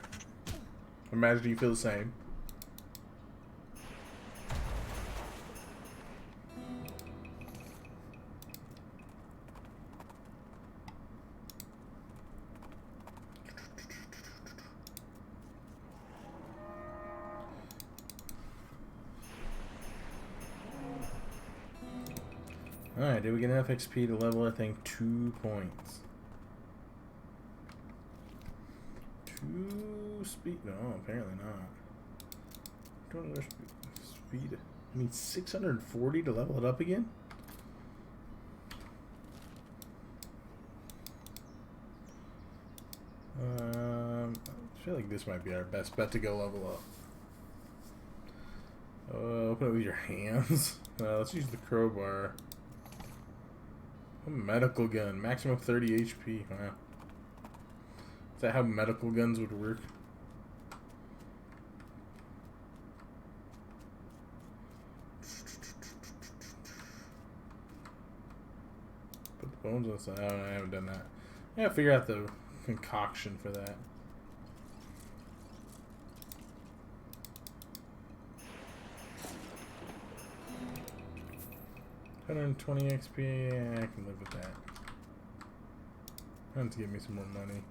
Imagine you feel the same. Alright, did we get enough XP to level our thing 2 points? 2 speed? No, apparently not. Don't know speed. I need 640 to level it up again? I feel like this might be our best bet to go level up. Open it with your hands. Let's use the crowbar. A medical gun. Maximum 30 HP. Wow. Is that how medical guns would work? Put the bones on the side. Oh, I haven't done that. I gotta figure out the concoction for that. $120 XP, yeah, I can live with that. Time to give me some more money.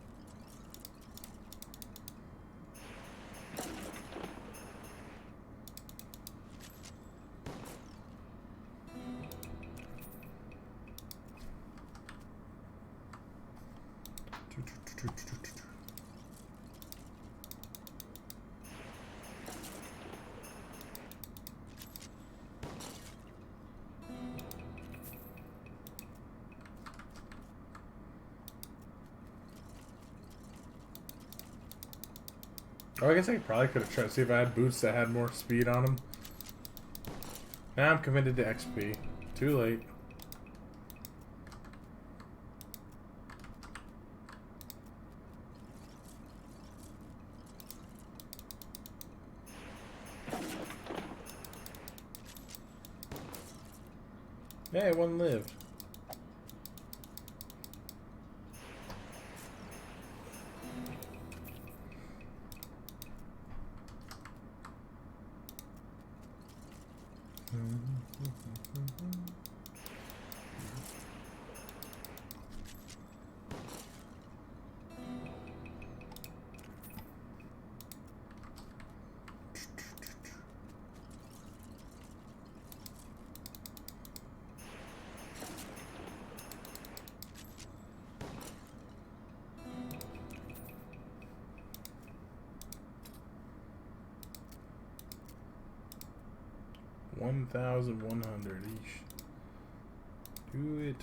Oh, I guess I probably could have tried to see if I had boots that had more speed on them. Now I'm committed to XP. Too late. Yeah, one lived. $1,100 each. Do it.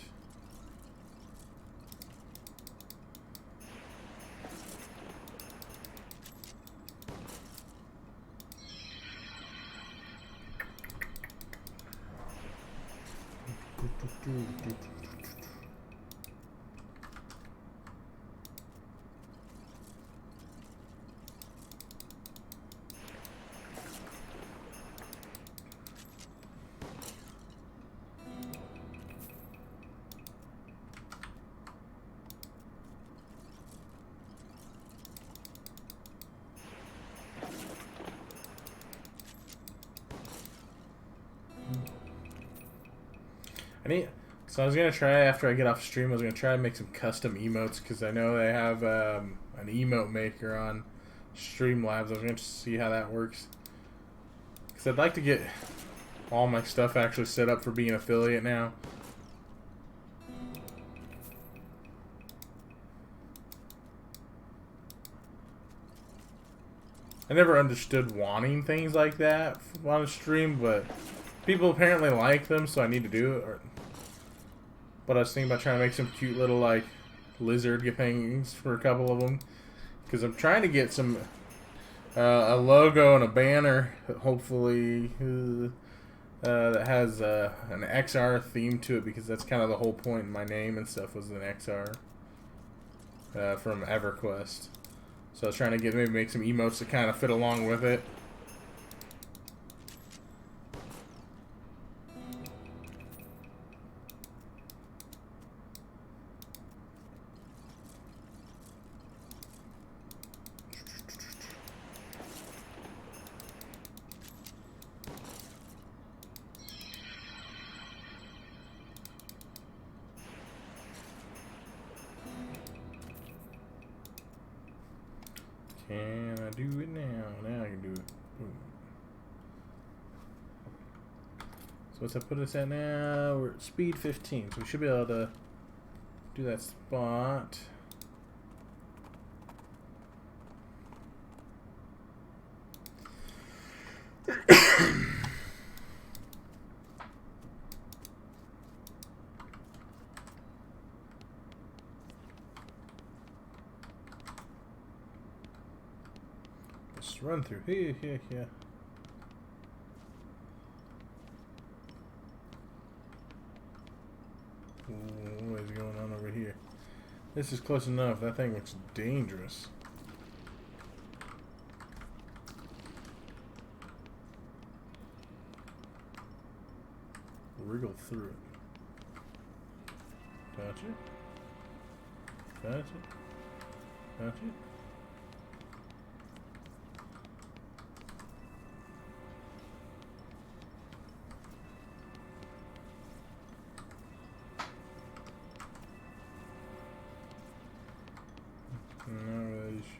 So I was gonna try after I get off stream. I was gonna try to make some custom emotes because I know they have an emote maker on Streamlabs. I was going to see how that works because I'd like to get all my stuff actually set up for being an affiliate now. I never understood wanting things like that on a stream, but people apparently like them, so I need to do it. But I was thinking about trying to make some cute little, like, lizard things for a couple of them. Because I'm trying to get some, a logo and a banner, hopefully, that has an XR theme to it. Because that's kind of the whole point in my name and stuff was an XR from EverQuest. So I was trying to maybe make some emotes that kind of fit along with it. Can I do it now? Now I can do it. Boom. what's that put us at now? We're at speed 15, so we should be able to do that spot. Just run through here. What is going on over here? This is close enough. That thing looks dangerous. Wriggle through it. Touch it. Touch it. Touch it. Not really sure.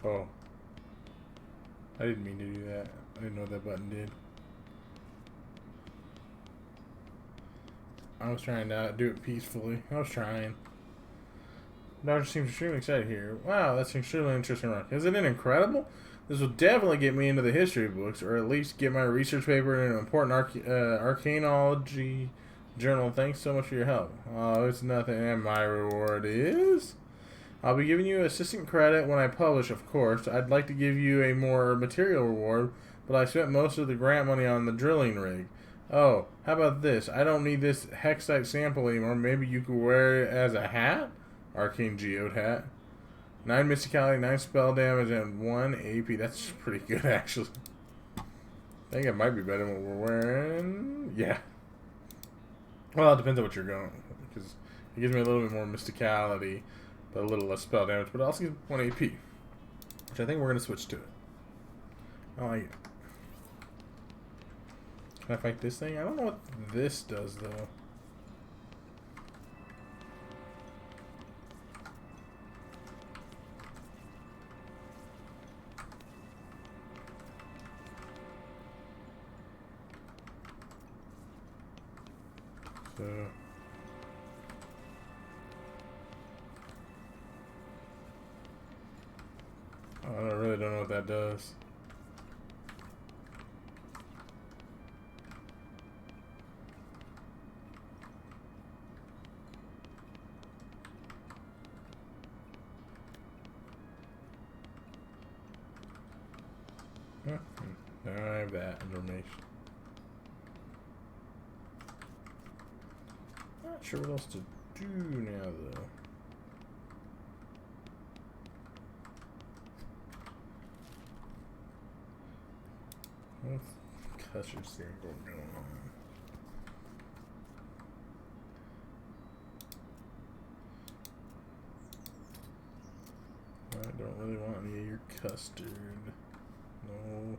Oh. I didn't mean to do that. I didn't know what that button did. I was trying to do it peacefully. I was trying. Doctor seems extremely excited here. Wow, that's an extremely interesting run. Isn't it incredible? This will definitely get me into the history books, or at least get my research paper in an important archaeology journal. Thanks so much for your help. Oh, it's nothing. And my reward is... I'll be giving you assistant credit when I publish, of course. I'd like to give you a more material reward, but I spent most of the grant money on the drilling rig. Oh, how about this? I don't need this hexite sample anymore. Maybe you could wear it as a hat? Arcane Geode hat. 9 mysticality, 9 spell damage, and 1 AP. That's pretty good, actually. I think it might be better than what we're wearing. Yeah. Well, it depends on what you're going, because it gives me a little bit more mysticality, but a little less spell damage, but it also gives 1 AP, which I think we're going to switch to it. I like it. Can I fight this thing? I don't know what this does, though. So... I really don't know what that does. I have that information. Not sure what else to do now, though. What's custard sample going on? I don't really want any of your custard. No.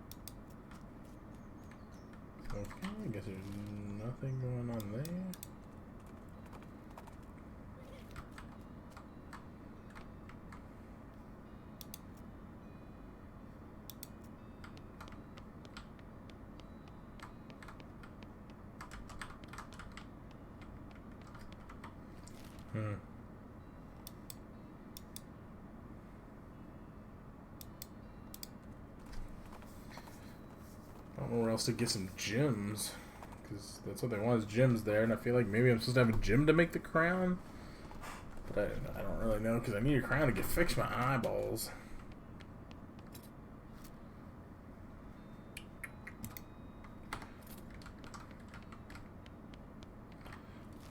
Okay, I guess there's nothing going on there. I don't know where else to get some gems, because that's what they want is gems there, and I feel like maybe I'm supposed to have a gem to make the crown, but I don't really know, because I need a crown to get fix my eyeballs.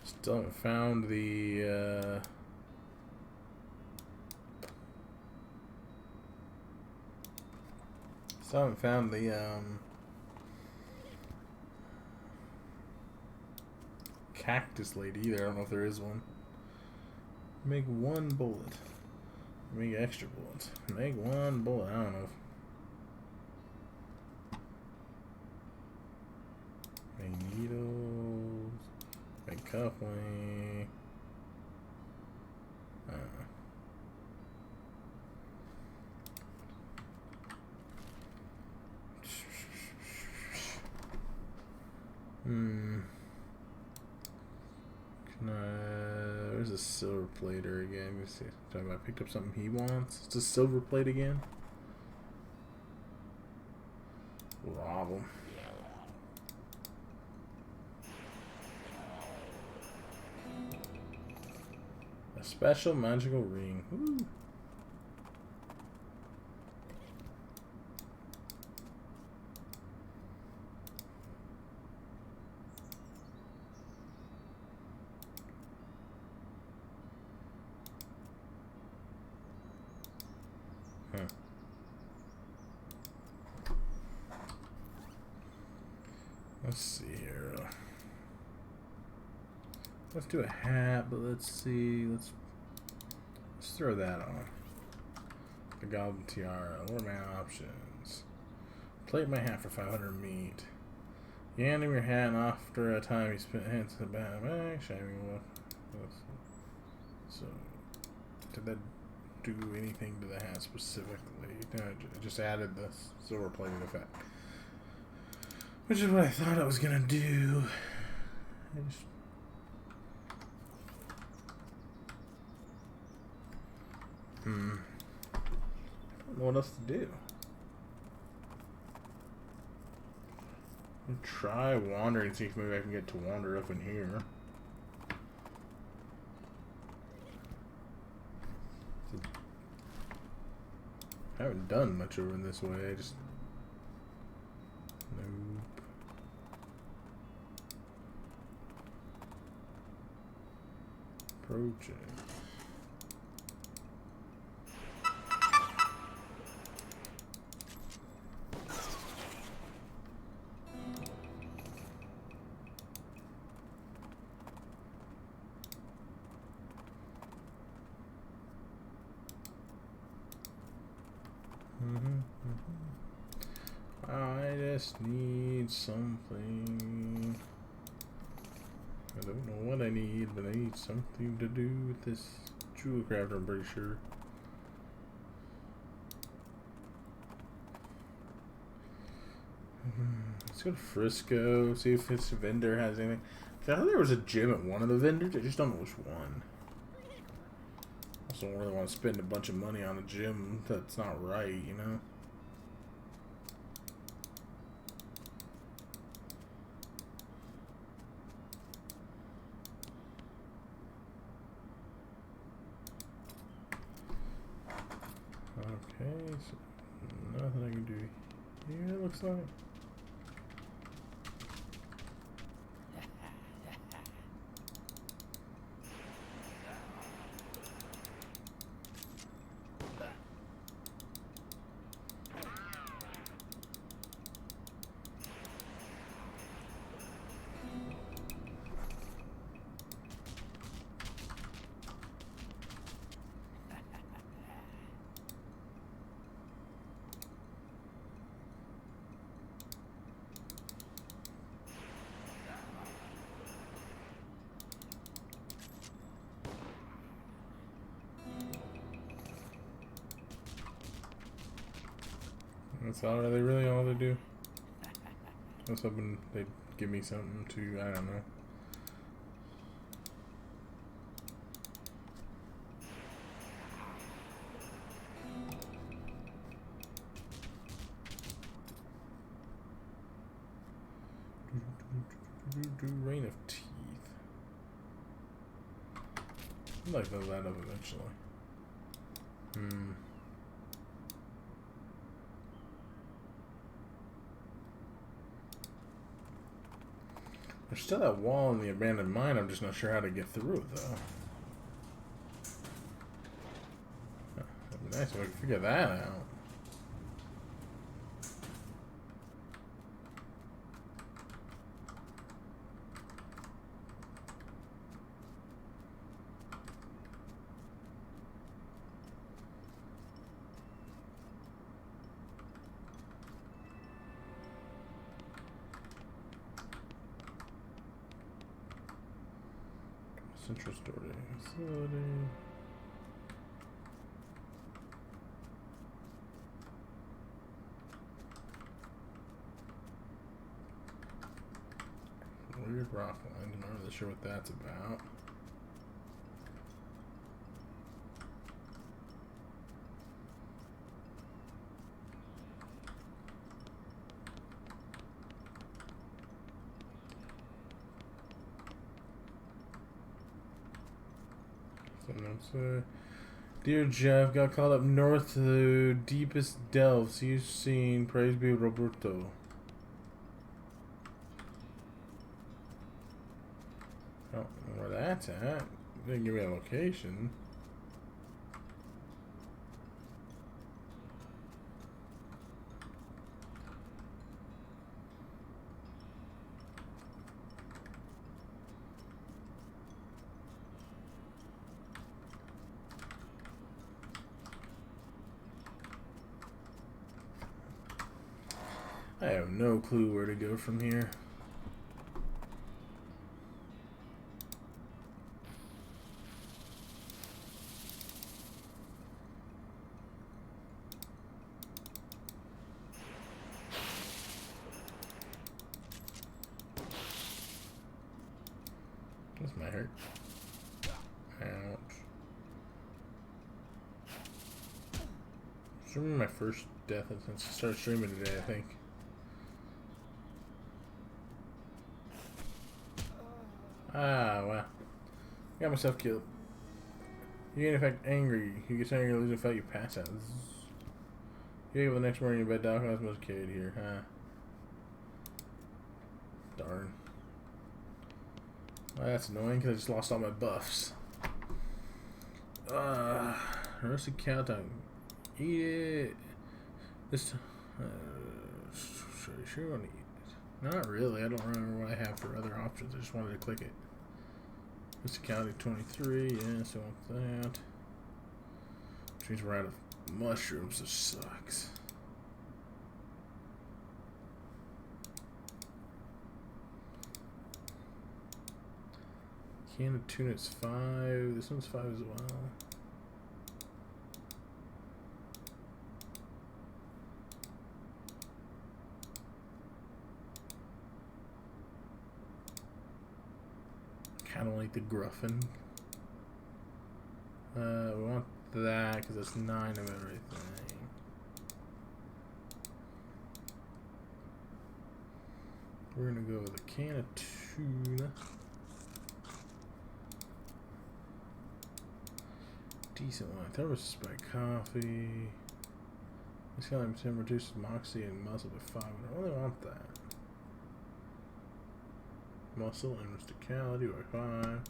Still haven't found the cactus lady either. I don't know if there is one. Make one bullet. Make extra bullets. Make one bullet. I don't know. Make needles. Make cufflink. Where's the silver plater again? Let me see. Talking about I picked up something he wants. It's a silver plate again. Rob him. A special magical ring. Woo. Let's see here. Let's do a hat, but let's see. Let's throw that on. The goblin tiara. What are my options? Plate my hat for 500 meat. You hand him your hat, and after a time, you spit hands to the back. So, did that do anything to the hat specifically? No, it just added the silver plated effect. Which is what I thought I was gonna do. I don't know what else to do. I'll try wandering and see if maybe I can get to wander up in here. I haven't done much over in this way. I just approach it. I just need something. I don't know what I need, but I need something to do with this jewel crafter, I'm pretty sure. Let's go to Frisco, see if this vendor has anything. I thought there was a gym at one of the vendors, I just don't know which one. I also don't really want to spend a bunch of money on a gym that's not right, you know? Okay, so nothing I can do here, it looks like. That's all they really all to do. I was hoping they'd give me something to, I don't know. Rain of teeth. I'd like to build that up eventually. There's still that wall in the abandoned mine. I'm just not sure how to get through it, though. That'd be nice if I could figure that out. Central storage facility. Weird rock line. I'm not really sure what that's about. Dear Jeff, got called up north to the deepest delves you've seen. Praise be Roberto. I don't know where that's at. Didn't give me a location. I have no clue where to go from here. This might hurt. Ouch. This is my first death since I started streaming today, I think. Ah, wow. Got myself killed. You get in fact angry. You get so angry you lose a fight, you pass out. You wake up the next morning in bed, Doc, I was most carried here, huh? Darn. Well, that's annoying because I just lost all my buffs. Roasted cow tongue. Eat it. This time. Sure want to eat it. Not really. I don't remember what I have for other options. I just wanted to click it. Roasted cow tongue 23. Yes, I want that. Which means we're out of mushrooms. This sucks. Can of tuna is 5. This one's 5 as well. Kind of like the gruffin. We want that because that's 9 of everything. We're gonna go with a can of tuna. Decent one. Thermos spike coffee. This kind of time reduces moxie and muscle by 5. I don't really want that. Muscle and rusticality by 5.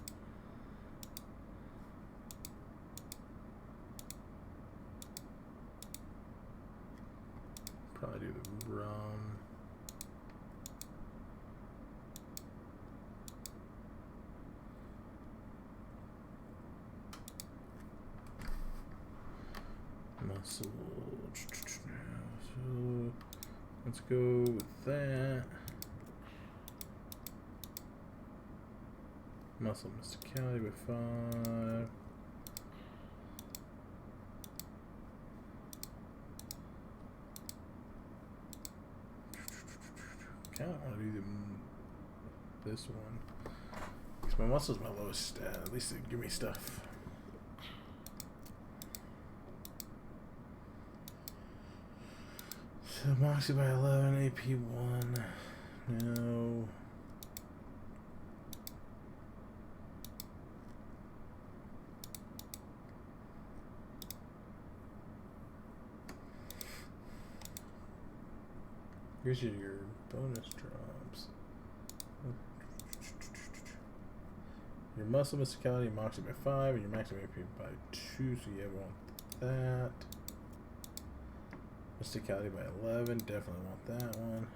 Probably do the rum. Muscle. So let's go with that. Muscle mysticality with 5. Kind of want to do this one. Because my muscle's my lowest stat. At least it give me stuff. So Moxie by 11, AP 1. No. Here's your bonus drops. Your muscle mysticality Moxie by 5, and your maximum AP by 2, so you want that. Mysticality by 11, definitely want that one.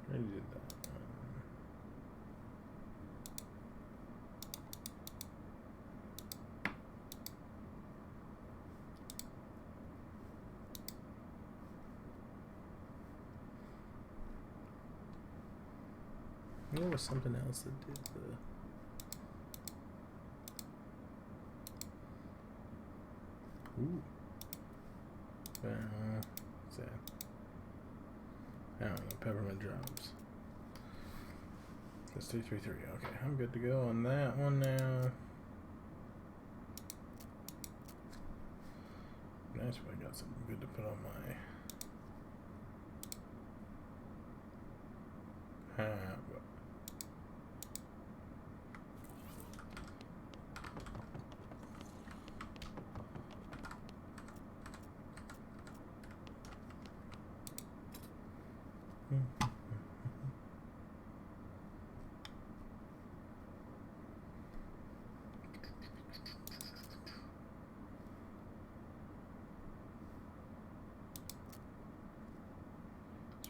Already did that one. think there was something else that did the. Ooh. What's that? I don't know. Peppermint drops. That's 333. Okay, I'm good to go on that one now. Nice, I got something good to put on my.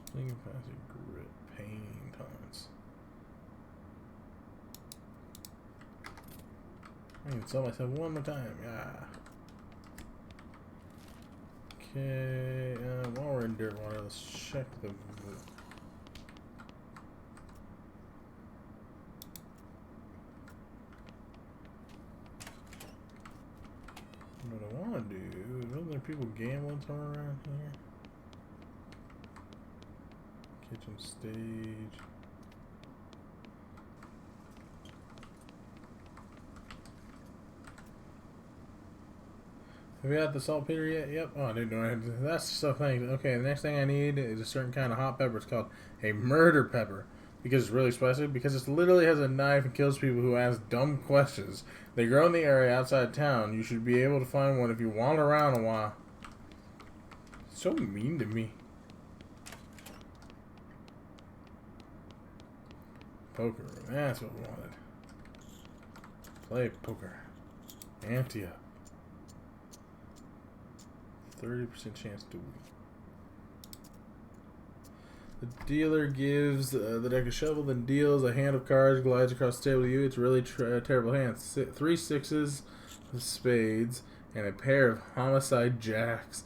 Spling capacity, grit, pain tolerance. I can sell myself one more time. Yeah. Okay. While we're in dirt water, let's check the. What I want to do, isn't there people gambling somewhere around here? Kitchen stage. Have you had the saltpeter yet? Yep. Oh, dude, that's so funny. Okay, the next thing I need is a certain kind of hot pepper. It's called a murder pepper. Because it's really spicy. Because it literally has a knife and kills people who ask dumb questions. They grow in the area outside town. You should be able to find one if you wander around a while. So mean to me. Poker. That's what we wanted. Play poker. Ante up. 30% chance to win. The dealer gives the deck a shovel, then deals a hand of cards, glides across the table to you. It's a really terrible hand. 3 sixes of spades and a pair of homicide jacks.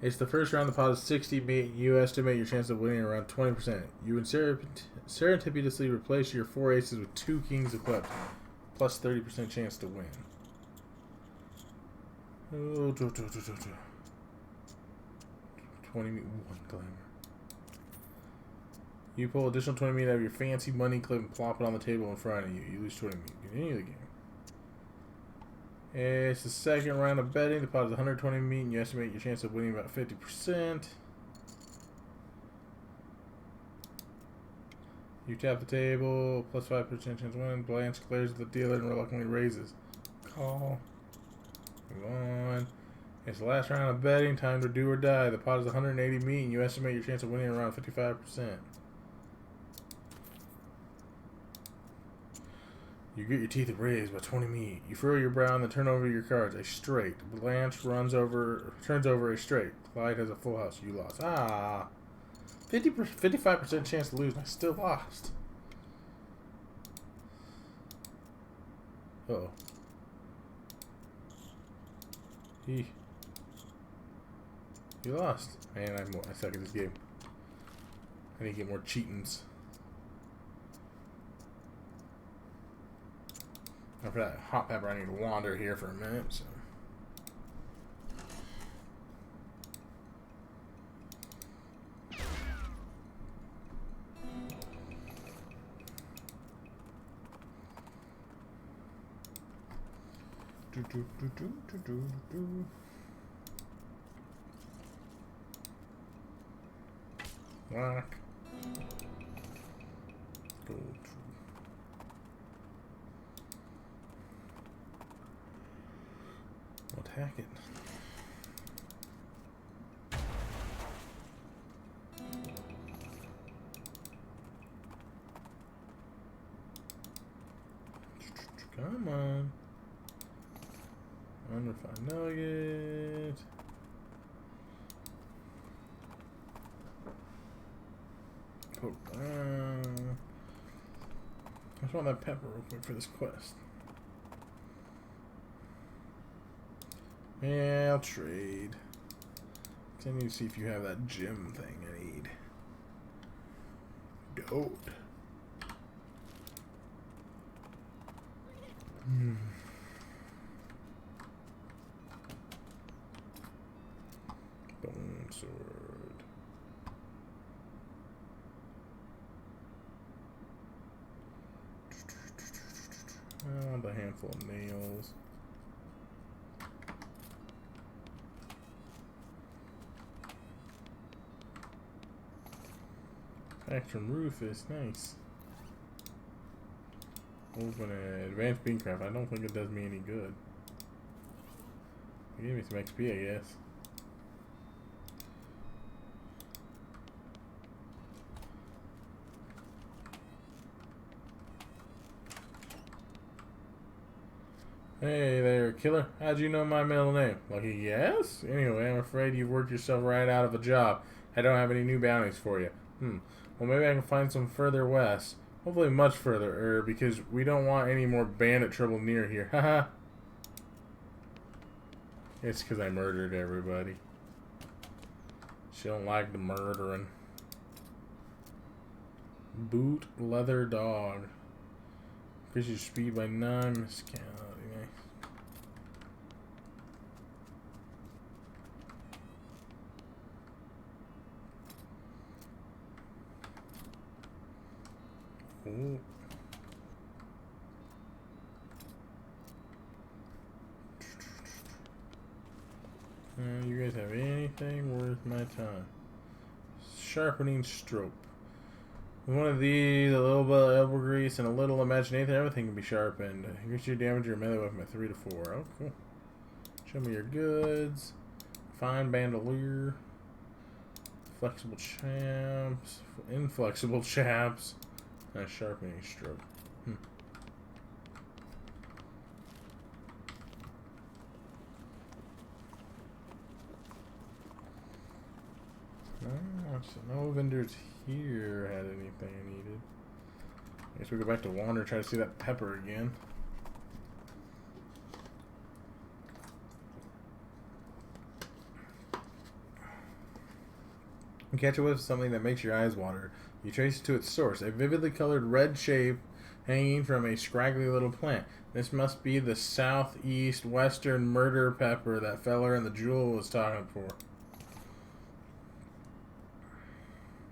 It's the first round. The pot is 60. You estimate your chance of winning around 20%. You would serendipitously replace your 4 aces with 2 kings of clubs, plus 30% chance to win. Oh, 20 meat, 1 glamour. You pull additional 20 meat out of your fancy money clip and plop it on the table in front of you. You lose 20 meat. Continue the game. It's the second round of betting. The pot is 120 meat, and you estimate your chance of winning about 50%. You tap the table, plus 5% chance to win. Blanche glares at the dealer and reluctantly raises. Call. Move on. It's the last round of betting. Time to do or die. The pot is 180 meat, and you estimate your chance of winning around 55%. You get your teeth raised by 20 meat. You furrow your brow and then turn over your cards. A straight. Blanche turns over a straight. Clyde has a full house. You lost. 55% chance to lose, and I still lost. Uh-oh. You lost. Man, I suck at this game. I need to get more cheatins. For that hot pepper, I need to wander here for a minute. So. Whack. Gold. Attack it. Come on. Unrefined nugget. Poke around. I just want that pepper real quick for this quest. Yeah, I'll trade. I need to see if you have that gem thing I need. Don't. Bone sword. A handful of nails. Spectrum roof is nice. Open it. Advanced beancraft. I don't think it does me any good. It gave me some XP, I guess. Hey there, killer. How'd you know my middle name? Lucky yes? Anyway, I'm afraid you've worked yourself right out of a job. I don't have any new bounties for you. Well, maybe I can find some further west. Hopefully much further, because we don't want any more bandit trouble near here. Haha. It's because I murdered everybody. She don't like the murdering. Boot leather dog. Increase your speed by 9. Miscality. Nice. Ooh. You guys have anything worth my time? Sharpening stroke. With one of these, a little bit of elbow grease, and a little imagination, everything can be sharpened. Increase your damage your melee weapon by 3 to 4. Oh, cool. Show me your goods. Fine bandolier. Flexible chaps. Inflexible chaps. And a sharpening stroke. So no vendors here had anything I needed. I guess we go back to Wander and try to see that pepper again. You catch a whiff of something that makes your eyes water. You trace it to its source, a vividly colored red shape hanging from a scraggly little plant. This must be the southeast western murder pepper that feller in the jewel was talking for.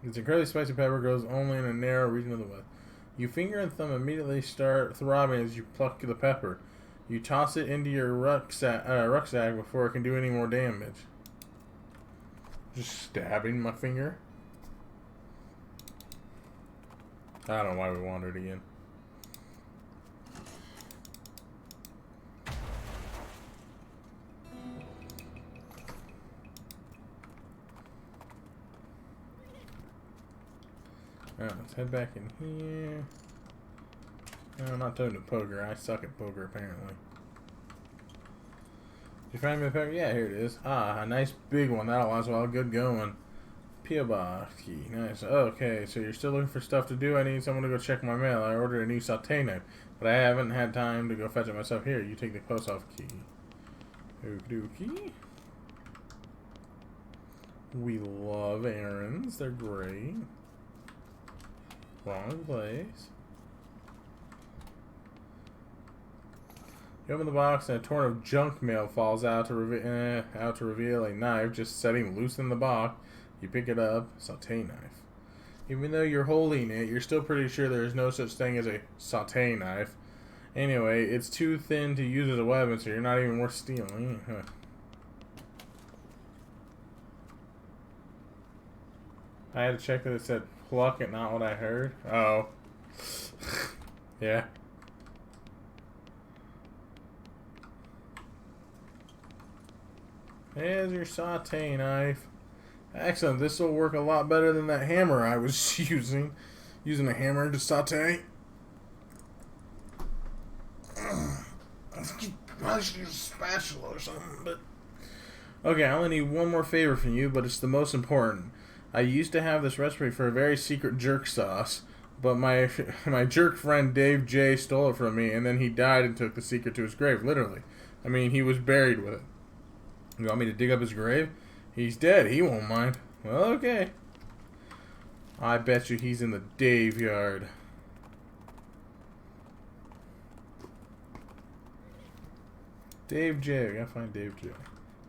This incredibly spicy pepper grows only in a narrow region of the west. Your finger and thumb immediately start throbbing as you pluck the pepper. You toss it into your rucksack before it can do any more damage. Just stabbing my finger. I don't know why we wandered again. Alright, let's head back in here. No, I'm not talking to poker. I suck at poker, apparently. Did you find me a pepper? Yeah, here it is. Ah, a nice big one. That'll last a while. Good going. P.O. box key. Nice. Okay, so you're still looking for stuff to do? I need someone to go check my mail. I ordered a new sauté knife, but I haven't had time to go fetch it myself. Here, you take the post office key. Okey-dokey. We love errands. They're great. Wrong place. You open the box and a torrent of junk mail falls out to reveal a knife just setting loose in the box. You pick it up. Sauté knife. Even though you're holding it, you're still pretty sure there is no such thing as a sauté knife. Anyway, it's too thin to use as a weapon, so you're not even worth stealing. I had to check that it said pluck it, not what I heard. Oh. Yeah. There's your sauté knife. Excellent. This will work a lot better than that hammer I was using. Using a hammer to sauté. Probably should use a spatula or something, but... Okay, I only need one more favor from you, but it's the most important. I used to have this recipe for a very secret jerk sauce, but my jerk friend Dave J stole it from me, and then he died and took the secret to his grave, literally. I mean, he was buried with it. You want me to dig up his grave? He's dead. He won't mind. Well, okay. I bet you he's in the Dave yard. Dave J. I gotta find Dave J.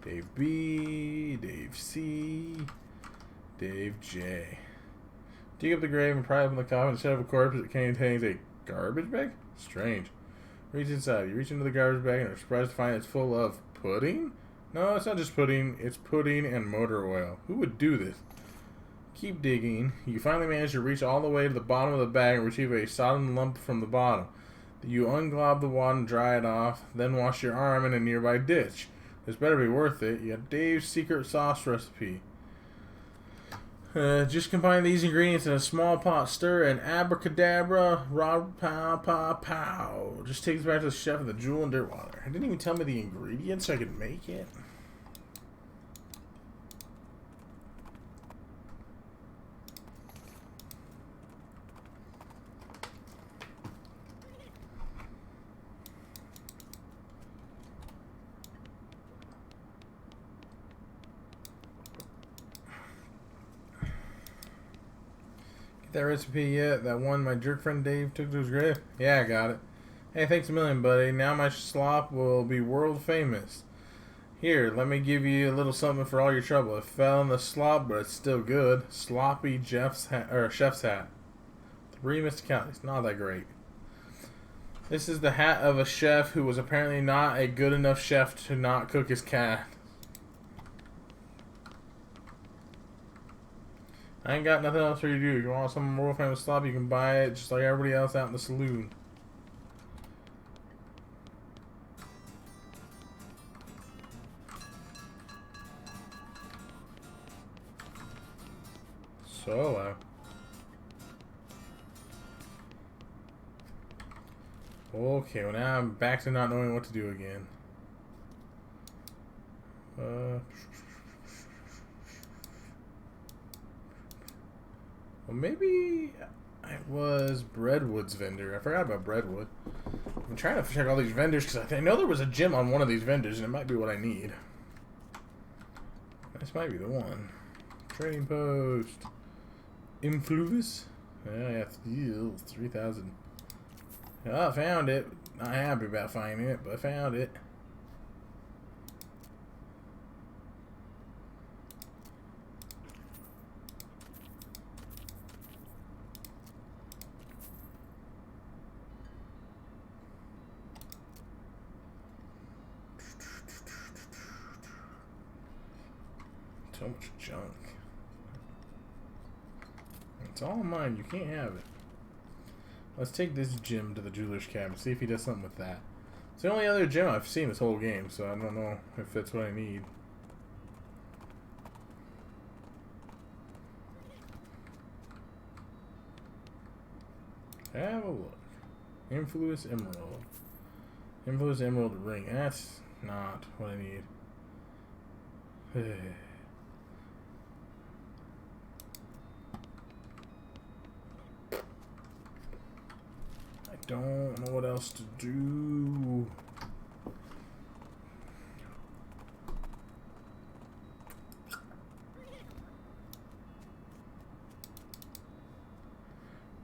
Dave B. Dave C. Dave J. Dig up the grave and pry open the coffin. Instead of a corpse, it contains a garbage bag? Strange. Reach inside. You reach into the garbage bag and are surprised to find it's full of pudding? No, it's not just pudding. It's pudding and motor oil. Who would do this? Keep digging. You finally manage to reach all the way to the bottom of the bag and retrieve a sodden lump from the bottom. You unglob the wad and dry it off, then wash your arm in a nearby ditch. This better be worth it. You got Dave's secret sauce recipe. Just combine these ingredients in a small pot, stir, and abracadabra, rod, pow, pow, pow. Just takes it back to the chef with the jewel and dirt water. It didn't even tell me the ingredients so I could make it. That recipe yet? That one my jerk friend Dave took to his grave? Yeah, I got it. Hey, thanks a million, buddy. Now my slop will be world famous. Here, let me give you a little something for all your trouble. It fell in the slop, but it's still good. Sloppy chef's hat. 3 missed calories. Not that great. This is the hat of a chef who was apparently not a good enough chef to not cook his cat. I ain't got nothing else for you to do. If you want some world famous slop, you can buy it just like everybody else out in the saloon. So, okay, well now I'm back to not knowing what to do again. Well, maybe I was Breadwood's vendor. I forgot about Breadwood. I'm trying to check all these vendors because I know there was a gym on one of these vendors, and it might be what I need. This might be the one. Trading post. Influvis? Yeah, 3,000. Oh, I found it. Not happy about finding it, but I found it. So much junk. It's all mine. You can't have it. Let's take this gem to the jeweler's cabinet. See if he does something with that. It's the only other gem I've seen this whole game, so I don't know if that's what I need. Have a look. Influence Emerald. Influence Emerald Ring. That's not what I need. I don't know what else to do.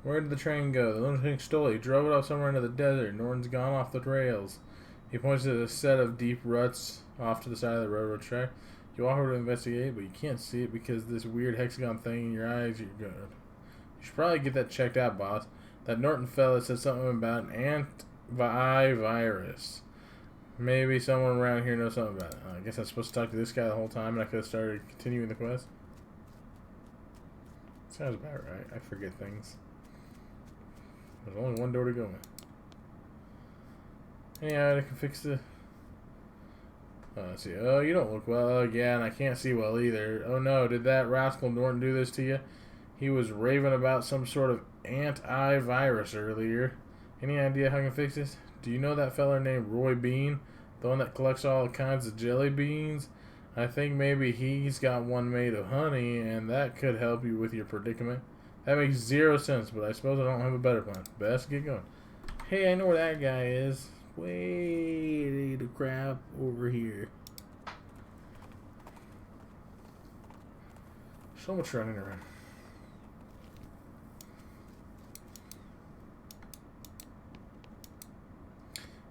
Where did the train go? The lunatic stole it. He drove it off somewhere into the desert. Norton's gone off the rails. He points to a set of deep ruts off to the side of the railroad track. You walk over to investigate, but you can't see it because this weird hexagon thing in your eyes. You're good. You should probably get that checked out, boss. That Norton fella said something about an antivirus. Maybe someone around here knows something about it. I guess I'm supposed to talk to this guy the whole time, and I could have started continuing the quest. Sounds about right. I forget things. There's only one door to go in. Yeah, I can fix the... let's see. Oh, you don't look well. Yeah, and I can't see well either. Oh no, did that rascal Norton do this to you? He was raving about some sort of antivirus earlier. Any idea how I can fix this? Do you know that fella named Roy Bean? The one that collects all kinds of jelly beans? I think maybe he's got one made of honey, and that could help you with your predicament. That makes 0 sense, but I suppose I don't have a better plan. Best get going. Hey, I know where that guy is. Way the crap over here. So much running around.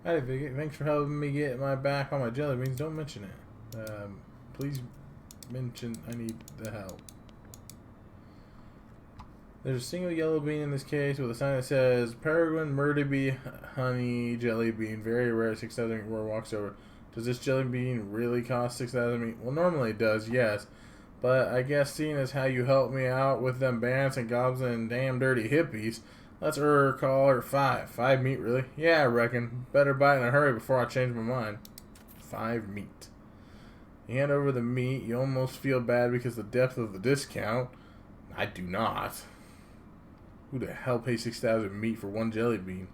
Hey, Vicky, thanks for helping me get my back on my jelly beans. Don't mention it. Please mention I need the help. There's a single yellow bean in this case with a sign that says Peregrine Murderby Honey Jelly Bean. Very rare, 6,000 where walks over. Does this jelly bean really cost 6,000? Well, normally it does, yes. But I guess seeing as how you helped me out with them bants and gobs and damn dirty hippies, let's call her 5. 5 meat, really? Yeah, I reckon. Better buy it in a hurry before I change my mind. 5 meat. You hand over the meat, you almost feel bad because the depth of the discount. I do not. Who the hell pays 6,000 meat for one jelly bean?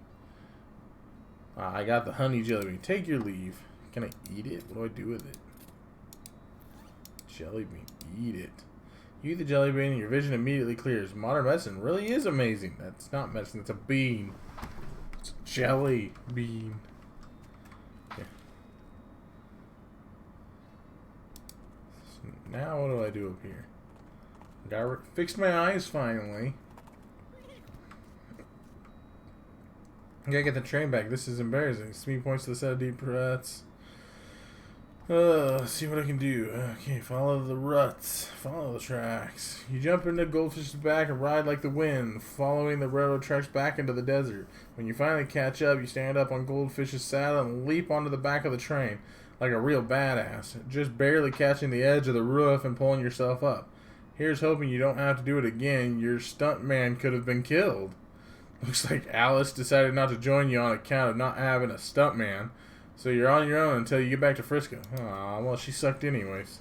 I got the honey jelly bean. Take your leave. Can I eat it? What do I do with it? Jelly bean. Eat it. You eat the jelly bean and your vision immediately clears. Modern medicine really is amazing. That's not medicine. It's a bean. It's a jelly bean. Okay. So now what do I do up here? Got fixed my eyes finally. I gotta get the train back. This is embarrassing. Smee points to the set of deep ruts. Let's see what I can do. Okay, follow the ruts. Follow the tracks. You jump into Goldfish's back and ride like the wind, following the railroad tracks back into the desert. When you finally catch up, you stand up on Goldfish's saddle and leap onto the back of the train, like a real badass, just barely catching the edge of the roof and pulling yourself up. Here's hoping you don't have to do it again. Your stuntman could have been killed. Looks like Alice decided not to join you on account of not having a stuntman. So you're on your own until you get back to Frisco. Aw, well, she sucked anyways.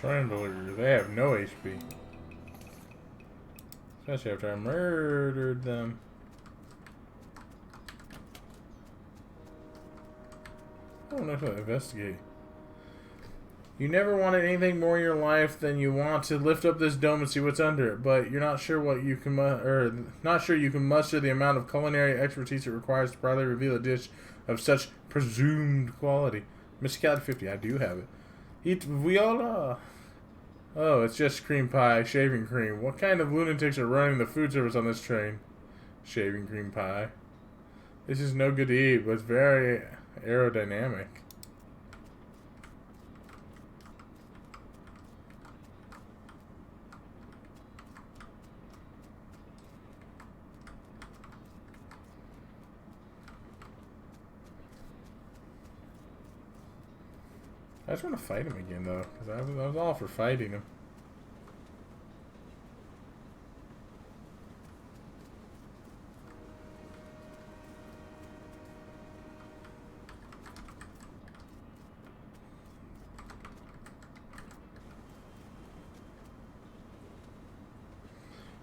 Triangular, they have no HP. Especially after I murdered them. I don't know if I investigate. You never wanted anything more in your life than you want to lift up this dome and see what's under it, but you're not sure what you can not sure you can muster the amount of culinary expertise it requires to properly reveal a dish of such presumed quality. Mr. Cat 50, I do have it. Eat viola. Oh, it's just cream pie, shaving cream. What kind of lunatics are running the food service on this train? Shaving cream pie. This is no good to eat, but it's very aerodynamic. I just want to fight him again, though, because I was all for fighting him.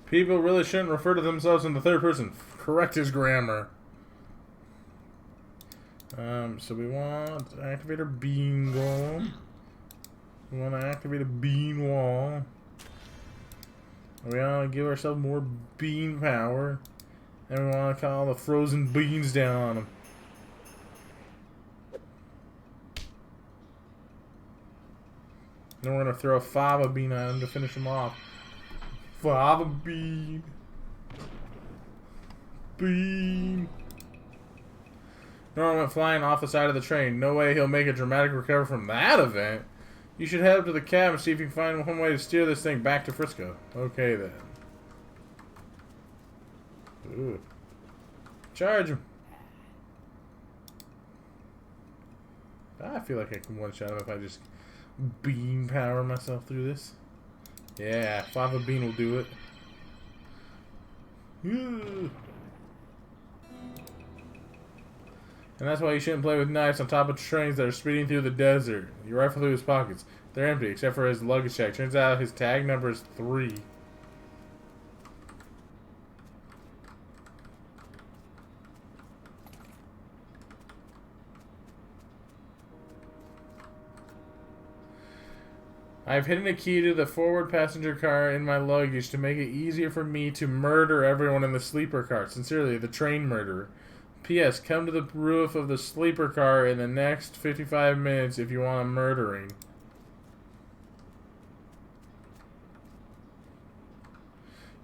People really shouldn't refer to themselves in the third person. Correct his grammar. So we want to activate our bean golem. We want to activate a bean wall. We want to give ourselves more bean power. And we want to call the frozen beans down on them. Then we're going to throw a fava bean at him to finish him off. Fava bean. Bean. Norman went flying off the side of the train. No way he'll make a dramatic recovery from that event. You should head up to the cab and see if you can find one way to steer this thing back to Frisco. Okay, then. Ooh. Charge him. I feel like I can one-shot him if I just bean power myself through this. Yeah, Fava Bean will do it. Ooh. And that's why you shouldn't play with knives on top of trains that are speeding through the desert. You rifle through his pockets. They're empty, except for his luggage tag. Turns out his tag number is 3. I've hidden a key to the forward passenger car in my luggage to make it easier for me to murder everyone in the sleeper car. Sincerely, the train murderer. P.S. Come to the roof of the sleeper car in the next 55 minutes if you want a murdering.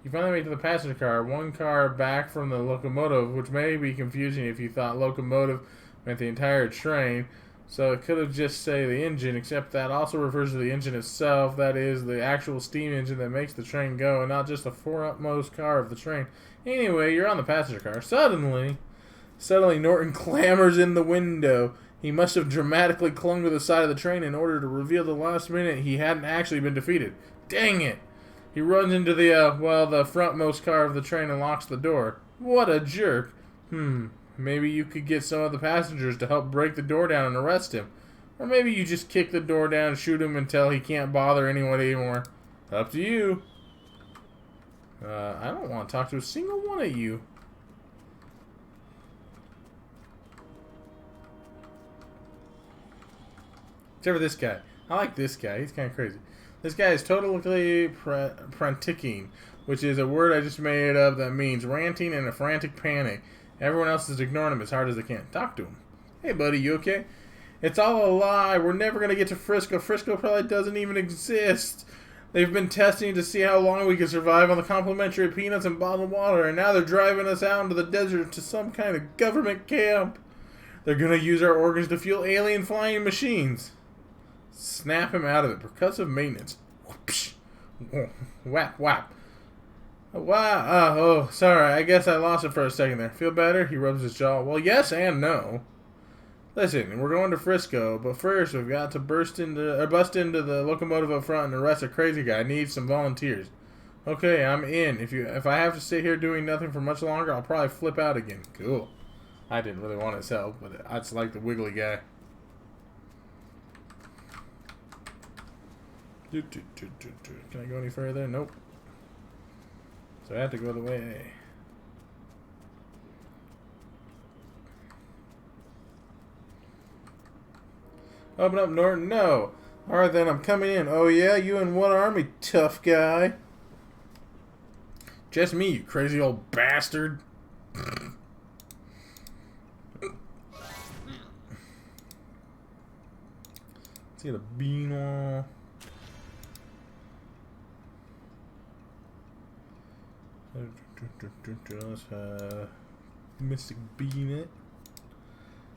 You finally make it to the passenger car, one car back from the locomotive, which may be confusing if you thought locomotive meant the entire train, so it could have just say the engine, except that also refers to the engine itself, that is, the actual steam engine that makes the train go, and not just the foremost car of the train. Anyway, you're on the passenger car. Suddenly, Norton clambers in the window. He must have dramatically clung to the side of the train in order to reveal the last minute he hadn't actually been defeated. Dang it! He runs into the frontmost car of the train and locks the door. What a jerk. Maybe you could get some of the passengers to help break the door down and arrest him. Or maybe you just kick the door down and shoot him until he can't bother anyone anymore. Up to you. I don't want to talk to a single one of you. Except for this guy. I like this guy. He's kind of crazy. This guy is totally franticking, which is a word I just made up that means ranting in a frantic panic. Everyone else is ignoring him as hard as they can. Talk to him. Hey, buddy, you okay? It's all a lie. We're never going to get to Frisco. Frisco probably doesn't even exist. They've been testing to see how long we can survive on the complimentary peanuts and bottled water, and now they're driving us out into the desert to some kind of government camp. They're going to use our organs to fuel alien flying machines. Snap him out of it. Percussive maintenance. Whoopsh. Whap, whap. Wow. Oh, sorry. I guess I lost it for a second there. Feel better? He rubs his jaw. Well, yes and no. Listen, we're going to Frisco, but first we've got to bust into the locomotive up front and arrest a crazy guy. I need some volunteers. Okay, I'm in. If I have to sit here doing nothing for much longer, I'll probably flip out again. Cool. I didn't really want his help, but I just like the wiggly guy. Can I go any further? Nope. So I have to go the way. Open up, Norton. No. Alright then, I'm coming in. Oh yeah? You in what army, tough guy? Just me, you crazy old bastard. Let's get a bean wall. Let's Mystic Bean it.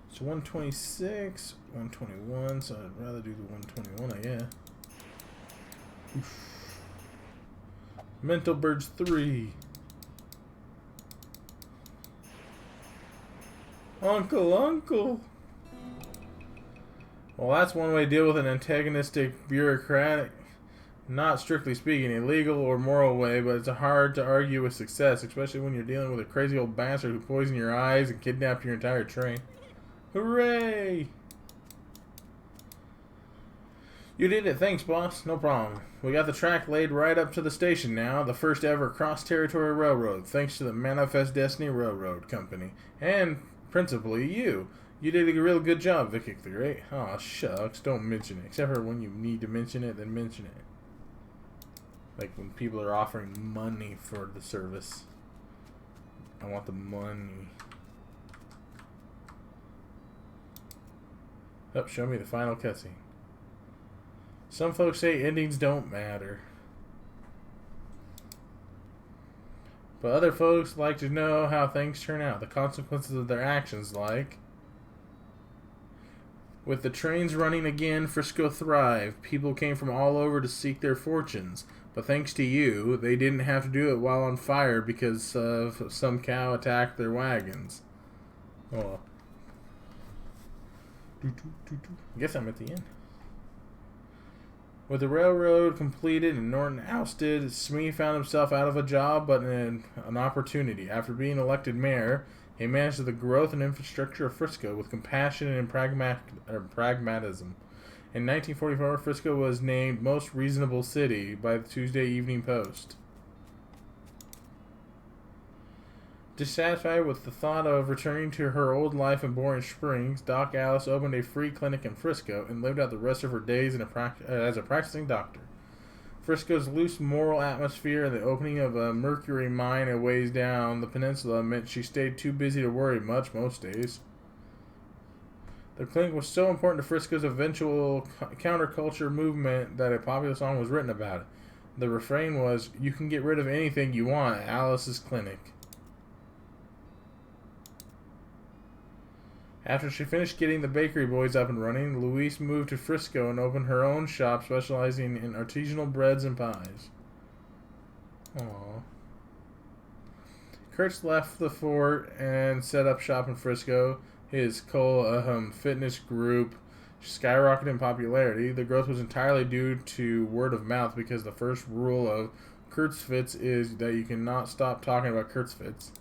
It's 126, 121, so I'd rather do the 121, I guess. Oof. Mental Birds 3. Uncle. Well, that's one way to deal with an antagonistic, bureaucratic, not strictly speaking, illegal or moral way, but it's hard to argue with success, especially when you're dealing with a crazy old bastard who poisoned your eyes and kidnapped your entire train. Hooray! You did it. Thanks, boss. No problem. We got the track laid right up to the station now, the first ever cross-territory railroad, thanks to the Manifest Destiny Railroad Company. And, principally, you. You did a real good job, Vicky the Great. Aw, shucks. Don't mention it. Except for when you need to mention it, then mention it. Like when people are offering money for the service. I want the money. Oh, show me the final cutscene. Some folks say endings don't matter. But other folks like to know how things turn out. The consequences of their actions, like... With the trains running again, Frisco thrived. People came from all over to seek their fortunes. But thanks to you, they didn't have to do it while on fire because some cow attacked their wagons. Oh. I guess I'm at the end. With the railroad completed and Norton ousted, Smee found himself out of a job but an opportunity. After being elected mayor, he managed the growth and infrastructure of Frisco with compassion and pragmatism. In 1944, Frisco was named Most Reasonable City by the Tuesday Evening Post. Dissatisfied with the thought of returning to her old life in Boring Springs, Doc Alice opened a free clinic in Frisco and lived out the rest of her days as a practicing doctor. Frisco's loose moral atmosphere and the opening of a mercury mine a ways down the peninsula meant she stayed too busy to worry much most days. The clinic was so important to Frisco's eventual counterculture movement that a popular song was written about it. The refrain was, "You can get rid of anything you want at Alice's clinic." After she finished getting the bakery boys up and running, Louise moved to Frisco and opened her own shop specializing in artisanal breads and pies. Aww. Kurtz left the fort and set up shop in Frisco. His fitness group skyrocketed in popularity. The growth was entirely due to word of mouth because the first rule of Kurtzfits is that you cannot stop talking about Kurtzfits.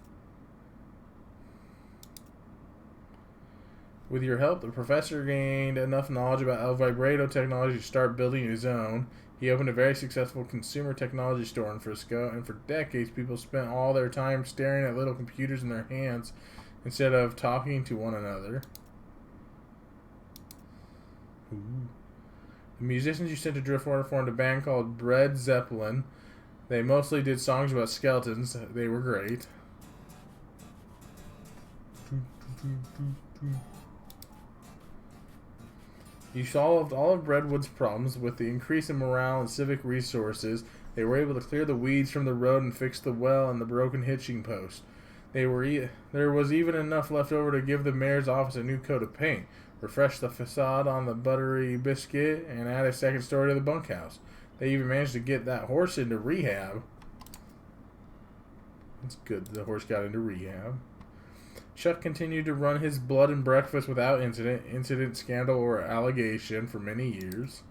With your help, the professor gained enough knowledge about El Vibrato technology to start building his own. He opened a very successful consumer technology store in Frisco, and for decades people spent all their time staring at little computers in their hands instead of talking to one another. Ooh. The musicians you sent to Driftwater formed a band called Bread Zeppelin. They mostly did songs about skeletons. They were great. You solved all of Redwood's problems. With the increase in morale and civic resources, they were able to clear the weeds from the road and fix the well and the broken hitching post. There was even enough left over to give the mayor's office a new coat of paint, refresh the facade on the buttery biscuit, and add a second story to the bunkhouse. They even managed to get that horse into rehab. It's good the horse got into rehab. Chuck continued to run his blood and breakfast without incident, scandal, or allegation for many years.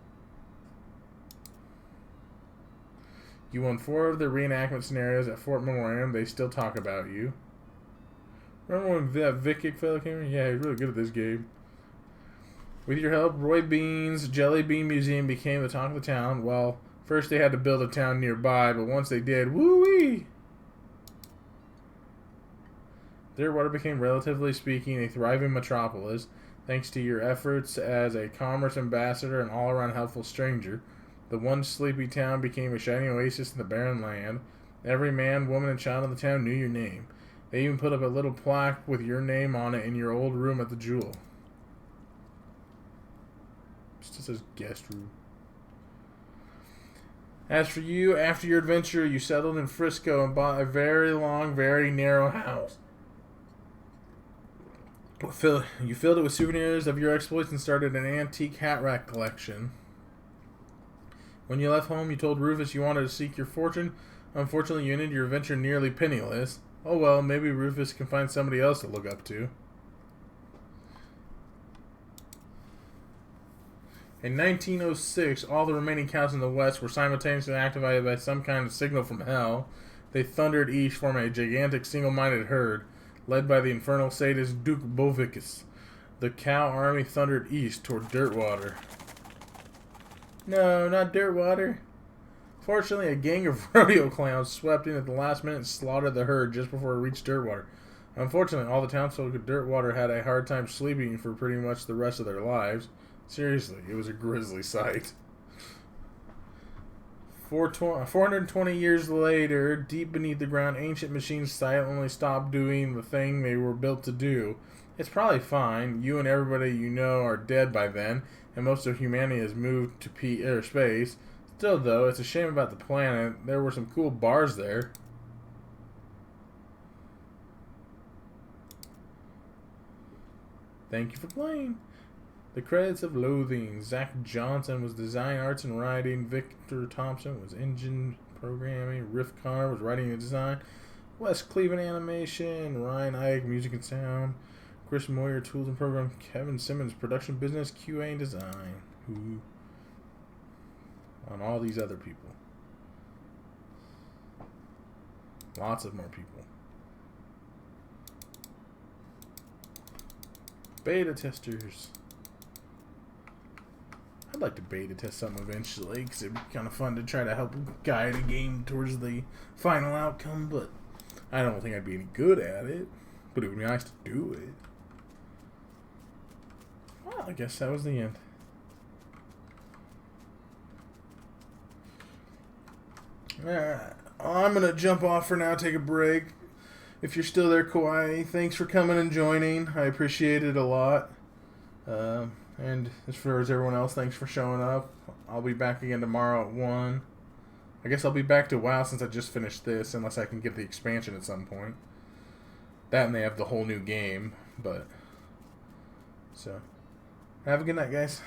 You won 4 of the reenactment scenarios at Fort Memoriam. They still talk about you. Remember when that Vic fellow came in? Yeah, he's really good at this game. With your help, Roy Bean's Jelly Bean Museum became the talk of the town. Well, first they had to build a town nearby, but once they did, woo-wee! Clearwater became, relatively speaking, a thriving metropolis, thanks to your efforts as a commerce ambassador and all-around helpful stranger. The once sleepy town became a shining oasis in the barren land. Every man, woman, and child in the town knew your name. They even put up a little plaque with your name on it in your old room at the Jewel. It just says guest room. As for you, after your adventure, you settled in Frisco and bought a very long, very narrow house. You filled it with souvenirs of your exploits and started an antique hat rack collection. When you left home, you told Rufus you wanted to seek your fortune. Unfortunately, you ended your adventure nearly penniless. Oh well, maybe Rufus can find somebody else to look up to. In 1906, all the remaining counts in the West were simultaneously activated by some kind of signal from hell. They thundered east, forming a gigantic single-minded herd, led by the infernal sadist Duke Bovicus. The cow army thundered east toward Dirtwater. No, not Dirtwater. Fortunately, a gang of rodeo clowns swept in at the last minute and slaughtered the herd just before it reached Dirtwater. Unfortunately, all the townsfolk at Dirtwater had a hard time sleeping for pretty much the rest of their lives. Seriously, it was a grisly sight. 420 years later, deep beneath the ground, ancient machines silently stopped doing the thing they were built to do. It's probably fine. You and everybody you know are dead by then, and most of humanity has moved to space. Still, though, it's a shame about the planet. There were some cool bars there. Thank you for playing. The credits of Loathing. Zach Johnson was design, arts, and writing. Victor Thompson was engine programming. Riff Connor was writing and design. Wes Cleveland animation. Ryan Ike, music and sound. Chris Moyer, tools and program. Kevin Simmons, production business, QA and design. Who? On all these other people. Lots of more people. Beta testers. I'd like to beta test some eventually, because it'd be kind of fun to try to help guide a game towards the final outcome, but I don't think I'd be any good at it, but it would be nice to do it. Well, I guess that was the end. Alright, I'm going to jump off for now, take a break. If you're still there, Kawaii, thanks for coming and joining. I appreciate it a lot. And as far as everyone else, thanks for showing up. I'll be back again tomorrow at 1. I guess I'll be back to WoW since I just finished this, unless I can get the expansion at some point. That and they have the whole new game, but... So, have a good night, guys.